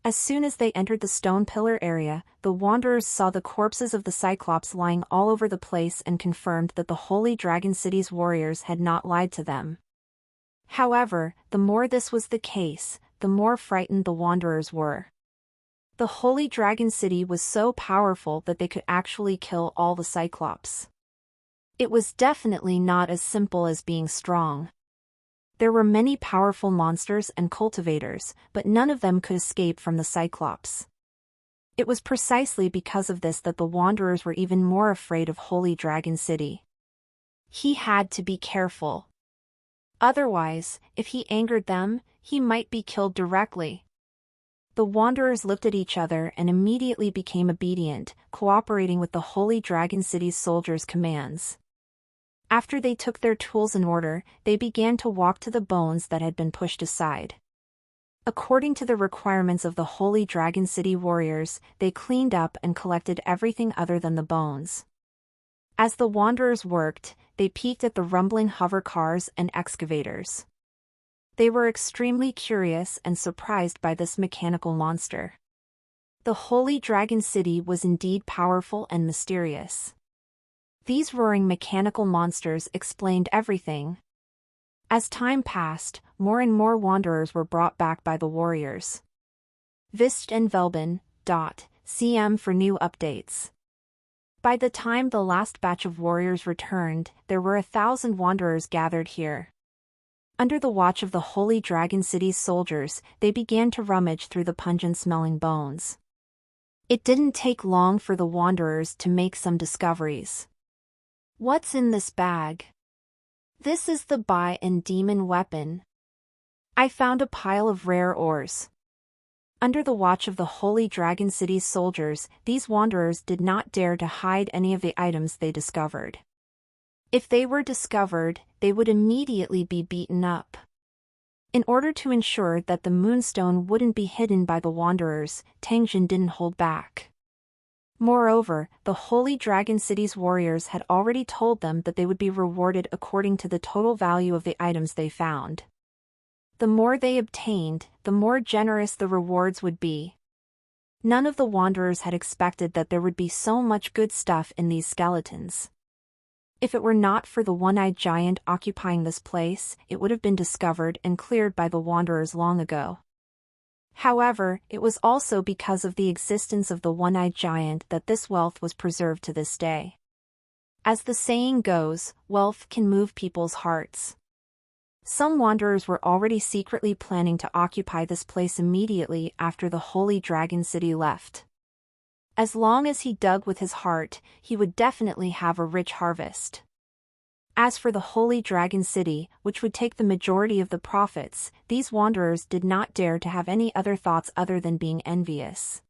As soon as they entered the stone pillar area, the wanderers saw the corpses of the Cyclops lying all over the place and confirmed that the Holy Dragon City's warriors had not lied to them. However, the more this was the case, the more frightened the wanderers were. The Holy Dragon City was so powerful that they could actually kill all the Cyclops. It was definitely not as simple as being strong. There were many powerful monsters and cultivators, but none of them could escape from the Cyclops. It was precisely because of this that the wanderers were even more afraid of Holy Dragon City. He had to be careful. Otherwise, if he angered them, he might be killed directly. The wanderers looked at each other and immediately became obedient, cooperating with the Holy Dragon City's soldiers' commands. After they took their tools in order, they began to walk to the bones that had been pushed aside. According to the requirements of the Holy Dragon City warriors, they cleaned up and collected everything other than the bones. As the wanderers worked, they peeked at the rumbling hover cars and excavators. They were extremely curious and surprised by this mechanical monster. The Holy Dragon City was indeed powerful and mysterious. These roaring mechanical monsters explained everything. As time passed, more and more wanderers were brought back by the warriors. Vist and Velben, CM for new updates. By the time the last batch of warriors returned, there were 1,000 wanderers gathered here. Under the watch of the Holy Dragon City's soldiers, they began to rummage through the pungent-smelling bones. It didn't take long for the wanderers to make some discoveries. What's in this bag? This is the Bai and Demon weapon. I found a pile of rare ores. Under the watch of the Holy Dragon City's soldiers, these wanderers did not dare to hide any of the items they discovered. If they were discovered, they would immediately be beaten up. In order to ensure that the Moonstone wouldn't be hidden by the wanderers, Tang Jin didn't hold back. Moreover, the Holy Dragon City's warriors had already told them that they would be rewarded according to the total value of the items they found. The more they obtained, the more generous the rewards would be. None of the wanderers had expected that there would be so much good stuff in these skeletons. If it were not for the one-eyed giant occupying this place, it would have been discovered and cleared by the wanderers long ago. However, it was also because of the existence of the one-eyed giant that this wealth was preserved to this day. As the saying goes, wealth can move people's hearts. Some wanderers were already secretly planning to occupy this place immediately after the Holy Dragon City left. As long as he dug with his heart, he would definitely have a rich harvest. As for the Holy Dragon City, which would take the majority of the profits, these wanderers did not dare to have any other thoughts other than being envious.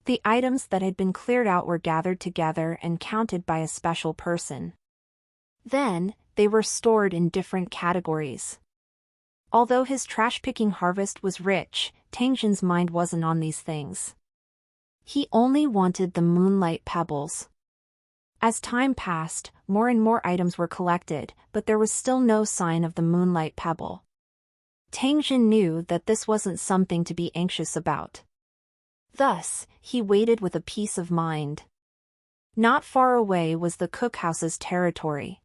The items that had been cleared out were gathered together and counted by a special person. Then, they were stored in different categories. Although his trash-picking harvest was rich, Tangjin's mind wasn't on these things. He only wanted the moonlight pebbles. As time passed, more and more items were collected, but there was still no sign of the moonlight pebble. Tangjin knew that this wasn't something to be anxious about. Thus, he waited with a peace of mind. Not far away was the cookhouse's territory.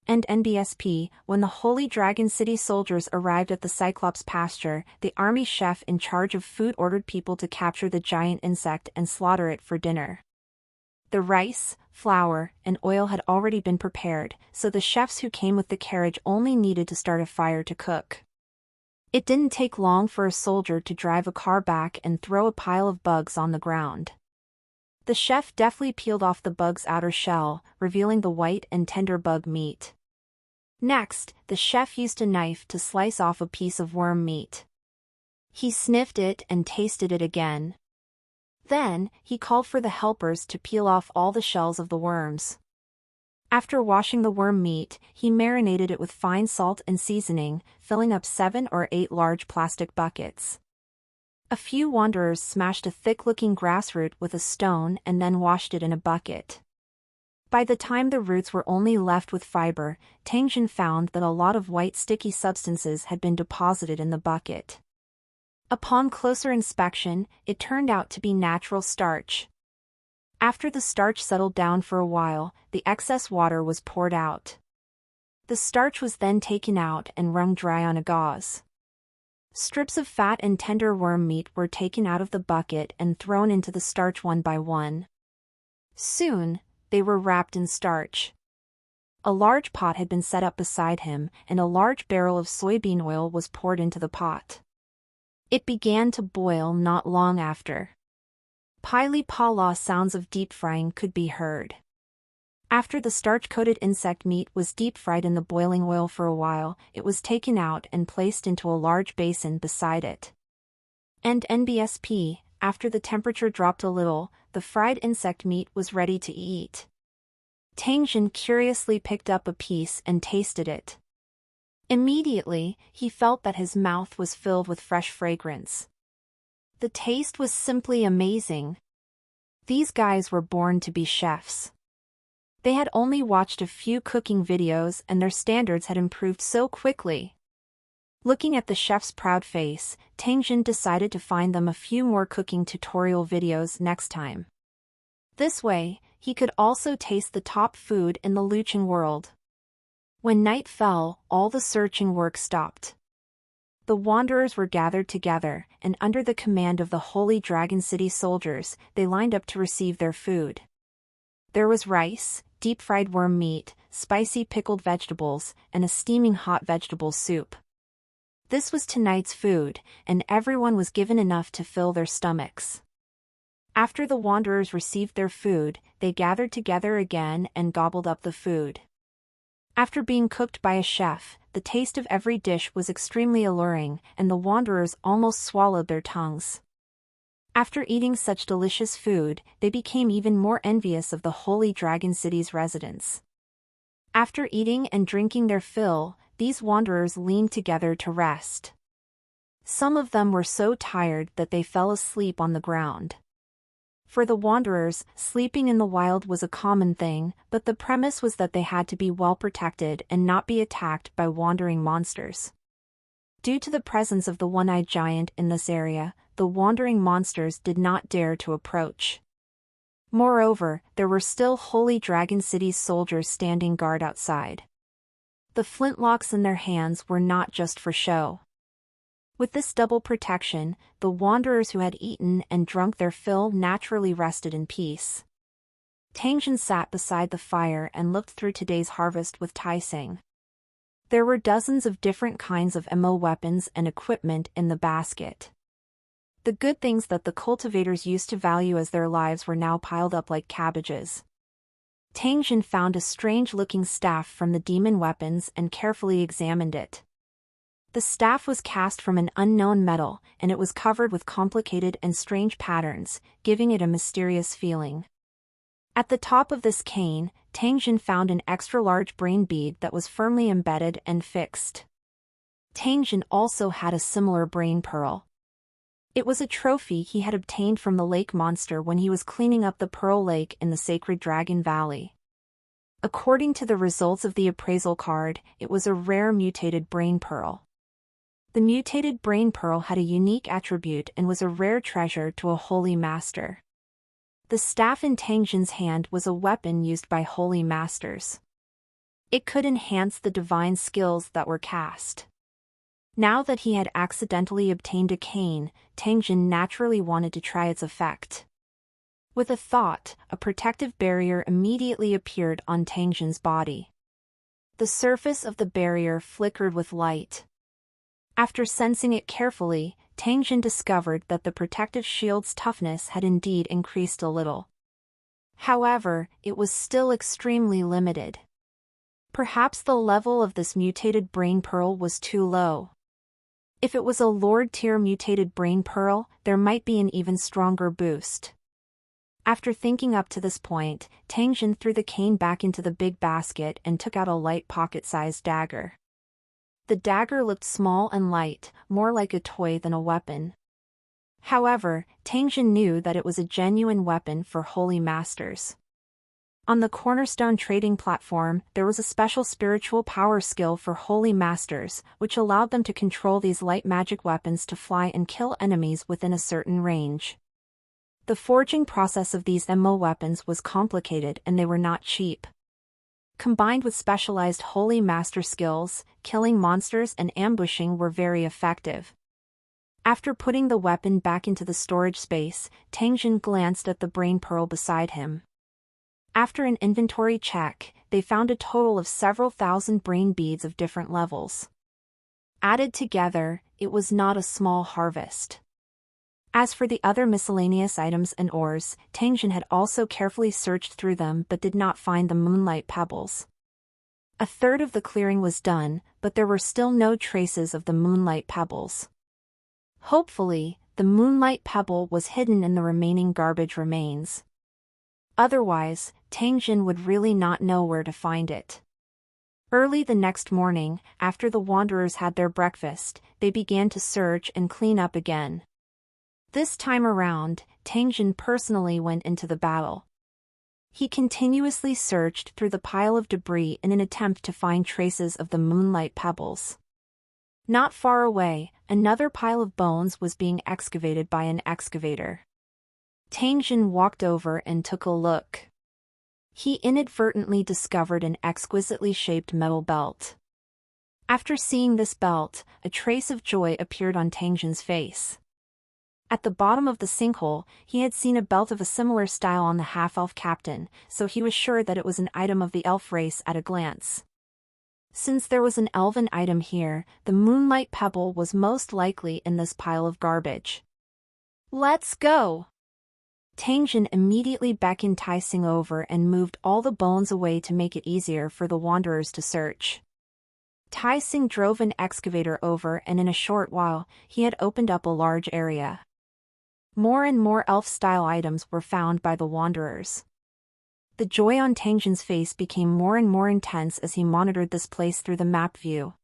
And NBSP, when the Holy Dragon City soldiers arrived at the Cyclops pasture, the army chef in charge of food ordered people to capture the giant insect and slaughter it for dinner. The rice, flour, and oil had already been prepared, so the chefs who came with the carriage only needed to start a fire to cook. It didn't take long for a soldier to drive a car back and throw a pile of bugs on the ground. The chef deftly peeled off the bug's outer shell, revealing the white and tender bug meat. Next, the chef used a knife to slice off a piece of worm meat. He sniffed it and tasted it again. Then, he called for the helpers to peel off all the shells of the worms. After washing the worm meat, he marinated it with fine salt and seasoning, filling up 7 or 8 large plastic buckets. A few wanderers smashed a thick-looking grass root with a stone and then washed it in a bucket. By the time the roots were only left with fiber, Tangjin found that a lot of white sticky substances had been deposited in the bucket. Upon closer inspection, it turned out to be natural starch. After the starch settled down for a while, the excess water was poured out. The starch was then taken out and wrung dry on a gauze. Strips of fat and tender worm meat were taken out of the bucket and thrown into the starch one by one. Soon, they were wrapped in starch. A large pot had been set up beside him, and a large barrel of soybean oil was poured into the pot. It began to boil not long after. Pili-pa-la sounds of deep frying could be heard. After the starch-coated insect meat was deep-fried in the boiling oil for a while, it was taken out and placed into a large basin beside it. And NBSP, after the temperature dropped a little, the fried insect meat was ready to eat. Tangjin curiously picked up a piece and tasted it. Immediately, he felt that his mouth was filled with fresh fragrance. The taste was simply amazing. These guys were born to be chefs. They had only watched a few cooking videos and their standards had improved so quickly. Looking at the chef's proud face, Tangjin decided to find them a few more cooking tutorial videos next time. This way, he could also taste the top food in the Lucheng world. When night fell, all the searching work stopped. The wanderers were gathered together, and under the command of the Holy Dragon City soldiers, they lined up to receive their food. There was rice, deep-fried worm meat, spicy pickled vegetables, and a steaming hot vegetable soup. This was tonight's food, and everyone was given enough to fill their stomachs. After the wanderers received their food, they gathered together again and gobbled up the food. After being cooked by a chef, the taste of every dish was extremely alluring, and the wanderers almost swallowed their tongues. After eating such delicious food, they became even more envious of the Holy Dragon City's residents. After eating and drinking their fill, these wanderers leaned together to rest. Some of them were so tired that they fell asleep on the ground. For the wanderers, sleeping in the wild was a common thing, but the premise was that they had to be well protected and not be attacked by wandering monsters. Due to the presence of the one-eyed giant in this area, the wandering monsters did not dare to approach. Moreover, there were still Holy Dragon City's soldiers standing guard outside. The flintlocks in their hands were not just for show. With this double protection, the wanderers who had eaten and drunk their fill naturally rested in peace. Tangjin sat beside the fire and looked through today's harvest with Tai-Seng. There were dozens of different kinds of MO weapons and equipment in the basket. The good things that the cultivators used to value as their lives were now piled up like cabbages. Tangjin found a strange-looking staff from the demon weapons and carefully examined it. The staff was cast from an unknown metal, and it was covered with complicated and strange patterns, giving it a mysterious feeling. At the top of this cane, Tangjin found an extra-large brain bead that was firmly embedded and fixed. Tangjin also had a similar brain pearl. It was a trophy he had obtained from the lake monster when he was cleaning up the Pearl Lake in the Sacred Dragon Valley. According to the results of the appraisal card, it was a rare mutated brain pearl. The mutated brain pearl had a unique attribute and was a rare treasure to a holy master. The staff in Tangjin's hand was a weapon used by holy masters. It could enhance the divine skills that were cast. Now that he had accidentally obtained a cane, Tangjin naturally wanted to try its effect. With a thought, a protective barrier immediately appeared on Tangjin's body. The surface of the barrier flickered with light. After sensing it carefully, Tangjin discovered that the protective shield's toughness had indeed increased a little. However, it was still extremely limited. Perhaps the level of this mutated brain pearl was too low. If it was a Lord-tier mutated brain pearl, there might be an even stronger boost. After thinking up to this point, Tangjin threw the cane back into the big basket and took out a light pocket-sized dagger. The dagger looked small and light, more like a toy than a weapon. However, Tangjin knew that it was a genuine weapon for holy masters. On the Cornerstone trading platform, there was a special spiritual power skill for holy masters, which allowed them to control these light magic weapons to fly and kill enemies within a certain range. The forging process of these MO weapons was complicated and they were not cheap. Combined with specialized holy master skills, killing monsters and ambushing were very effective. After putting the weapon back into the storage space, Tangjin glanced at the brain pearl beside him. After an inventory check, they found a total of several thousand brain beads of different levels. Added together, it was not a small harvest. As for the other miscellaneous items and ores, Tangjin had also carefully searched through them but did not find the moonlight pebbles. A third of the clearing was done, but there were still no traces of the moonlight pebbles. Hopefully, the moonlight pebble was hidden in the remaining garbage remains. Otherwise, Tangjin would really not know where to find it. Early the next morning, after the wanderers had their breakfast, they began to search and clean up again. This time around, Tangjin personally went into the battle. He continuously searched through the pile of debris in an attempt to find traces of the moonlight pebbles. Not far away, another pile of bones was being excavated by an excavator. Tangjin walked over and took a look. He inadvertently discovered an exquisitely shaped metal belt. After seeing this belt, a trace of joy appeared on Tangjin's face. At the bottom of the sinkhole, he had seen a belt of a similar style on the half-elf captain, so he was sure that it was an item of the elf race at a glance. Since there was an elven item here, the moonlight pebble was most likely in this pile of garbage. Let's go! Tangjin immediately beckoned Tai-Seng over and moved all the bones away to make it easier for the wanderers to search. Tai-Seng drove an excavator over and in a short while, he had opened up a large area. More and more elf-style items were found by the wanderers. The joy on Tangjin's face became more and more intense as he monitored this place through the map view.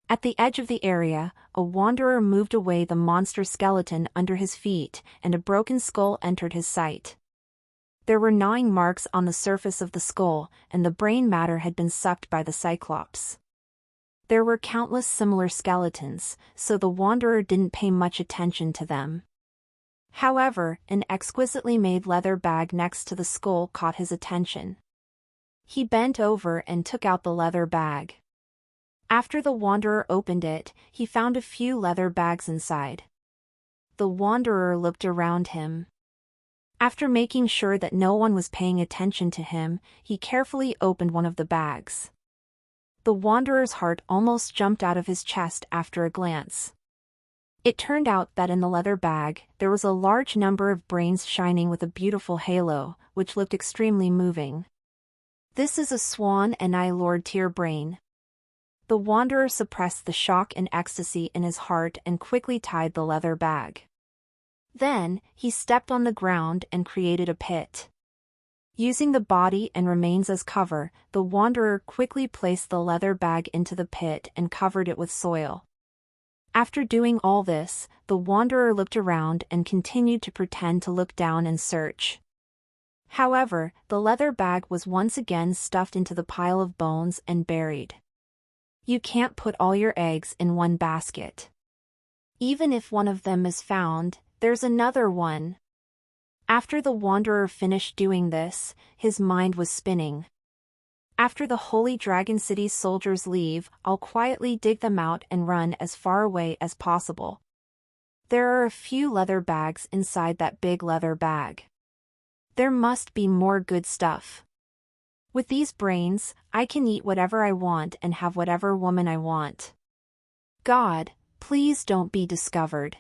At the edge of the area, a wanderer moved away the monster skeleton under his feet, and a broken skull entered his sight. There were gnawing marks on the surface of the skull, and the brain matter had been sucked by the Cyclops. There were countless similar skeletons, so the wanderer didn't pay much attention to them. However, an exquisitely made leather bag next to the skull caught his attention. He bent over and took out the leather bag. After the wanderer opened it, he found a few leather bags inside. The wanderer looked around him. After making sure that no one was paying attention to him, he carefully opened one of the bags. The wanderer's heart almost jumped out of his chest after a glance. It turned out that in the leather bag, there was a large number of brains shining with a beautiful halo, which looked extremely moving. "This is a swan and I Lord Tyr brain." The wanderer suppressed the shock and ecstasy in his heart and quickly tied the leather bag. Then, he stepped on the ground and created a pit. Using the body and remains as cover, the wanderer quickly placed the leather bag into the pit and covered it with soil. After doing all this, the wanderer looked around and continued to pretend to look down and search. However, the leather bag was once again stuffed into the pile of bones and buried. You can't put all your eggs in one basket. Even if one of them is found, there's another one. After the wanderer finished doing this, his mind was spinning. After the Holy Dragon City's soldiers leave, I'll quietly dig them out and run as far away as possible. There are a few leather bags inside that big leather bag. There must be more good stuff. With these brains, I can eat whatever I want and have whatever woman I want. God, please don't be discovered.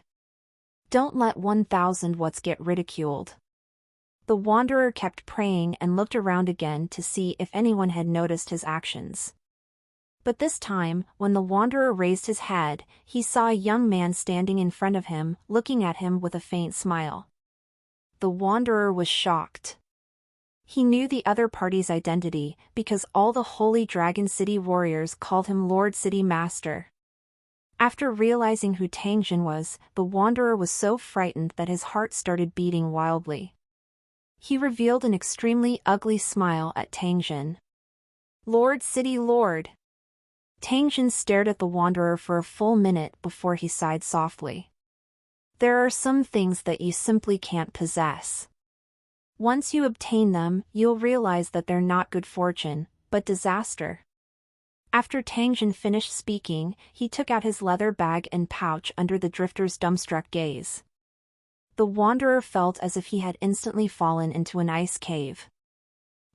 Don't let 1,000 What's get ridiculed. The wanderer kept praying and looked around again to see if anyone had noticed his actions. But this time, when the wanderer raised his head, he saw a young man standing in front of him, looking at him with a faint smile. The wanderer was shocked. He knew the other party's identity, because all the Holy Dragon City warriors called him Lord City Master. After realizing who Tangjin was, the wanderer was so frightened that his heart started beating wildly. He revealed an extremely ugly smile at Tangjin. "Lord City Lord." Tangjin stared at the wanderer for a full minute before he sighed softly. "There are some things that you simply can't possess. Once you obtain them, you'll realize that they're not good fortune, but disaster." After Tangjin finished speaking, he took out his leather bag and pouch under the drifter's dumbstruck gaze. The wanderer felt as if he had instantly fallen into an ice cave.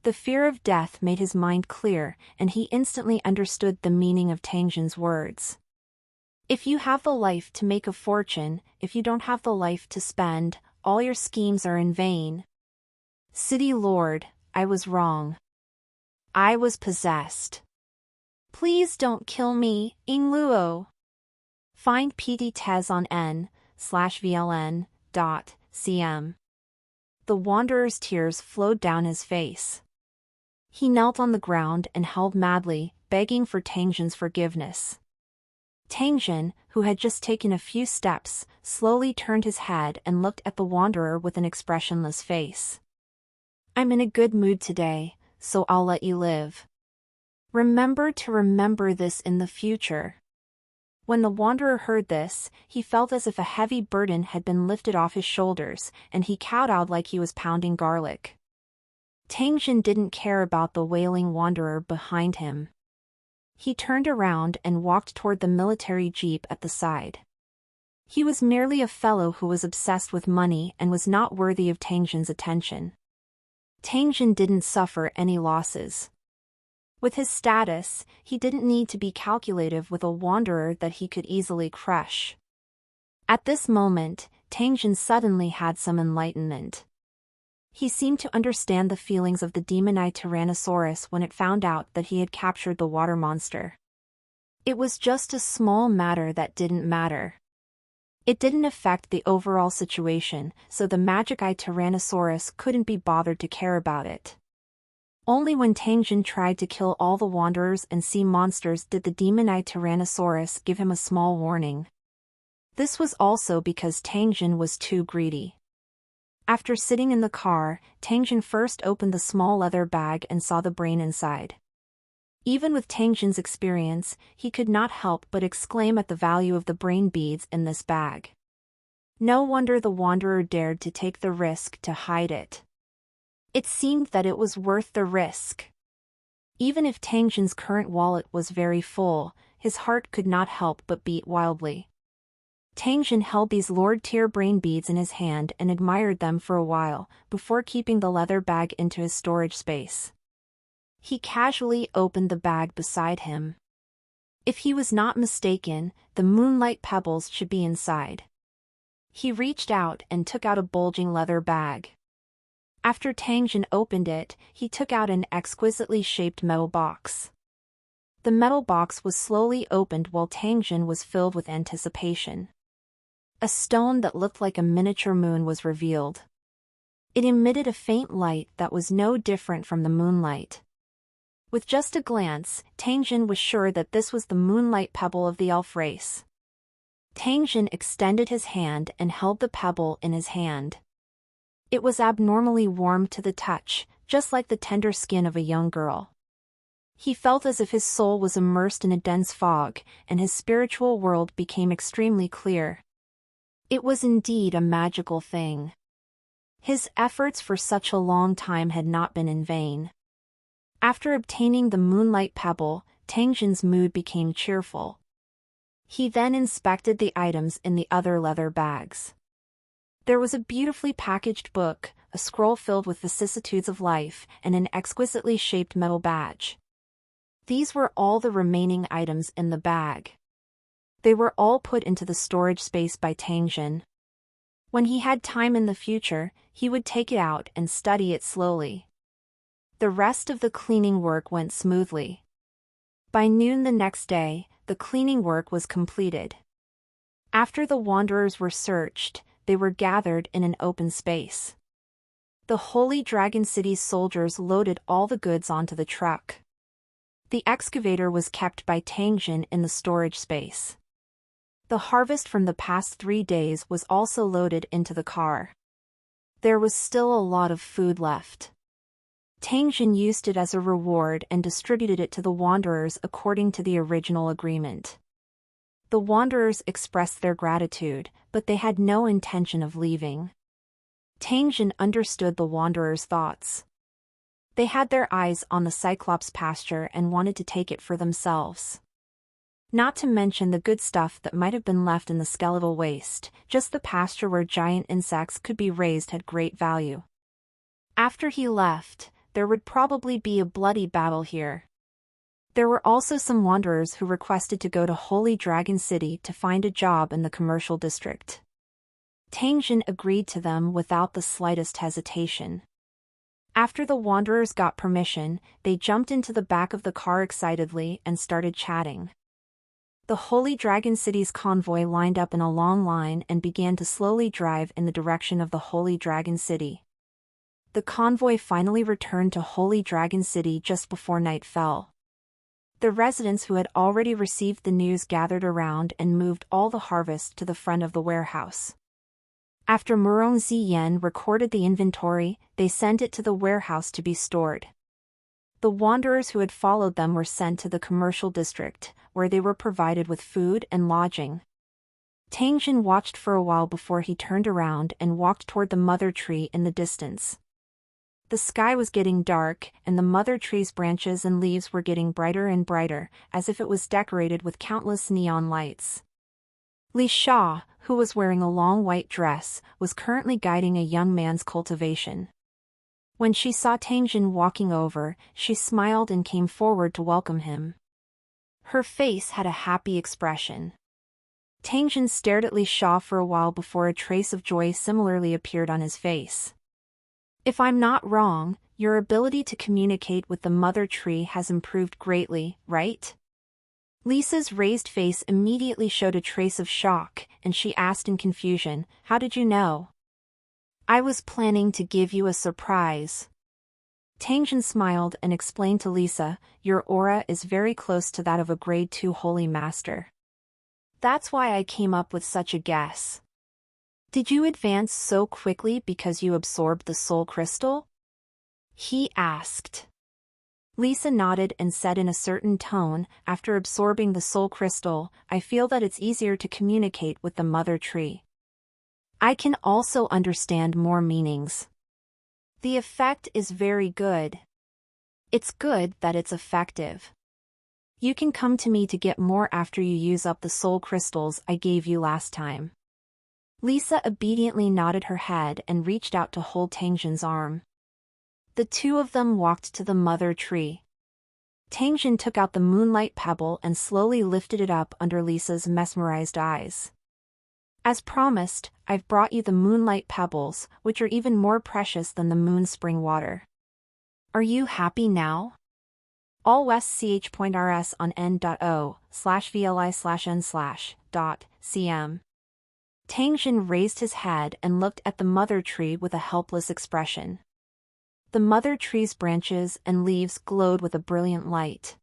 The fear of death made his mind clear, and he instantly understood the meaning of Tangjin's words. If you have the life to make a fortune, if you don't have the life to spend, all your schemes are in vain. City Lord, I was wrong. I was possessed. Please don't kill me, Ingluo. Find PT Tez on n/VLN.cm. The wanderer's tears flowed down his face. He knelt on the ground and howled madly, begging for Tangjin's forgiveness. Tangjin, who had just taken a few steps, slowly turned his head and looked at the wanderer with an expressionless face. "I'm in a good mood today, so I'll let you live. Remember to remember this in the future." When the wanderer heard this, he felt as if a heavy burden had been lifted off his shoulders, and he kowtowed like he was pounding garlic. Tangjin didn't care about the wailing wanderer behind him. He turned around and walked toward the military jeep at the side. He was merely a fellow who was obsessed with money and was not worthy of Tangjin's attention. Tangjin didn't suffer any losses. With his status, he didn't need to be calculative with a wanderer that he could easily crush. At this moment, Tangjin suddenly had some enlightenment. He seemed to understand the feelings of the demon-eyed Tyrannosaurus when it found out that he had captured the water monster. It was just a small matter that didn't matter. It didn't affect the overall situation, so the magic-eyed Tyrannosaurus couldn't be bothered to care about it. Only when Tangjin tried to kill all the wanderers and sea monsters did the demon-eyed Tyrannosaurus give him a small warning. This was also because Tangjin was too greedy. After sitting in the car, Tangjin first opened the small leather bag and saw the brain inside. Even with Tangjin's experience, he could not help but exclaim at the value of the brain beads in this bag. No wonder the wanderer dared to take the risk to hide it. It seemed that it was worth the risk. Even if Tangjin's current wallet was very full, his heart could not help but beat wildly. Tangjin held these Lord-tier brain beads in his hand and admired them for a while, before keeping the leather bag into his storage space. He casually opened the bag beside him. If he was not mistaken, the moonlight pebbles should be inside. He reached out and took out a bulging leather bag. After Tangjin opened it, he took out an exquisitely shaped metal box. The metal box was slowly opened while Tangjin was filled with anticipation. A stone that looked like a miniature moon was revealed. It emitted a faint light that was no different from the moonlight. With just a glance, Tangjin was sure that this was the moonlight pebble of the elf race. Tangjin extended his hand and held the pebble in his hand. It was abnormally warm to the touch, just like the tender skin of a young girl. He felt as if his soul was immersed in a dense fog, and his spiritual world became extremely clear. It was indeed a magical thing. His efforts for such a long time had not been in vain. After obtaining the moonlight pebble, Tangjin's mood became cheerful. He then inspected the items in the other leather bags. There was a beautifully packaged book, a scroll filled with vicissitudes of life, and an exquisitely shaped metal badge. These were all the remaining items in the bag. They were all put into the storage space by Tangjin. When he had time in the future, he would take it out and study it slowly. The rest of the cleaning work went smoothly. By noon the next day, the cleaning work was completed. After the wanderers were searched, they were gathered in an open space. The Holy Dragon City's soldiers loaded all the goods onto the truck. The excavator was kept by Tangjin in the storage space. The harvest from the past 3 days was also loaded into the car. There was still a lot of food left. Tangjin used it as a reward and distributed it to the wanderers according to the original agreement. The wanderers expressed their gratitude, but they had no intention of leaving. Tangjin understood the wanderers' thoughts. They had their eyes on the Cyclops pasture and wanted to take it for themselves. Not to mention the good stuff that might have been left in the skeletal waste, just the pasture where giant insects could be raised had great value. After he left, there would probably be a bloody battle here. There were also some wanderers who requested to go to Holy Dragon City to find a job in the commercial district. Tangjin agreed to them without the slightest hesitation. After the wanderers got permission, they jumped into the back of the car excitedly and started chatting. The Holy Dragon City's convoy lined up in a long line and began to slowly drive in the direction of the Holy Dragon City. The convoy finally returned to Holy Dragon City just before night fell. The residents who had already received the news gathered around and moved all the harvest to the front of the warehouse. After Murong Ziyan recorded the inventory, they sent it to the warehouse to be stored. The wanderers who had followed them were sent to the commercial district, where they were provided with food and lodging. Tangjin watched for a while before he turned around and walked toward the mother tree in the distance. The sky was getting dark, and the mother tree's branches and leaves were getting brighter and brighter, as if it was decorated with countless neon lights. Li Sha, who was wearing a long white dress, was currently guiding a young man's cultivation. When she saw Tangjin walking over, she smiled and came forward to welcome him. Her face had a happy expression. Tangjin stared at Li Sha for a while before a trace of joy similarly appeared on his face. If I'm not wrong, your ability to communicate with the mother tree has improved greatly, right? Lisa's raised face immediately showed a trace of shock, and she asked in confusion, "How did you know?" "I was planning to give you a surprise." Tangjin smiled and explained to Lisa, "Your aura is very close to that of a grade 2 holy master. That's why I came up with such a guess." "Did you advance so quickly because you absorbed the soul crystal?" he asked. Lisa nodded and said in a certain tone, "After absorbing the soul crystal, I feel that it's easier to communicate with the mother tree. I can also understand more meanings. The effect is very good. It's good that it's effective. You can come to me to get more after you use up the soul crystals I gave you last time." Lisa obediently nodded her head and reached out to hold Tangjin's arm. The two of them walked to the mother tree. Tangjin took out the moonlight pebble and slowly lifted it up under Lisa's mesmerized eyes. "As promised, I've brought you the moonlight pebbles, which are even more precious than the moon spring water. Are you happy now?" All West ch.rs on n.o/vli/n/.cm. Tangjin raised his head and looked at the mother tree with a helpless expression. The mother tree's branches and leaves glowed with a brilliant light.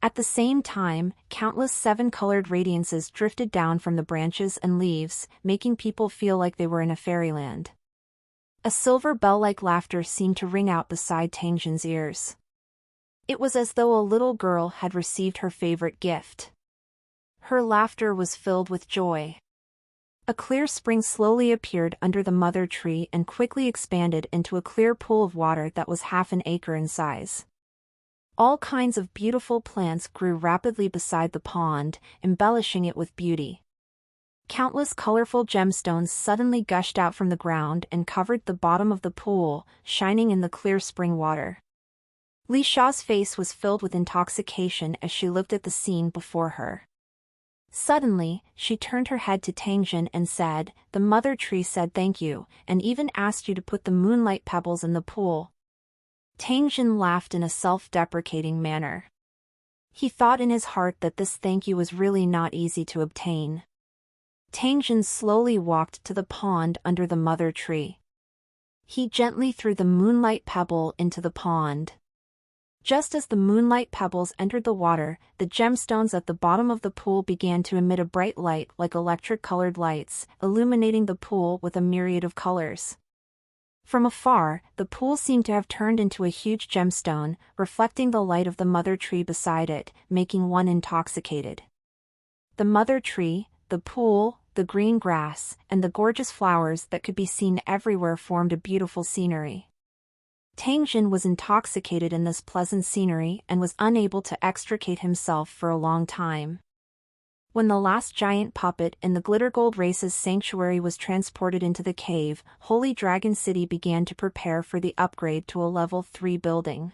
At the same time, countless seven-colored radiances drifted down from the branches and leaves, making people feel like they were in a fairyland. A silver bell-like laughter seemed to ring out beside Tangjin's ears. It was as though a little girl had received her favorite gift. Her laughter was filled with joy. A clear spring slowly appeared under the mother tree and quickly expanded into a clear pool of water that was half an acre in size. All kinds of beautiful plants grew rapidly beside the pond, embellishing it with beauty. Countless colorful gemstones suddenly gushed out from the ground and covered the bottom of the pool, shining in the clear spring water. Li Sha's face was filled with intoxication as she looked at the scene before her. Suddenly, she turned her head to Tangjin and said, "The mother tree said thank you, and even asked you to put the moonlight pebbles in the pool." Tangjin laughed in a self-deprecating manner. He thought in his heart that this thank you was really not easy to obtain. Tangjin slowly walked to the pond under the mother tree. He gently threw the moonlight pebble into the pond. Just as the moonlight pebbles entered the water, the gemstones at the bottom of the pool began to emit a bright light like electric-colored lights, illuminating the pool with a myriad of colors. From afar, the pool seemed to have turned into a huge gemstone, reflecting the light of the mother tree beside it, making one intoxicated. The mother tree, the pool, the green grass, and the gorgeous flowers that could be seen everywhere formed a beautiful scenery. Tangjin was intoxicated in this pleasant scenery and was unable to extricate himself for a long time. When the last giant puppet in the Glitter Gold Race's sanctuary was transported into the cave, Holy Dragon City began to prepare for the upgrade to a level 3 building.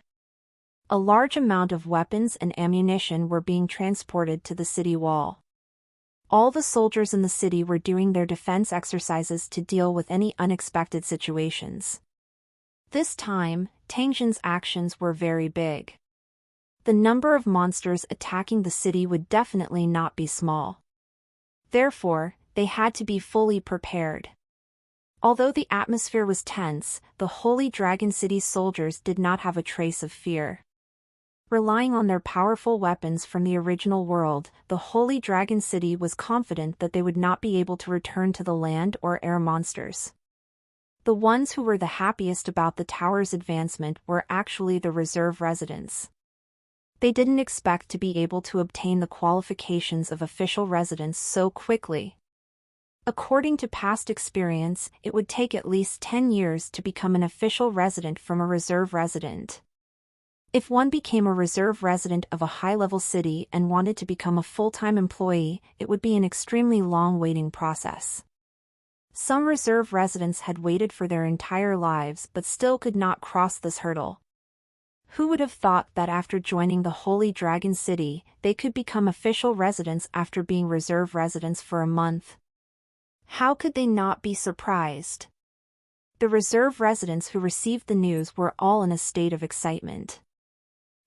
A large amount of weapons and ammunition were being transported to the city wall. All the soldiers in the city were doing their defense exercises to deal with any unexpected situations. This time, Tangjin's actions were very big. The number of monsters attacking the city would definitely not be small. Therefore, they had to be fully prepared. Although the atmosphere was tense, the Holy Dragon City's soldiers did not have a trace of fear. Relying on their powerful weapons from the original world, the Holy Dragon City was confident that they would not be able to return to the land or air monsters. The ones who were the happiest about the tower's advancement were actually the reserve residents. They didn't expect to be able to obtain the qualifications of official residents so quickly. According to past experience, it would take at least 10 years to become an official resident from a reserve resident. If one became a reserve resident of a high-level city and wanted to become a full-time employee, it would be an extremely long waiting process. Some reserve residents had waited for their entire lives but still could not cross this hurdle. Who would have thought that after joining the Holy Dragon City, they could become official residents after being reserve residents for a month? How could they not be surprised? The reserve residents who received the news were all in a state of excitement.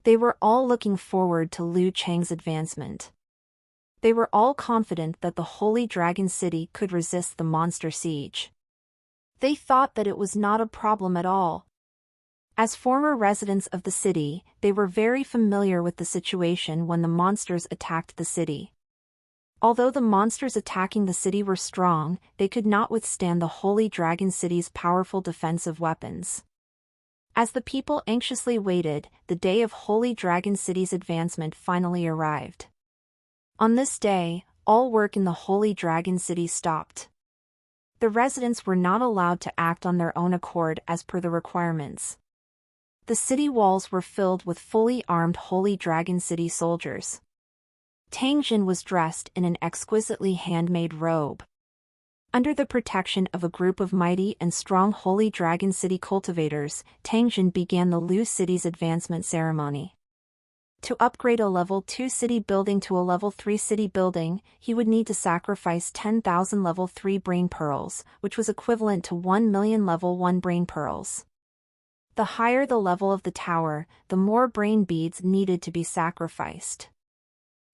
They were all looking forward to Liu Chang's advancement. They were all confident that the Holy Dragon City could resist the monster siege. They thought that it was not a problem at all. As former residents of the city, they were very familiar with the situation when the monsters attacked the city. Although the monsters attacking the city were strong, they could not withstand the Holy Dragon City's powerful defensive weapons. As the people anxiously waited, the day of Holy Dragon City's advancement finally arrived. On this day, all work in the Holy Dragon City stopped. The residents were not allowed to act on their own accord as per the requirements. The city walls were filled with fully armed Holy Dragon City soldiers. Tang Jin was dressed in an exquisitely handmade robe. Under the protection of a group of mighty and strong Holy Dragon City cultivators, Tang Jin began the Lu City's advancement ceremony. To upgrade a level 2 city building to a level 3 city building, he would need to sacrifice 10,000 level 3 brain pearls, which was equivalent to 1 million level 1 brain pearls. The higher the level of the tower, the more brain beads needed to be sacrificed.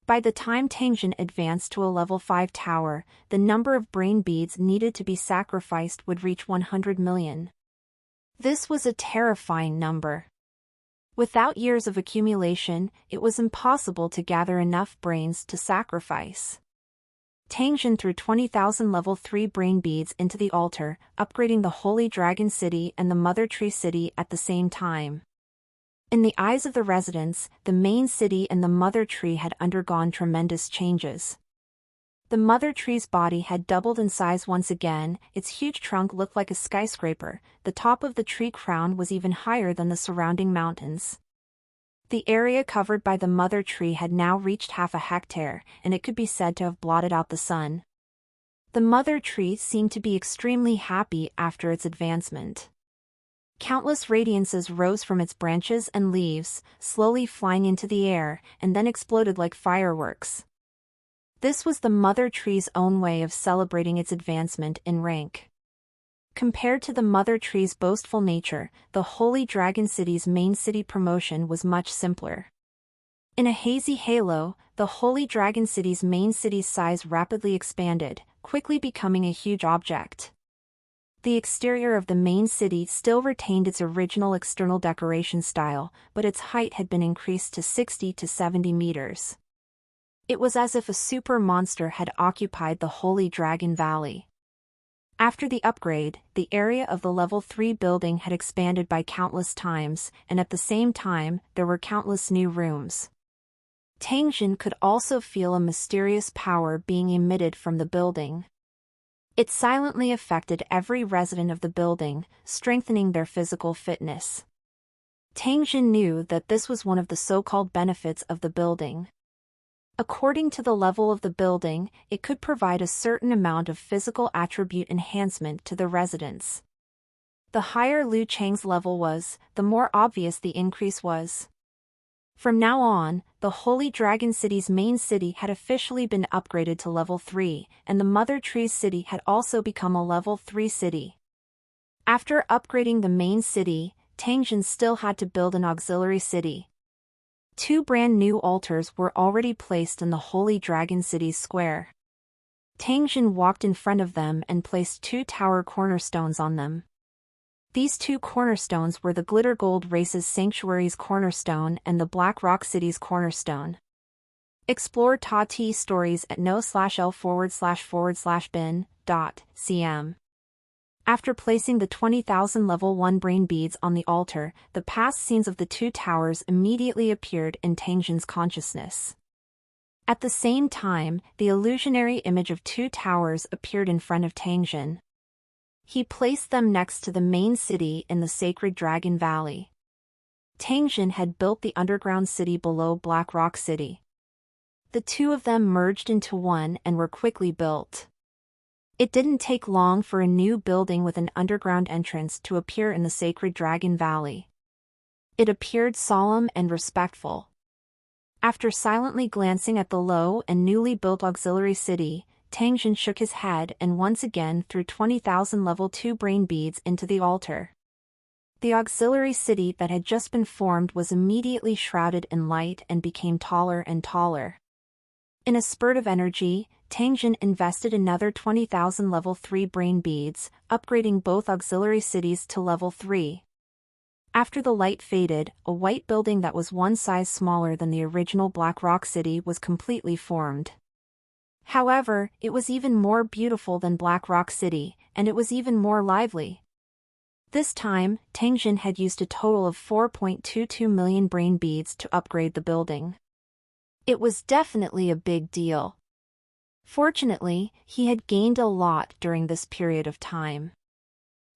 By the time Tang Jin advanced to a level 5 tower, the number of brain beads needed to be sacrificed would reach 100 million. This was a terrifying number. Without years of accumulation, it was impossible to gather enough brains to sacrifice. Tang Jin threw 20,000 level 3 brain beads into the altar, upgrading the Holy Dragon City and the Mother Tree City at the same time. In the eyes of the residents, the main city and the Mother Tree had undergone tremendous changes. The Mother Tree's body had doubled in size once again, its huge trunk looked like a skyscraper, the top of the tree crown was even higher than the surrounding mountains. The area covered by the Mother Tree had now reached half a hectare, and it could be said to have blotted out the sun. The Mother Tree seemed to be extremely happy after its advancement. Countless radiances rose from its branches and leaves, slowly flying into the air, and then exploded like fireworks. This was the Mother Tree's own way of celebrating its advancement in rank. Compared to the Mother Tree's boastful nature, the Holy Dragon City's main city promotion was much simpler. In a hazy halo, the Holy Dragon City's main city's size rapidly expanded, quickly becoming a huge object. The exterior of the main city still retained its original external decoration style, but its height had been increased to 60 to 70 meters. It was as if a super monster had occupied the Holy Dragon Valley. After the upgrade, the area of the level 3 building had expanded by countless times, and at the same time, there were countless new rooms. Tang Jin could also feel a mysterious power being emitted from the building. It silently affected every resident of the building, strengthening their physical fitness. Tang Jin knew that this was one of the so-called benefits of the building. According to the level of the building, it could provide a certain amount of physical attribute enhancement to the residents. The higher Lu Chang's level was, the more obvious the increase was. From now on, the Holy Dragon City's main city had officially been upgraded to level 3, and the Mother Tree's city had also become a level 3 city. After upgrading the main city, Tang Jin still had to build an auxiliary city. 2 brand new altars were already placed in the Holy Dragon City's square. Tang Jin walked in front of them and placed 2 tower cornerstones on them. These 2 cornerstones were the Glitter Gold Race's Sanctuary's cornerstone and the Black Rock City's cornerstone. Explore Ta Ti stories at no/l//bin.cm. After placing the 20,000 level 1 brain beads on the altar, the past scenes of the 2 towers immediately appeared in Tang Jin's consciousness. At the same time, the illusionary image of 2 towers appeared in front of Tang Jin. He placed them next to the main city in the Sacred Dragon Valley. Tang Jin had built the underground city below Black Rock City. The 2 of them merged into one and were quickly built. It didn't take long for a new building with an underground entrance to appear in the Sacred Dragon Valley. It appeared solemn and respectful. After silently glancing at the low and newly built auxiliary city, Tang Jin shook his head and once again threw 20,000 level 2 brain beads into the altar. The auxiliary city that had just been formed was immediately shrouded in light and became taller and taller. In a spurt of energy, Tang Jin invested another 20,000 level 3 brain beads, upgrading both auxiliary cities to level 3. After the light faded, a white building that was one size smaller than the original Black Rock City was completely formed. However, it was even more beautiful than Black Rock City, and it was even more lively. This time, Tengjin had used a total of 4.22 million brain beads to upgrade the building. It was definitely a big deal. Fortunately, he had gained a lot during this period of time.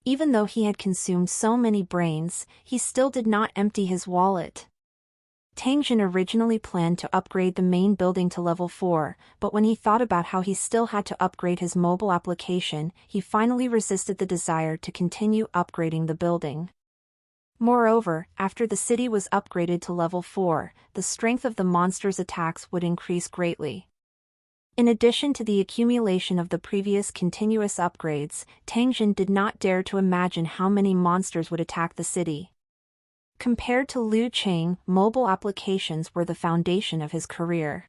Even though he had consumed so many brains, he still did not empty his wallet. Tengjin originally planned to upgrade the main building to level 4, but when he thought about how he still had to upgrade his mobile application, he finally resisted the desire to continue upgrading the building. Moreover, after the city was upgraded to level 4, the strength of the monster's attacks would increase greatly. In addition to the accumulation of the previous continuous upgrades, Tengjin did not dare to imagine how many monsters would attack the city. Compared to Liu Cheng, mobile applications were the foundation of his career.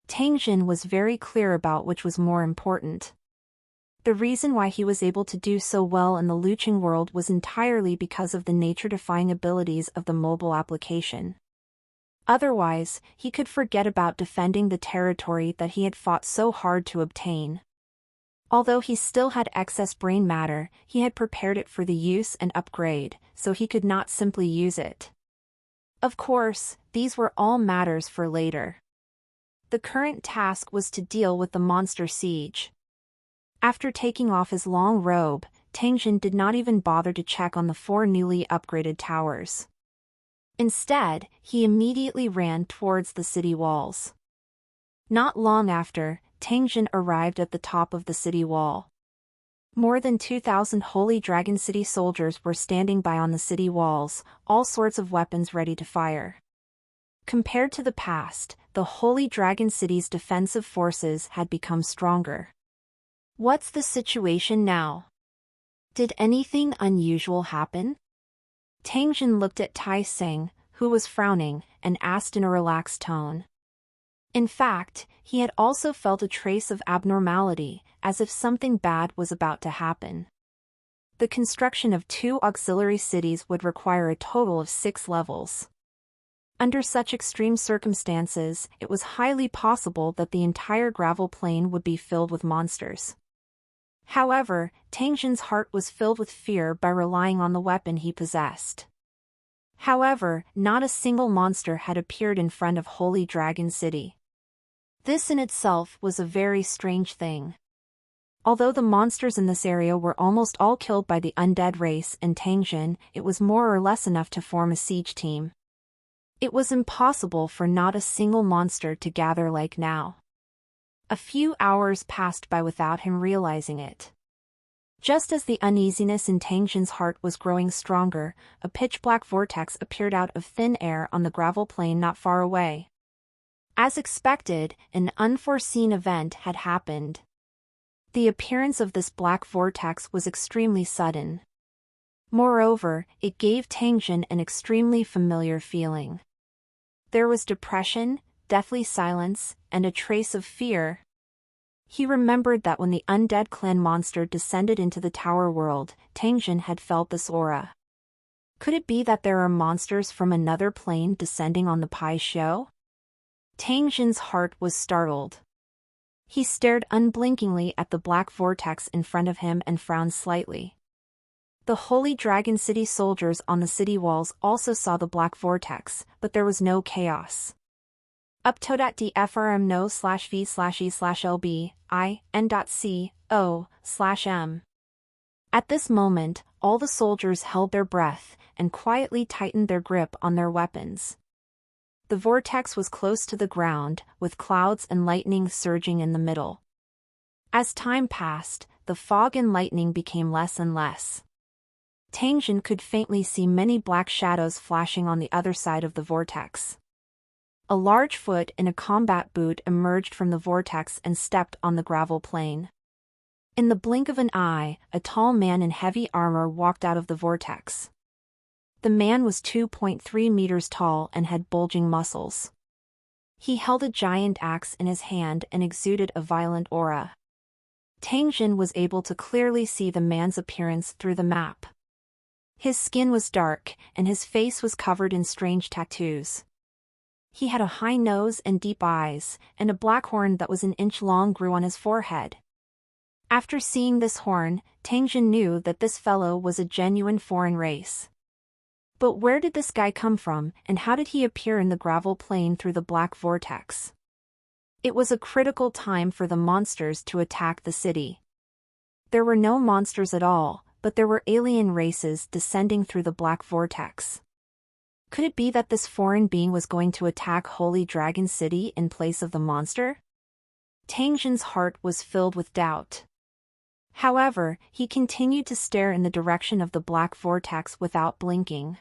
Tengjin was very clear about which was more important. The reason why he was able to do so well in the Liu Cheng world was entirely because of the nature-defying abilities of the mobile application. Otherwise, he could forget about defending the territory that he had fought so hard to obtain. Although he still had excess brain matter, he had prepared it for the use and upgrade, so he could not simply use it. Of course, these were all matters for later. The current task was to deal with the monster siege. After taking off his long robe, Tengjin did not even bother to check on the 4 newly upgraded towers. Instead, he immediately ran towards the city walls. Not long after, Tengjin arrived at the top of the city wall. More than 2,000 Holy Dragon City soldiers were standing by on the city walls, all sorts of weapons ready to fire. Compared to the past, the Holy Dragon City's defensive forces had become stronger. What's the situation now? Did anything unusual happen? Tengjin looked at Tai Seng, who was frowning, and asked in a relaxed tone. In fact, he had also felt a trace of abnormality, as if something bad was about to happen. The construction of 2 auxiliary cities would require a total of 6 levels. Under such extreme circumstances, it was highly possible that the entire gravel plain would be filled with monsters. However, Tengjin's heart was filled with fear by relying on the weapon he possessed. However, not a single monster had appeared in front of Holy Dragon City. This in itself was a very strange thing. Although the monsters in this area were almost all killed by the undead race and Tengjin, it was more or less enough to form a siege team. It was impossible for not a single monster to gather like now. A few hours passed by without him realizing it. Just as the uneasiness in Tengjin's heart was growing stronger, a pitch-black vortex appeared out of thin air on the gravel plain not far away. As expected, an unforeseen event had happened. The appearance of this black vortex was extremely sudden. Moreover, it gave Tengjin an extremely familiar feeling. There was depression, deathly silence, and a trace of fear. He remembered that when the undead clan monster descended into the tower world, Tengjin had felt this aura. Could it be that there are monsters from another plane descending on the Pai Sho? Tengjin's heart was startled. He stared unblinkingly at the black vortex in front of him and frowned slightly. The Holy Dragon City soldiers on the city walls also saw the black vortex, but there was no chaos. Upto.dfrm no/v/e/lb I n.co/m. At this moment, all the soldiers held their breath and quietly tightened their grip on their weapons. The vortex was close to the ground, with clouds and lightning surging in the middle. As time passed, the fog and lightning became less and less. Tengjin could faintly see many black shadows flashing on the other side of the vortex. A large foot in a combat boot emerged from the vortex and stepped on the gravel plain. In the blink of an eye, a tall man in heavy armor walked out of the vortex. The man was 2.3 meters tall and had bulging muscles. He held a giant axe in his hand and exuded a violent aura. Tengjin was able to clearly see the man's appearance through the map. His skin was dark, and his face was covered in strange tattoos. He had a high nose and deep eyes, and a black horn that was an inch long grew on his forehead. After seeing this horn, Tang Jin knew that this fellow was a genuine foreign race. But where did this guy come from, and how did he appear in the gravel plain through the black vortex? It was a critical time for the monsters to attack the city. There were no monsters at all, but there were alien races descending through the black vortex. Could it be that this foreign being was going to attack Holy Dragon City in place of the monster? Tang Jin's heart was filled with doubt. However, he continued to stare in the direction of the black vortex without blinking.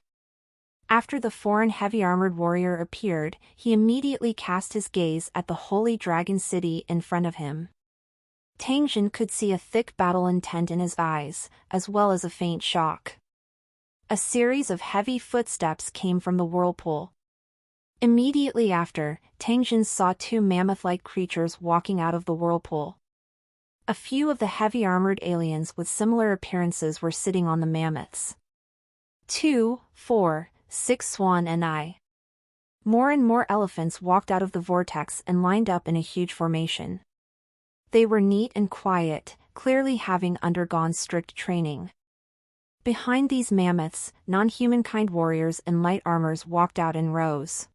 After the foreign heavy-armored warrior appeared, he immediately cast his gaze at the Holy Dragon City in front of him. Tang Jin could see a thick battle intent in his eyes, as well as a faint shock. A series of heavy footsteps came from the whirlpool. Immediately after, Tang Jin saw two mammoth-like creatures walking out of the whirlpool. A few of the heavy-armored aliens with similar appearances were sitting on the mammoths. 2, 4, 6 Swan and I. More and more elephants walked out of the vortex and lined up in a huge formation. They were neat and quiet, clearly having undergone strict training. Behind these mammoths, non-humankind warriors in light armors walked out in rows.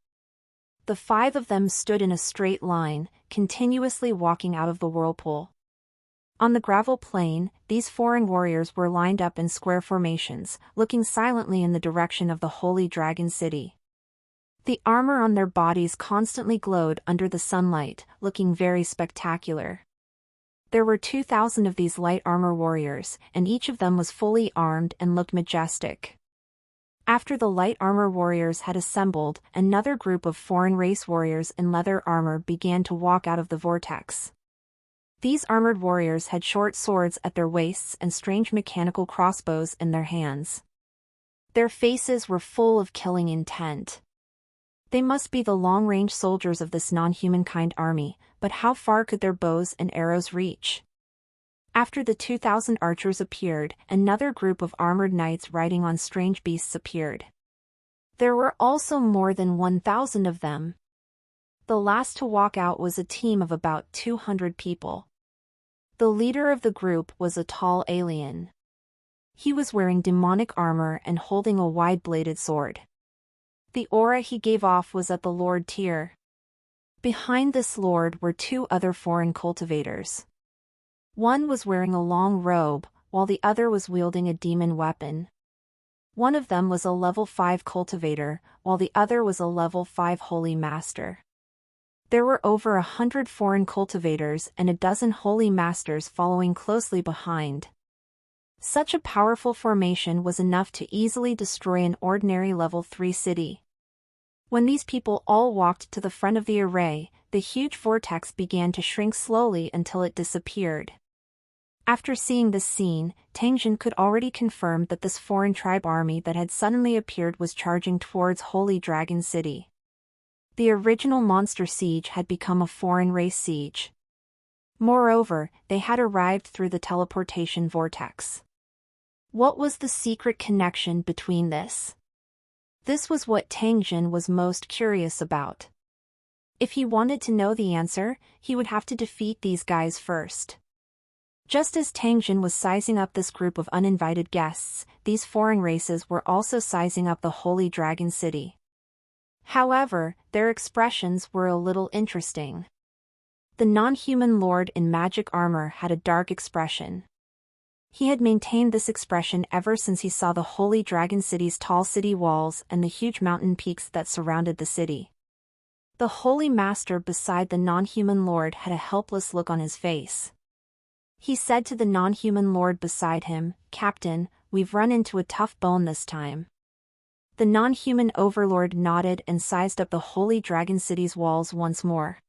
The 5 of them stood in a straight line, continuously walking out of the whirlpool. On the gravel plain, these foreign warriors were lined up in square formations, looking silently in the direction of the Holy Dragon City. The armor on their bodies constantly glowed under the sunlight, looking very spectacular. There were 2,000 of these light armor warriors, and each of them was fully armed and looked majestic. After the light armor warriors had assembled, another group of foreign race warriors in leather armor began to walk out of the vortex. These armored warriors had short swords at their waists and strange mechanical crossbows in their hands. Their faces were full of killing intent. They must be the long-range soldiers of this non-humankind army, but how far could their bows and arrows reach? After the 2,000 archers appeared, another group of armored knights riding on strange beasts appeared. There were also more than 1,000 of them. The last to walk out was a team of about 200 people. The leader of the group was a tall alien. He was wearing demonic armor and holding a wide-bladed sword. The aura he gave off was at the Lord tier. Behind this lord were 2 other foreign cultivators. One was wearing a long robe, while the other was wielding a demon weapon. One of them was a level 5 cultivator, while the other was a level 5 holy master. There were over 100 foreign cultivators and a dozen holy masters following closely behind. Such a powerful formation was enough to easily destroy an ordinary level 3 city. When these people all walked to the front of the array, the huge vortex began to shrink slowly until it disappeared. After seeing this scene, Tang Jin could already confirm that this foreign tribe army that had suddenly appeared was charging towards Holy Dragon City. The original monster siege had become a foreign race siege. Moreover, they had arrived through the teleportation vortex. What was the secret connection between this? This was what Tang Jin was most curious about. If he wanted to know the answer, he would have to defeat these guys first. Just as Tang Jin was sizing up this group of uninvited guests, these foreign races were also sizing up the Holy Dragon City. However, their expressions were a little interesting. The non-human lord in magic armor had a dark expression. He had maintained this expression ever since he saw the Holy Dragon City's tall city walls and the huge mountain peaks that surrounded the city. The Holy Master beside the non-human lord had a helpless look on his face. He said to the non-human lord beside him, "Captain, we've run into a tough bone this time." The non-human overlord nodded and sized up the Holy Dragon City's walls once more.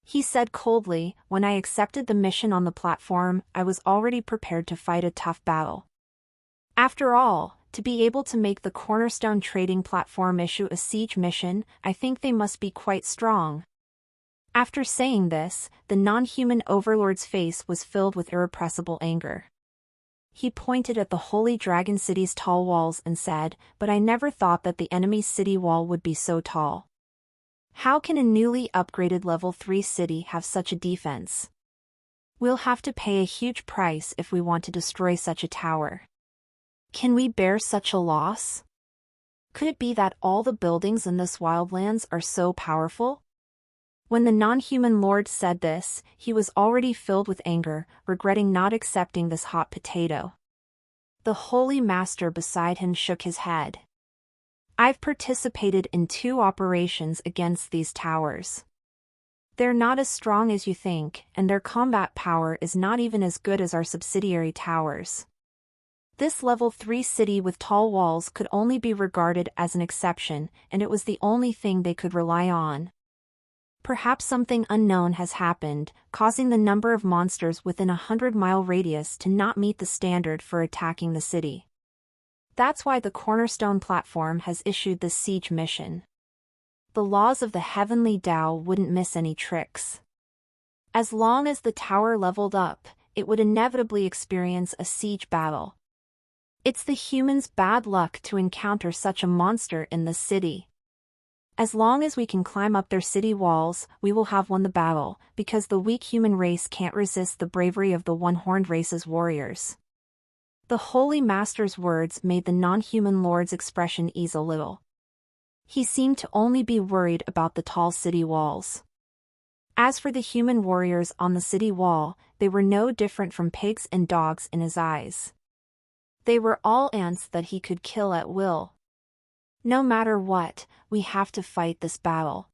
He said coldly, "When I accepted the mission on the platform, I was already prepared to fight a tough battle. After all, to be able to make the Cornerstone trading platform issue a siege mission, I think they must be quite strong." After saying this, the non-human overlord's face was filled with irrepressible anger. He pointed at the Holy Dragon City's tall walls and said, "But I never thought that the enemy's city wall would be so tall. How can a newly upgraded level 3 city have such a defense? We'll have to pay a huge price if we want to destroy such a tower. Can we bear such a loss? Could it be that all the buildings in this wildlands are so powerful?" When the non-human lord said this, he was already filled with anger, regretting not accepting this hot potato. The Holy Master beside him shook his head. "I've participated in 2 operations against these towers. They're not as strong as you think, and their combat power is not even as good as our subsidiary towers. This level 3 city with tall walls could only be regarded as an exception, and it was the only thing they could rely on. Perhaps something unknown has happened, causing the number of monsters within a 100-mile radius to not meet the standard for attacking the city. That's why the Cornerstone platform has issued this siege mission. The laws of the heavenly Tao wouldn't miss any tricks. As long as the tower leveled up, it would inevitably experience a siege battle. It's the humans' bad luck to encounter such a monster in the city. As long as we can climb up their city walls, we will have won the battle, because the weak human race can't resist the bravery of the one-horned race's warriors." The Holy Master's words made the non-human lord's expression ease a little. He seemed to only be worried about the tall city walls. As for the human warriors on the city wall, they were no different from pigs and dogs in his eyes. They were all ants that he could kill at will. No matter what, we have to fight this battle.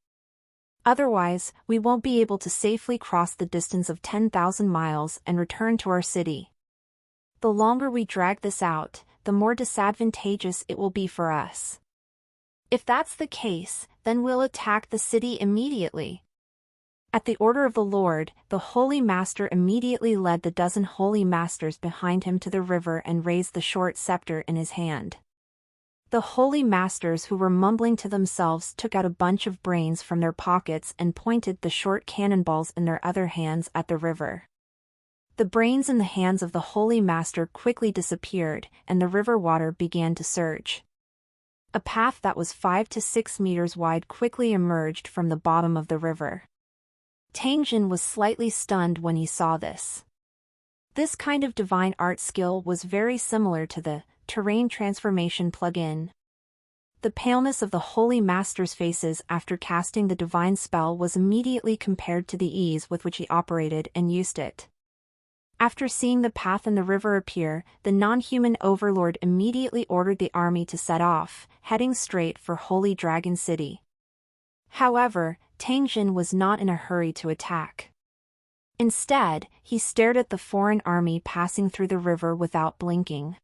Otherwise, we won't be able to safely cross the distance of 10,000 miles and return to our city. The longer we drag this out, the more disadvantageous it will be for us. If that's the case, then we'll attack the city immediately." At the order of the Lord, the Holy Master immediately led the 12 Holy Masters behind him to the river and raised the short scepter in his hand. The Holy Masters who were mumbling to themselves took out a bunch of brains from their pockets and pointed the short cannonballs in their other hands at the river. The brains in the hands of the Holy Master quickly disappeared, and the river water began to surge. A path that was 5 to 6 meters wide quickly emerged from the bottom of the river. Tangjin was slightly stunned when he saw this. This kind of divine art skill was very similar to the terrain transformation plugin. The paleness of the Holy Master's faces after casting the divine spell was immediately compared to the ease with which he operated and used it. After seeing the path in the river appear, the non-human overlord immediately ordered the army to set off, heading straight for Holy Dragon City. However, Tangjin was not in a hurry to attack. Instead, he stared at the foreign army passing through the river without blinking.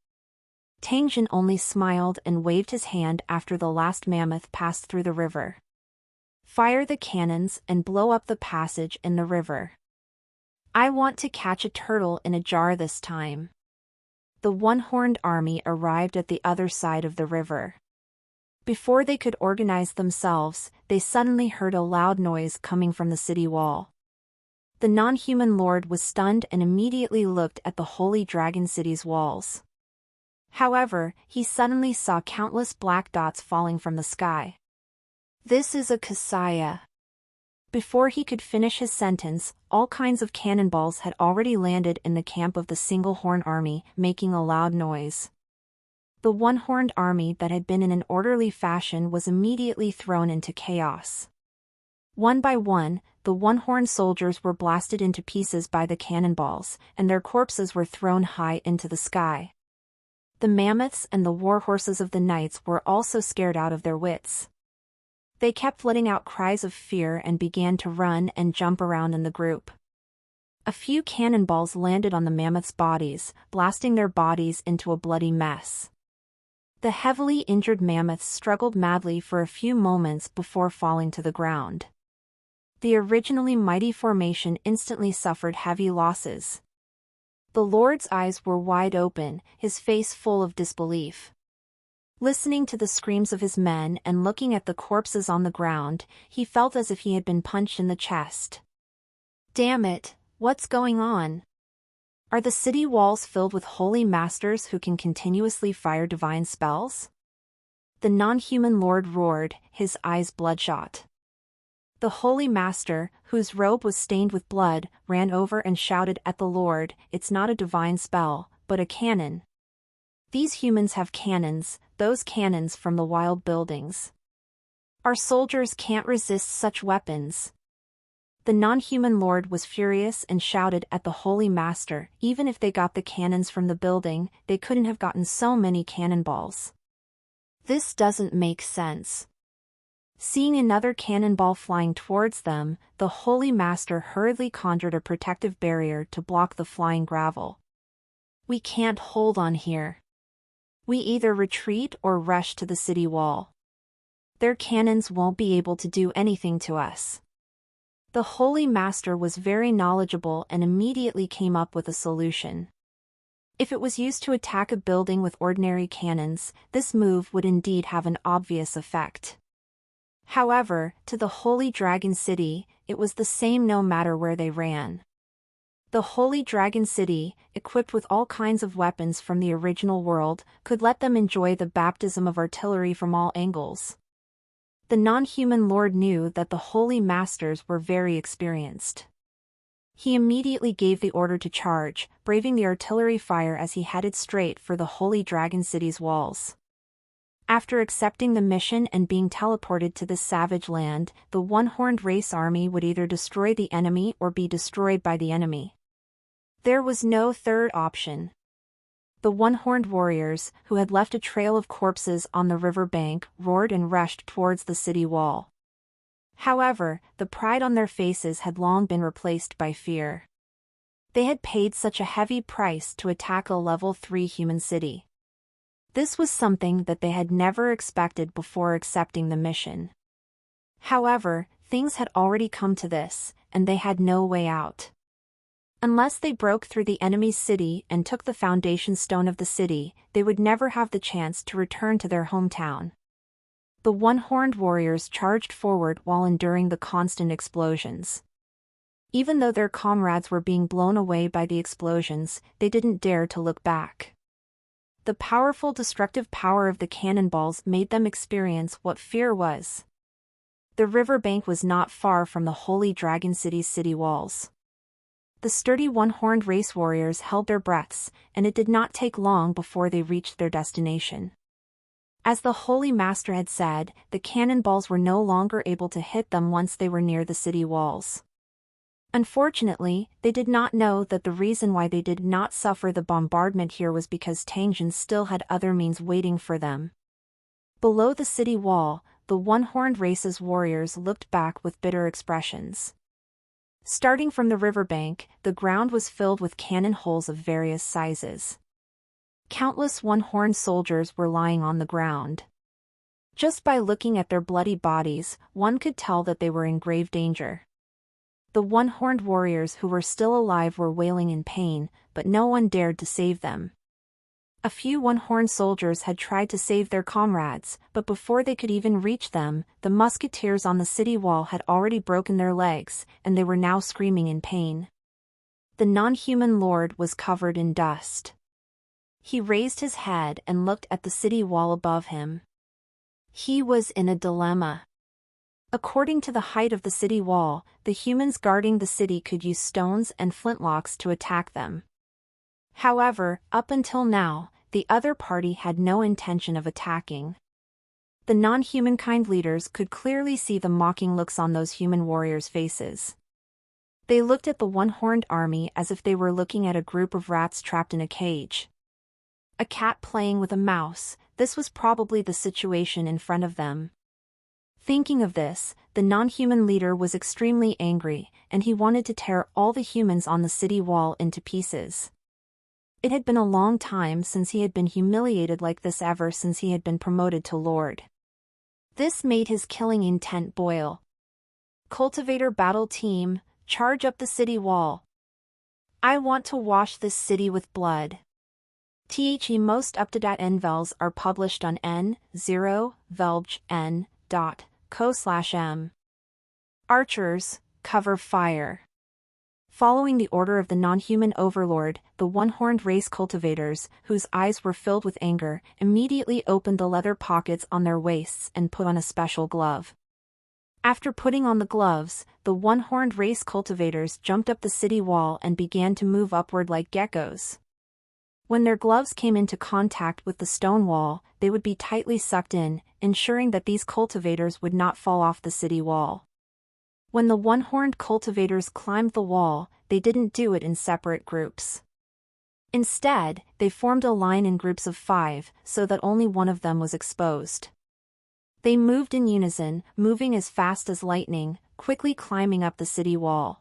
Tangjin only smiled and waved his hand after the last mammoth passed through the river. "Fire the cannons and blow up the passage in the river. I want to catch a turtle in a jar this time." The one-horned army arrived at the other side of the river. Before they could organize themselves, they suddenly heard a loud noise coming from the city wall. The non-human lord was stunned and immediately looked at the Holy Dragon City's walls. However, he suddenly saw countless black dots falling from the sky. "This is a Kasaya." Before he could finish his sentence, all kinds of cannonballs had already landed in the camp of the single-horn army, making a loud noise. The one-horned army that had been in an orderly fashion was immediately thrown into chaos. One by one, the one-horned soldiers were blasted into pieces by the cannonballs, and their corpses were thrown high into the sky. The mammoths and the war horses of the knights were also scared out of their wits. They kept letting out cries of fear and began to run and jump around in the group. A few cannonballs landed on the mammoths' bodies, blasting their bodies into a bloody mess. The heavily injured mammoths struggled madly for a few moments before falling to the ground. The originally mighty formation instantly suffered heavy losses. The Lord's eyes were wide open, his face full of disbelief. Listening to the screams of his men and looking at the corpses on the ground, he felt as if he had been punched in the chest. "Damn it, what's going on?" Are the city walls filled with holy masters who can continuously fire divine spells? The non-human lord roared, his eyes bloodshot. The holy master, whose robe was stained with blood, ran over and shouted at the Lord, "It's not a divine spell, but a cannon. These humans have cannons, those cannons from the wild buildings. Our soldiers can't resist such weapons." The non-human lord was furious and shouted at the holy master, "Even if they got the cannons from the building, they couldn't have gotten so many cannonballs. This doesn't make sense." Seeing another cannonball flying towards them, the holy master hurriedly conjured a protective barrier to block the flying gravel. "We can't hold on here. We either retreat or rush to the city wall. Their cannons won't be able to do anything to us." The holy master was very knowledgeable and immediately came up with a solution. If it was used to attack a building with ordinary cannons, this move would indeed have an obvious effect. However, to the Holy Dragon City, it was the same no matter where they ran. The Holy Dragon City, equipped with all kinds of weapons from the original world, could let them enjoy the baptism of artillery from all angles. The non-human lord knew that the holy masters were very experienced. He immediately gave the order to charge, braving the artillery fire as he headed straight for the Holy Dragon City's walls. After accepting the mission and being teleported to this savage land, the one-horned race army would either destroy the enemy or be destroyed by the enemy. There was no third option. The one-horned warriors, who had left a trail of corpses on the river bank, roared and rushed towards the city wall. However, the pride on their faces had long been replaced by fear. They had paid such a heavy price to attack a level 3 human city. This was something that they had never expected before accepting the mission. However, things had already come to this, and they had no way out. Unless they broke through the enemy's city and took the foundation stone of the city, they would never have the chance to return to their hometown. The one-horned warriors charged forward while enduring the constant explosions. Even though their comrades were being blown away by the explosions, they didn't dare to look back. The powerful destructive power of the cannonballs made them experience what fear was. The riverbank was not far from the Holy Dragon City's city walls. The sturdy one-horned race warriors held their breaths, and it did not take long before they reached their destination. As the Holy Master had said, the cannonballs were no longer able to hit them once they were near the city walls. Unfortunately, they did not know that the reason why they did not suffer the bombardment here was because Tangjin still had other means waiting for them. Below the city wall, the one-horned race's warriors looked back with bitter expressions. Starting from the riverbank, the ground was filled with cannon holes of various sizes. Countless one-horned soldiers were lying on the ground. Just by looking at their bloody bodies, one could tell that they were in grave danger. The one-horned warriors who were still alive were wailing in pain, but no one dared to save them. A few one-horned soldiers had tried to save their comrades, but before they could even reach them, the musketeers on the city wall had already broken their legs, and they were now screaming in pain. The non-human lord was covered in dust. He raised his head and looked at the city wall above him. He was in a dilemma. According to the height of the city wall, the humans guarding the city could use stones and flintlocks to attack them. However, up until now, the other party had no intention of attacking. The non-humankind leaders could clearly see the mocking looks on those human warriors' faces. They looked at the one-horned army as if they were looking at a group of rats trapped in a cage. A cat playing with a mouse, this was probably the situation in front of them. Thinking of this, the non-human leader was extremely angry, and he wanted to tear all the humans on the city wall into pieces. It had been a long time since he had been humiliated like this ever since he had been promoted to lord. This made his killing intent boil. Cultivator Battle Team, charge up the city wall. I want to wash this city with blood. The most up-to-date NVELs are published on n0velgen.co/m. Archers, cover fire. Following the order of the non-human overlord, the one-horned race cultivators, whose eyes were filled with anger, immediately opened the leather pockets on their waists and put on a special glove. After putting on the gloves, the one-horned race cultivators jumped up the city wall and began to move upward like geckos. When their gloves came into contact with the stone wall, they would be tightly sucked in, ensuring that these cultivators would not fall off the city wall. When the one-horned cultivators climbed the wall, they didn't do it in separate groups. Instead, they formed a line in groups of 5, so that only one of them was exposed. They moved in unison, moving as fast as lightning, quickly climbing up the city wall.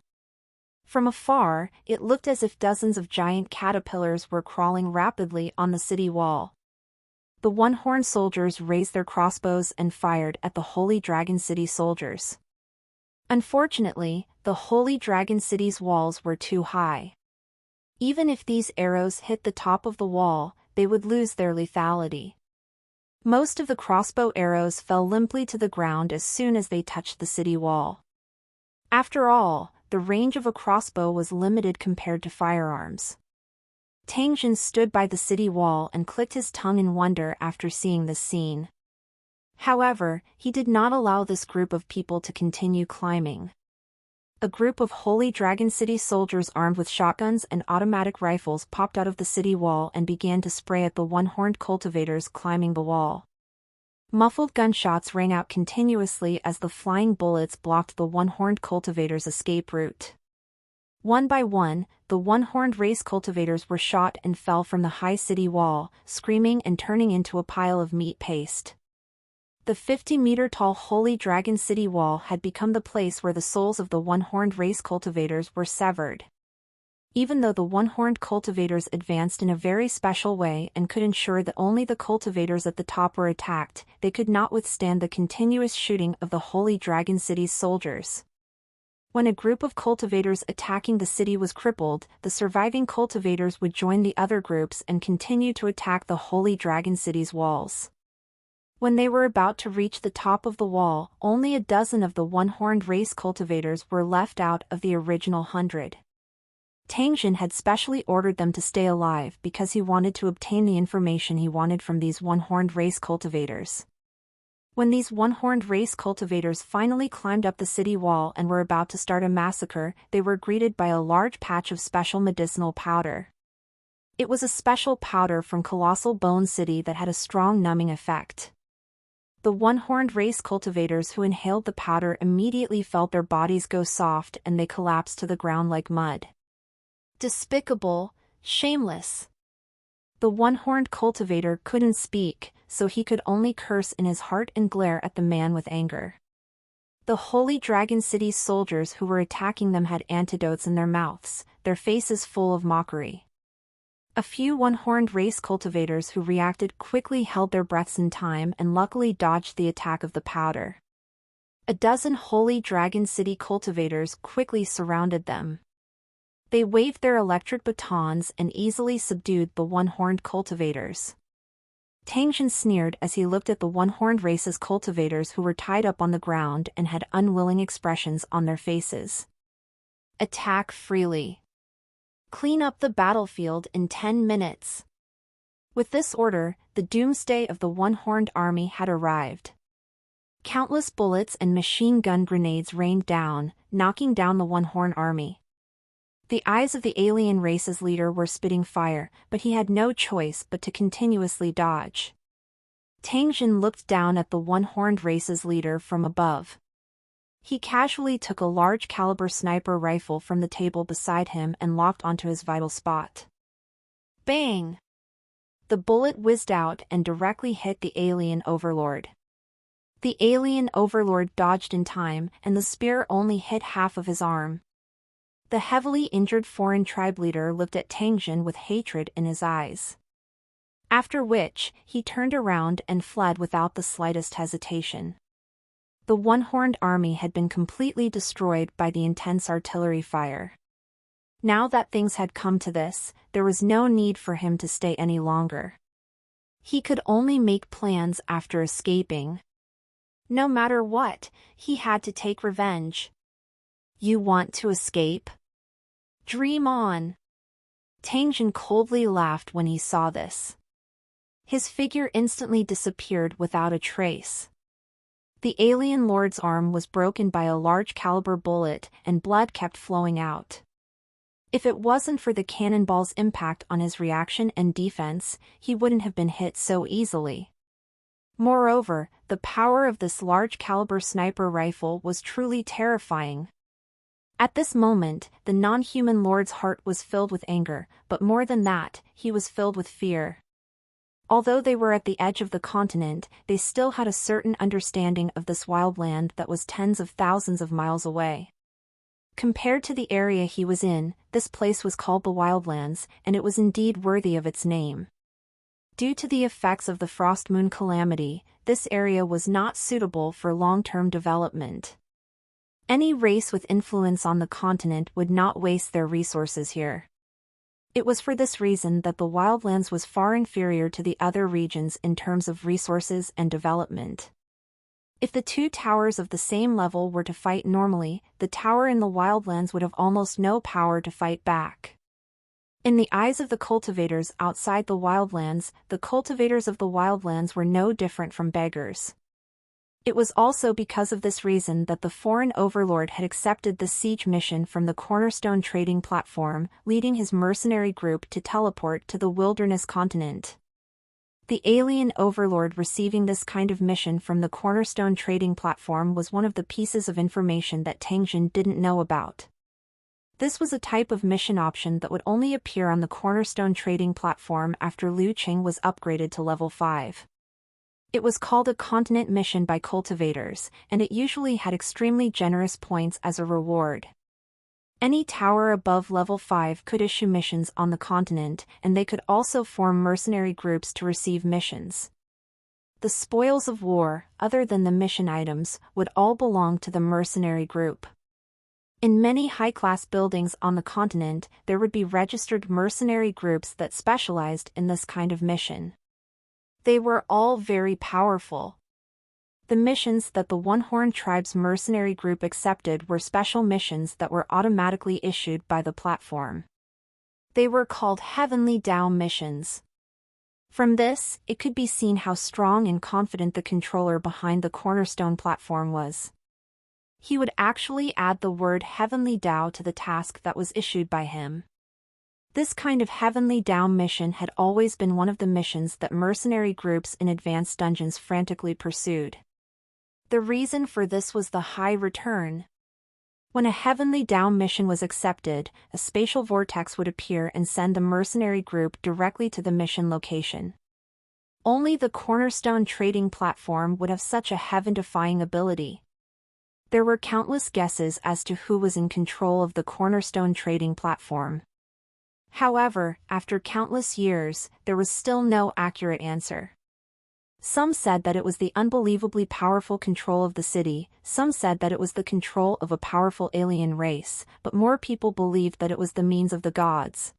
From afar, it looked as if dozens of giant caterpillars were crawling rapidly on the city wall. The one-horned soldiers raised their crossbows and fired at the Holy Dragon City soldiers. Unfortunately, the Holy Dragon City's walls were too high. Even if these arrows hit the top of the wall, they would lose their lethality. Most of the crossbow arrows fell limply to the ground as soon as they touched the city wall. After all, the range of a crossbow was limited compared to firearms. Tang Jin stood by the city wall and clicked his tongue in wonder after seeing this scene. However, he did not allow this group of people to continue climbing. A group of Holy Dragon City soldiers armed with shotguns and automatic rifles popped out of the city wall and began to spray at the one-horned cultivators climbing the wall. Muffled gunshots rang out continuously as the flying bullets blocked the one-horned cultivators' escape route. One by one, the one-horned race cultivators were shot and fell from the high city wall, screaming and turning into a pile of meat paste. The 50-meter-tall Holy Dragon City wall had become the place where the souls of the one-horned race cultivators were severed. Even though the one-horned cultivators advanced in a very special way and could ensure that only the cultivators at the top were attacked, they could not withstand the continuous shooting of the Holy Dragon City's soldiers. When a group of cultivators attacking the city was crippled, the surviving cultivators would join the other groups and continue to attack the Holy Dragon City's walls. When they were about to reach the top of the wall, only a dozen of the one-horned race cultivators were left out of the original 100. Tang Jin had specially ordered them to stay alive because he wanted to obtain the information he wanted from these one-horned race cultivators. When these one-horned race cultivators finally climbed up the city wall and were about to start a massacre, they were greeted by a large patch of special medicinal powder. It was a special powder from Colossal Bone City that had a strong numbing effect. The one-horned race cultivators who inhaled the powder immediately felt their bodies go soft and they collapsed to the ground like mud. Despicable, shameless. The one-horned cultivator couldn't speak, so he could only curse in his heart and glare at the man with anger. The Holy Dragon City's soldiers who were attacking them had antidotes in their mouths, their faces full of mockery. A few one-horned race cultivators who reacted quickly held their breaths in time and luckily dodged the attack of the powder. A dozen Holy Dragon City cultivators quickly surrounded them. They waved their electric batons and easily subdued the one-horned cultivators. Tang Jin sneered as he looked at the one-horned race's cultivators who were tied up on the ground and had unwilling expressions on their faces. Attack freely. Clean up the battlefield in 10 minutes. With this order, the doomsday of the one-horned army had arrived. Countless bullets and machine gun grenades rained down, knocking down the one-horned army. The eyes of the alien race's leader were spitting fire, but he had no choice but to continuously dodge. Tang Jin looked down at the one-horned race's leader from above. He casually took a large-caliber sniper rifle from the table beside him and locked onto his vital spot. Bang! The bullet whizzed out and directly hit the alien overlord. The alien overlord dodged in time, and the spear only hit half of his arm. The heavily injured foreign tribe leader looked at Tang Jin with hatred in his eyes. After which, he turned around and fled without the slightest hesitation. The one-horned army had been completely destroyed by the intense artillery fire. Now that things had come to this, there was no need for him to stay any longer. He could only make plans after escaping. No matter what, he had to take revenge. You want to escape? Dream on. Tangjin coldly laughed when he saw this. His figure instantly disappeared without a trace. The alien lord's arm was broken by a large caliber bullet and blood kept flowing out. If it wasn't for the cannonball's impact on his reaction and defense, he wouldn't have been hit so easily. Moreover, the power of this large caliber sniper rifle was truly terrifying. At this moment, the non-human lord's heart was filled with anger, but more than that, he was filled with fear. Although they were at the edge of the continent, they still had a certain understanding of this wild land that was tens of thousands of miles away. Compared to the area he was in, this place was called the Wildlands, and it was indeed worthy of its name. Due to the effects of the Frost Moon calamity, this area was not suitable for long-term development. Any race with influence on the continent would not waste their resources here. It was for this reason that the Wildlands was far inferior to the other regions in terms of resources and development. If the two towers of the same level were to fight normally, the tower in the Wildlands would have almost no power to fight back. In the eyes of the cultivators outside the Wildlands, the cultivators of the Wildlands were no different from beggars. It was also because of this reason that the foreign overlord had accepted the siege mission from the Cornerstone trading platform, leading his mercenary group to teleport to the wilderness continent. The alien overlord receiving this kind of mission from the Cornerstone trading platform was one of the pieces of information that Tangjin didn't know about. This was a type of mission option that would only appear on the Cornerstone trading platform after Liu Qing was upgraded to level 5. It was called a continent mission by cultivators, and it usually had extremely generous points as a reward. Any tower above level 5 could issue missions on the continent, and they could also form mercenary groups to receive missions. The spoils of war, other than the mission items, would all belong to the mercenary group. In many high-class buildings on the continent, there would be registered mercenary groups that specialized in this kind of mission. They were all very powerful. The missions that the One-Horn Tribe's mercenary group accepted were special missions that were automatically issued by the platform. They were called Heavenly Dao missions. From this, it could be seen how strong and confident the controller behind the Cornerstone platform was. He would actually add the word Heavenly Dao to the task that was issued by him. This kind of Heavenly Dao mission had always been one of the missions that mercenary groups in advanced dungeons frantically pursued. The reason for this was the high return. When a Heavenly Dao mission was accepted, a spatial vortex would appear and send the mercenary group directly to the mission location. Only the Cornerstone trading platform would have such a heaven-defying ability. There were countless guesses as to who was in control of the Cornerstone trading platform. However, after countless years, there was still no accurate answer. Some said that it was the unbelievably powerful control of the city, some said that it was the control of a powerful alien race, but more people believed that it was the means of the gods.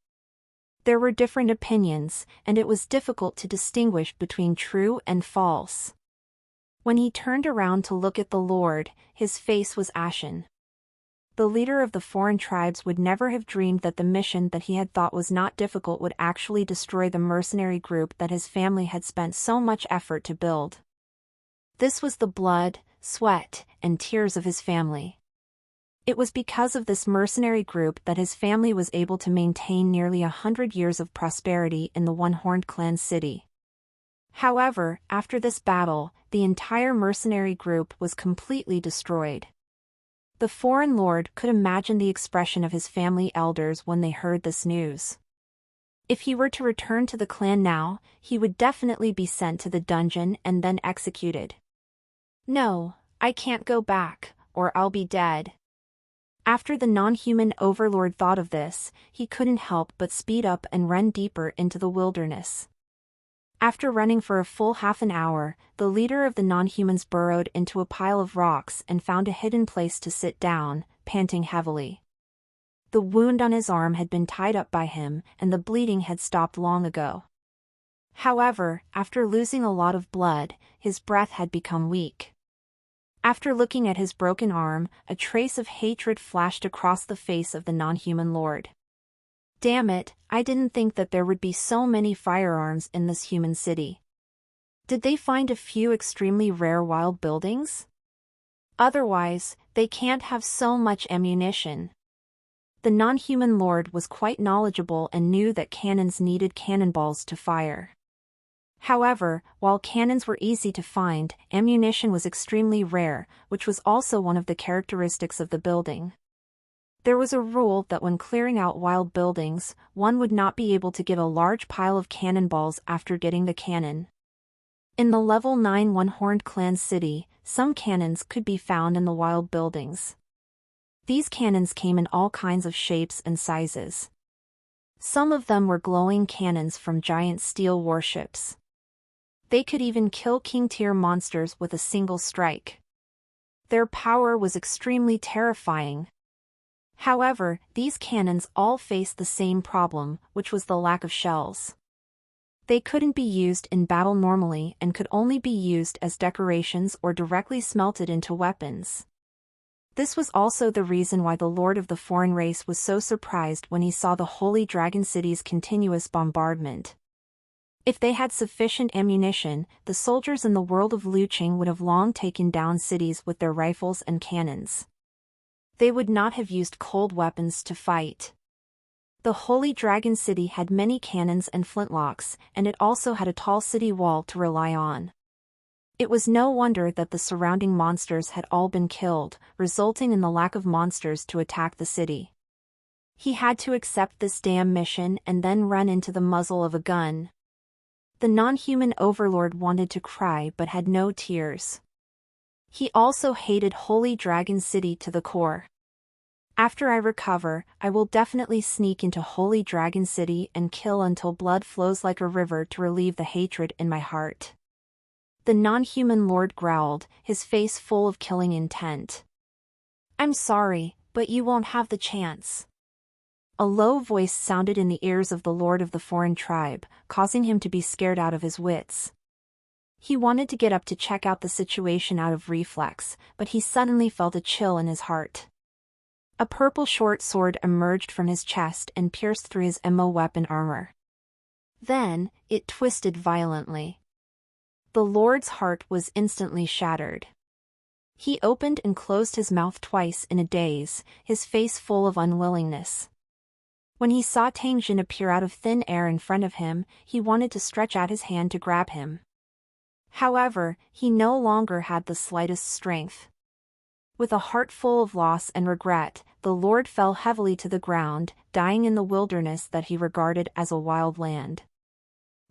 There were different opinions, and it was difficult to distinguish between true and false. When he turned around to look at the Lord, his face was ashen. The leader of the foreign tribes would never have dreamed that the mission that he had thought was not difficult would actually destroy the mercenary group that his family had spent so much effort to build. This was the blood, sweat, and tears of his family. It was because of this mercenary group that his family was able to maintain nearly 100 years of prosperity in the One-Horned Clan city. However, after this battle, the entire mercenary group was completely destroyed. The foreign lord could imagine the expression of his family elders when they heard this news. If he were to return to the clan now, he would definitely be sent to the dungeon and then executed. No, I can't go back, or I'll be dead. After the non-human overlord thought of this, he couldn't help but speed up and run deeper into the wilderness. After running for a full half an hour, the leader of the non-humans burrowed into a pile of rocks and found a hidden place to sit down, panting heavily. The wound on his arm had been tied up by him, and the bleeding had stopped long ago. However, after losing a lot of blood, his breath had become weak. After looking at his broken arm, a trace of hatred flashed across the face of the non-human lord. Damn it, I didn't think that there would be so many firearms in this human city. Did they find a few extremely rare wild buildings? Otherwise, they can't have so much ammunition. The non-human lord was quite knowledgeable and knew that cannons needed cannonballs to fire. However, while cannons were easy to find, ammunition was extremely rare, which was also one of the characteristics of the building. There was a rule that when clearing out wild buildings, one would not be able to get a large pile of cannonballs after getting the cannon. In the level 9 One-Horned Clan city, some cannons could be found in the wild buildings. These cannons came in all kinds of shapes and sizes. Some of them were glowing cannons from giant steel warships. They could even kill king-tier monsters with a single strike. Their power was extremely terrifying. However, these cannons all faced the same problem, which was the lack of shells. They couldn't be used in battle normally and could only be used as decorations or directly smelted into weapons. This was also the reason why the Lord of the Foreign Race was so surprised when he saw the Holy Dragon City's continuous bombardment. If they had sufficient ammunition, the soldiers in the world of Luqing would have long taken down cities with their rifles and cannons. They would not have used cold weapons to fight. The Holy Dragon City had many cannons and flintlocks, and it also had a tall city wall to rely on. It was no wonder that the surrounding monsters had all been killed, resulting in the lack of monsters to attack the city. He had to accept this damn mission and then run into the muzzle of a gun. The non-human overlord wanted to cry but had no tears. He also hated Holy Dragon City to the core. After I recover, I will definitely sneak into Holy Dragon City and kill until blood flows like a river to relieve the hatred in my heart. The non-human lord growled, his face full of killing intent. I'm sorry, but you won't have the chance. A low voice sounded in the ears of the lord of the foreign tribe, causing him to be scared out of his wits. He wanted to get up to check out the situation out of reflex, but he suddenly felt a chill in his heart. A purple short sword emerged from his chest and pierced through his MO weapon armor. Then, it twisted violently. The lord's heart was instantly shattered. He opened and closed his mouth twice in a daze, his face full of unwillingness. When he saw Tang Jin appear out of thin air in front of him, he wanted to stretch out his hand to grab him. However, he no longer had the slightest strength. With a heart full of loss and regret, the lord fell heavily to the ground, dying in the wilderness that he regarded as a wild land.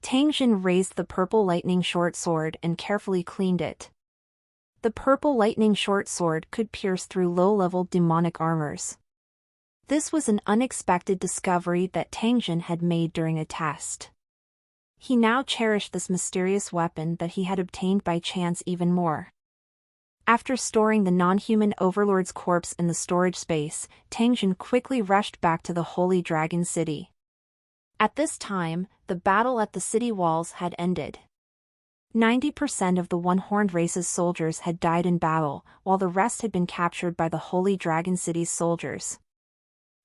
Tang Jin raised the purple lightning short sword and carefully cleaned it. The purple lightning short sword could pierce through low-level demonic armors. This was an unexpected discovery that Tang Jin had made during a test. He now cherished this mysterious weapon that he had obtained by chance even more. After storing the non-human overlord's corpse in the storage space, Tang Jin quickly rushed back to the Holy Dragon City. At this time, the battle at the city walls had ended. 90% of the One-Horned Race's soldiers had died in battle, while the rest had been captured by the Holy Dragon City's soldiers.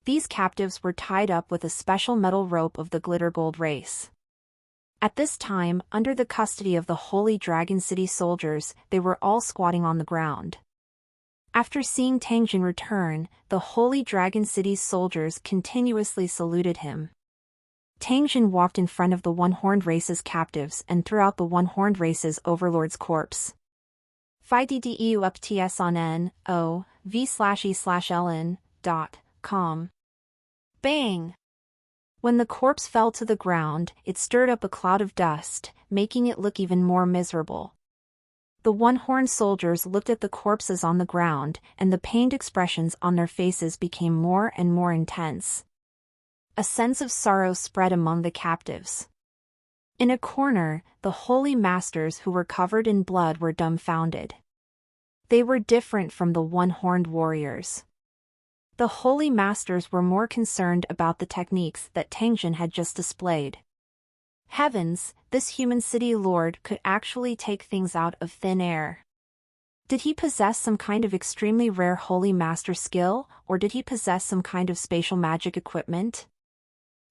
These captives were tied up with a special metal rope of the Glitter Gold race. At this time, under the custody of the Holy Dragon City soldiers, they were all squatting on the ground. After seeing Tang Jin return, the Holy Dragon City's soldiers continuously saluted him. Tang Jin walked in front of the One-Horned Race's captives and threw out the One-Horned Race's overlord's corpse. FIDDEU UPTS on NOV/E/LN.com. Bang! When the corpse fell to the ground, it stirred up a cloud of dust, making it look even more miserable. The One-Horned soldiers looked at the corpses on the ground, and the pained expressions on their faces became more and more intense. A sense of sorrow spread among the captives. In a corner, the holy masters who were covered in blood were dumbfounded. They were different from the One-Horned warriors. The holy masters were more concerned about the techniques that Tang Jin had just displayed. Heavens, this human city lord could actually take things out of thin air. Did he possess some kind of extremely rare Holy Master skill, or did he possess some kind of spatial magic equipment?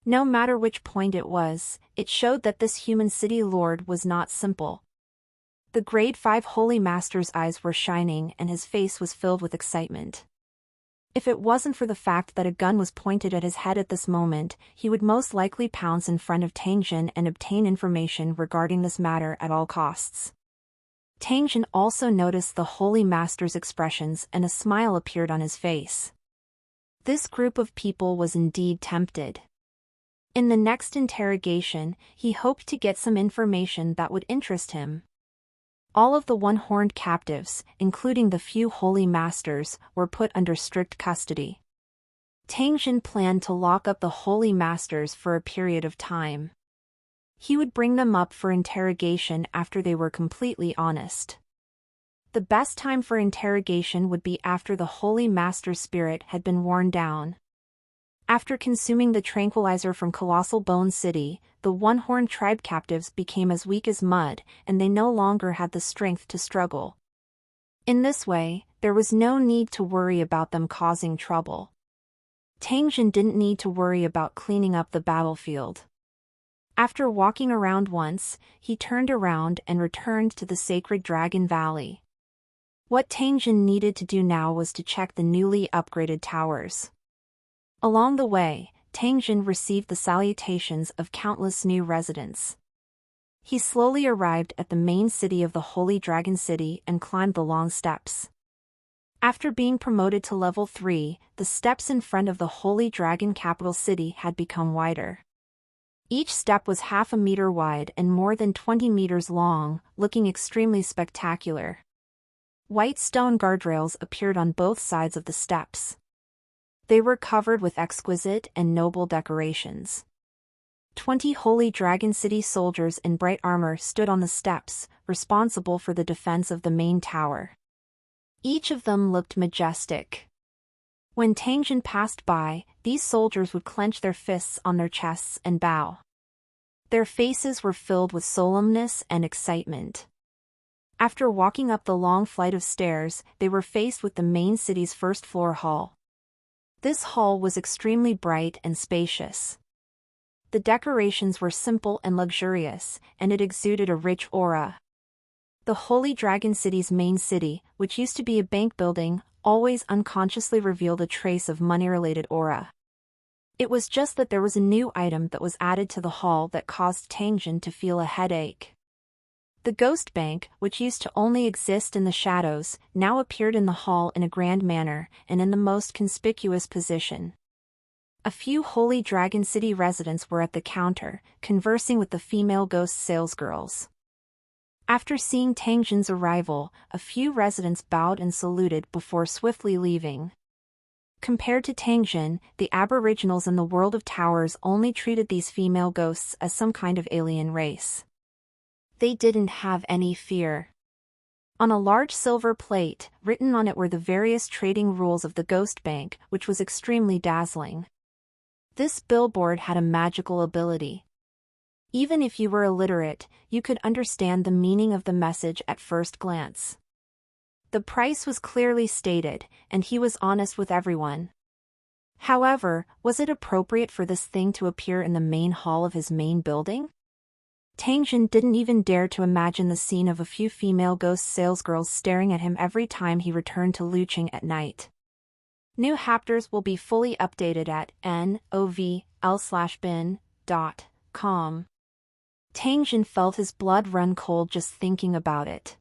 No matter which point it was, it showed that this human city lord was not simple. The Grade 5 Holy Master's eyes were shining and his face was filled with excitement. If it wasn't for the fact that a gun was pointed at his head at this moment, he would most likely pounce in front of Tang Jin and obtain information regarding this matter at all costs. Tang Jin also noticed the Holy Master's expressions and a smile appeared on his face. This group of people was indeed tempted. In the next interrogation, he hoped to get some information that would interest him. All of the one-horned captives, including the few Holy Masters, were put under strict custody. Tang Jin planned to lock up the Holy Masters for a period of time. He would bring them up for interrogation after they were completely honest. The best time for interrogation would be after the Holy Master's spirit had been worn down. After consuming the tranquilizer from Colossal Bone City, the one-horned tribe captives became as weak as mud, and they no longer had the strength to struggle. In this way, there was no need to worry about them causing trouble. Tang Jin didn't need to worry about cleaning up the battlefield. After walking around once, he turned around and returned to the Sacred Dragon Valley. What Tang Jin needed to do now was to check the newly upgraded towers. Along the way, Tang Jin received the salutations of countless new residents. He slowly arrived at the main city of the Holy Dragon City and climbed the long steps. After being promoted to level 3, the steps in front of the Holy Dragon capital city had become wider. Each step was half a meter wide and more than 20 meters long, looking extremely spectacular. White stone guardrails appeared on both sides of the steps. They were covered with exquisite and noble decorations. 20 Holy Dragon City soldiers in bright armor stood on the steps, responsible for the defense of the main tower. Each of them looked majestic. When Tang Jin passed by, these soldiers would clench their fists on their chests and bow. Their faces were filled with solemnness and excitement. After walking up the long flight of stairs, they were faced with the main city's first-floor hall. This hall was extremely bright and spacious. The decorations were simple and luxurious, and it exuded a rich aura. The Holy Dragon City's main city, which used to be a bank building, always unconsciously revealed a trace of money-related aura. It was just that there was a new item that was added to the hall that caused Tang Jin to feel a headache. The Ghost Bank, which used to only exist in the shadows, now appeared in the hall in a grand manner, and in the most conspicuous position. A few Holy Dragon City residents were at the counter, conversing with the female ghost salesgirls. After seeing Tang Jin's arrival, a few residents bowed and saluted before swiftly leaving. Compared to Tang Jin, the aboriginals in the world of towers only treated these female ghosts as some kind of alien race. They didn't have any fear. On a large silver plate, written on it were the various trading rules of the Ghost Bank, which was extremely dazzling. This billboard had a magical ability. Even if you were illiterate, you could understand the meaning of the message at first glance. The price was clearly stated, and he was honest with everyone. However, was it appropriate for this thing to appear in the main hall of his main building? Tang Jin didn't even dare to imagine the scene of a few female ghost salesgirls staring at him every time he returned to Luqing at night. New chapters will be fully updated at novl/bin.com. Tang Jin felt his blood run cold just thinking about it.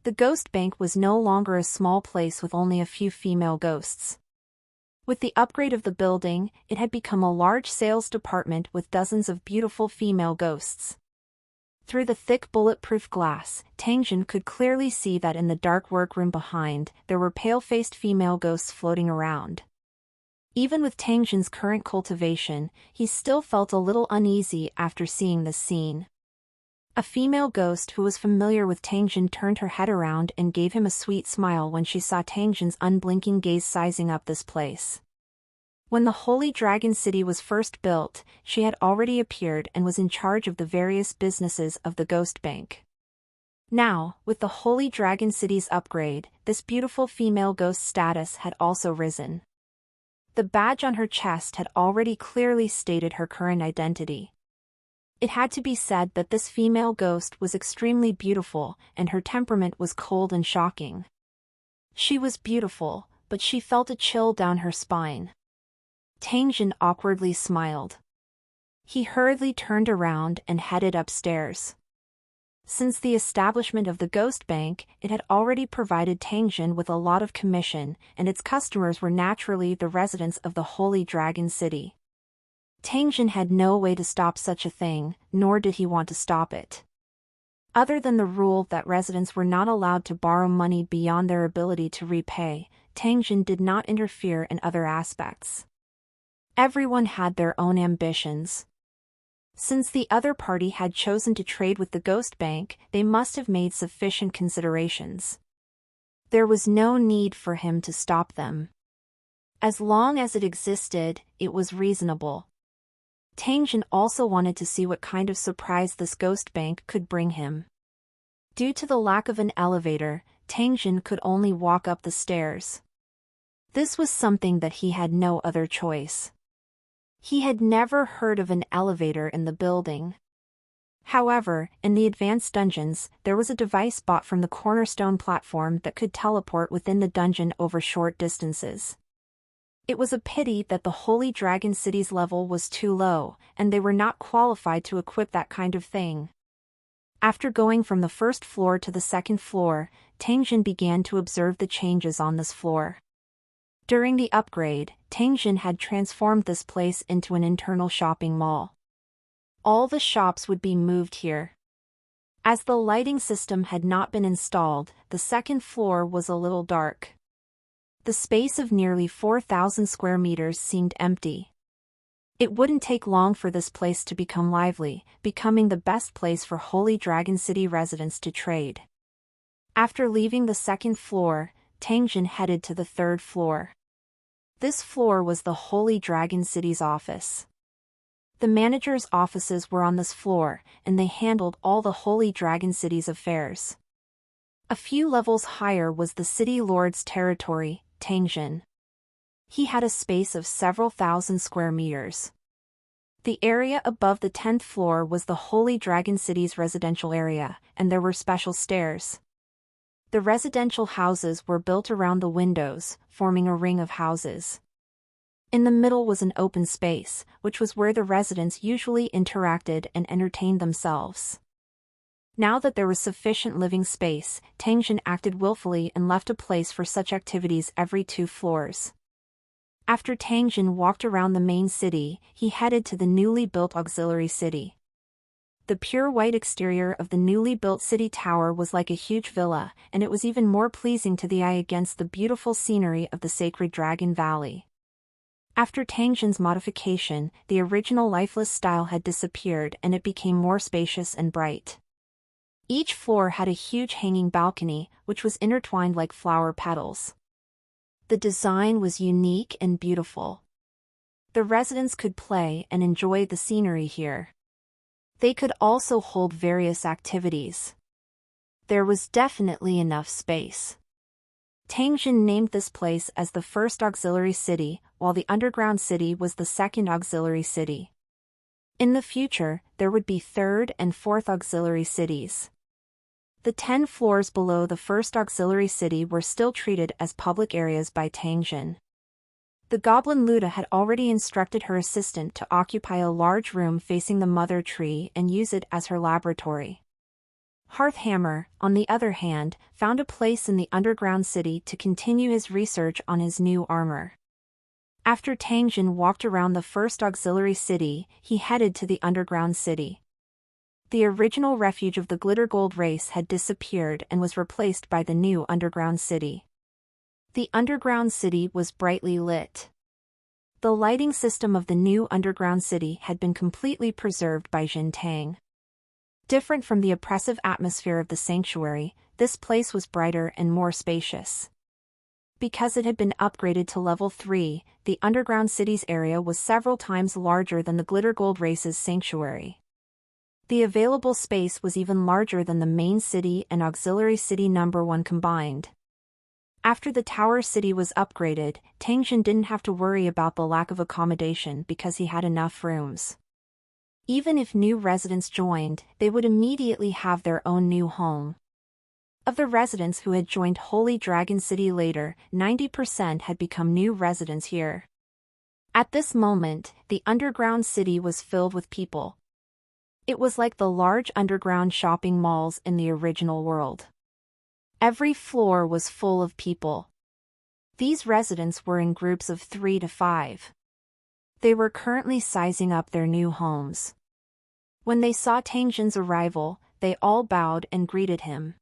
The Ghost Bank was no longer a small place with only a few female ghosts. With the upgrade of the building, it had become a large sales department with dozens of beautiful female ghosts. Through the thick bulletproof glass, Tang Jin could clearly see that in the dark workroom behind, there were pale-faced female ghosts floating around. Even with Tang Jin's current cultivation, he still felt a little uneasy after seeing this scene. A female ghost who was familiar with Tang Jin turned her head around and gave him a sweet smile when she saw Tang Jin's unblinking gaze sizing up this place. When the Holy Dragon City was first built, she had already appeared and was in charge of the various businesses of the Ghost Bank. Now, with the Holy Dragon City's upgrade, this beautiful female ghost status had also risen. The badge on her chest had already clearly stated her current identity. It had to be said that this female ghost was extremely beautiful, and her temperament was cold and shocking. She was beautiful, but she felt a chill down her spine. Tangjin awkwardly smiled. He hurriedly turned around and headed upstairs. Since the establishment of the Ghost Bank, it had already provided Tangjin with a lot of commission, and its customers were naturally the residents of the Holy Dragon City. Tangjin had no way to stop such a thing, nor did he want to stop it. Other than the rule that residents were not allowed to borrow money beyond their ability to repay, Tangjin did not interfere in other aspects. Everyone had their own ambitions. Since the other party had chosen to trade with the Ghost Bank, they must have made sufficient considerations. There was no need for him to stop them. As long as it existed, it was reasonable. Tangjin also wanted to see what kind of surprise this Ghost Bank could bring him. Due to the lack of an elevator, Tangjin could only walk up the stairs. This was something that he had no other choice. He had never heard of an elevator in the building. However, in the advanced dungeons, there was a device bought from the Cornerstone platform that could teleport within the dungeon over short distances. It was a pity that the Holy Dragon City's level was too low, and they were not qualified to equip that kind of thing. After going from the first floor to the second floor, Tangjin began to observe the changes on this floor. During the upgrade, Tangjin had transformed this place into an internal shopping mall. All the shops would be moved here. As the lighting system had not been installed, the second floor was a little dark. The space of nearly 4,000 square meters seemed empty. It wouldn't take long for this place to become lively, becoming the best place for Holy Dragon City residents to trade. After leaving the second floor, Tangjin headed to the third floor. This floor was the Holy Dragon City's office. The manager's offices were on this floor, and they handled all the Holy Dragon City's affairs. A few levels higher was the city lord's territory, Tangjin. He had a space of several thousand square meters. The area above the 10th floor was the Holy Dragon City's residential area, and there were special stairs. The residential houses were built around the windows, forming a ring of houses. In the middle was an open space, which was where the residents usually interacted and entertained themselves. Now that there was sufficient living space, Tangjin acted willfully and left a place for such activities every 2 floors. After Tangjin walked around the main city, he headed to the newly built auxiliary city. The pure white exterior of the newly built city tower was like a huge villa, and it was even more pleasing to the eye against the beautiful scenery of the sacred Dragon Valley. After Tangjin's modification, the original lifeless style had disappeared and it became more spacious and bright. Each floor had a huge hanging balcony, which was intertwined like flower petals. The design was unique and beautiful. The residents could play and enjoy the scenery here. They could also hold various activities. There was definitely enough space. Tangjin named this place as the first auxiliary city, while the underground city was the second auxiliary city. In the future, there would be third and fourth auxiliary cities. The 10 floors below the first auxiliary city were still treated as public areas by Tangjin. The Goblin Luda had already instructed her assistant to occupy a large room facing the mother tree and use it as her laboratory. Hearthhammer, on the other hand, found a place in the underground city to continue his research on his new armor. After Tangjin walked around the first auxiliary city, he headed to the underground city. The original refuge of the Glitter Gold race had disappeared and was replaced by the new underground city. The underground city was brightly lit. The lighting system of the new underground city had been completely preserved by Jin Tang. Different from the oppressive atmosphere of the sanctuary, this place was brighter and more spacious. Because it had been upgraded to level 3, the underground city's area was several times larger than the Glitter Gold race's sanctuary. The available space was even larger than the main city and auxiliary city number 1 combined. After the Tower City was upgraded, Tangjin didn't have to worry about the lack of accommodation because he had enough rooms. Even if new residents joined, they would immediately have their own new home. Of the residents who had joined Holy Dragon City later, 90% had become new residents here. At this moment, the underground city was filled with people. It was like the large underground shopping malls in the original world. Every floor was full of people. These residents were in groups of 3 to 5. They were currently sizing up their new homes. When they saw Tangjin's arrival, they all bowed and greeted him.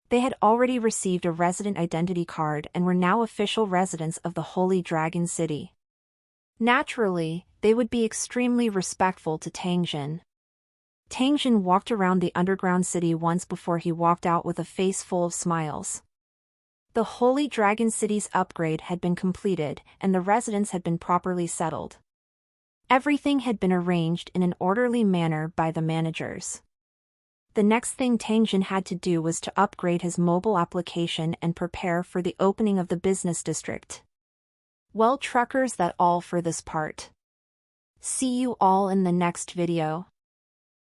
They had already received a resident identity card and were now official residents of the Holy Dragon City. Naturally, they would be extremely respectful to Tangjin. Tangjin walked around the underground city once before he walked out with a face full of smiles. The Holy Dragon City's upgrade had been completed, and the residents had been properly settled. Everything had been arranged in an orderly manner by the managers. The next thing Tangjin had to do was to upgrade his mobile application and prepare for the opening of the business district. Well, truckers, that's all for this part. See you all in the next video.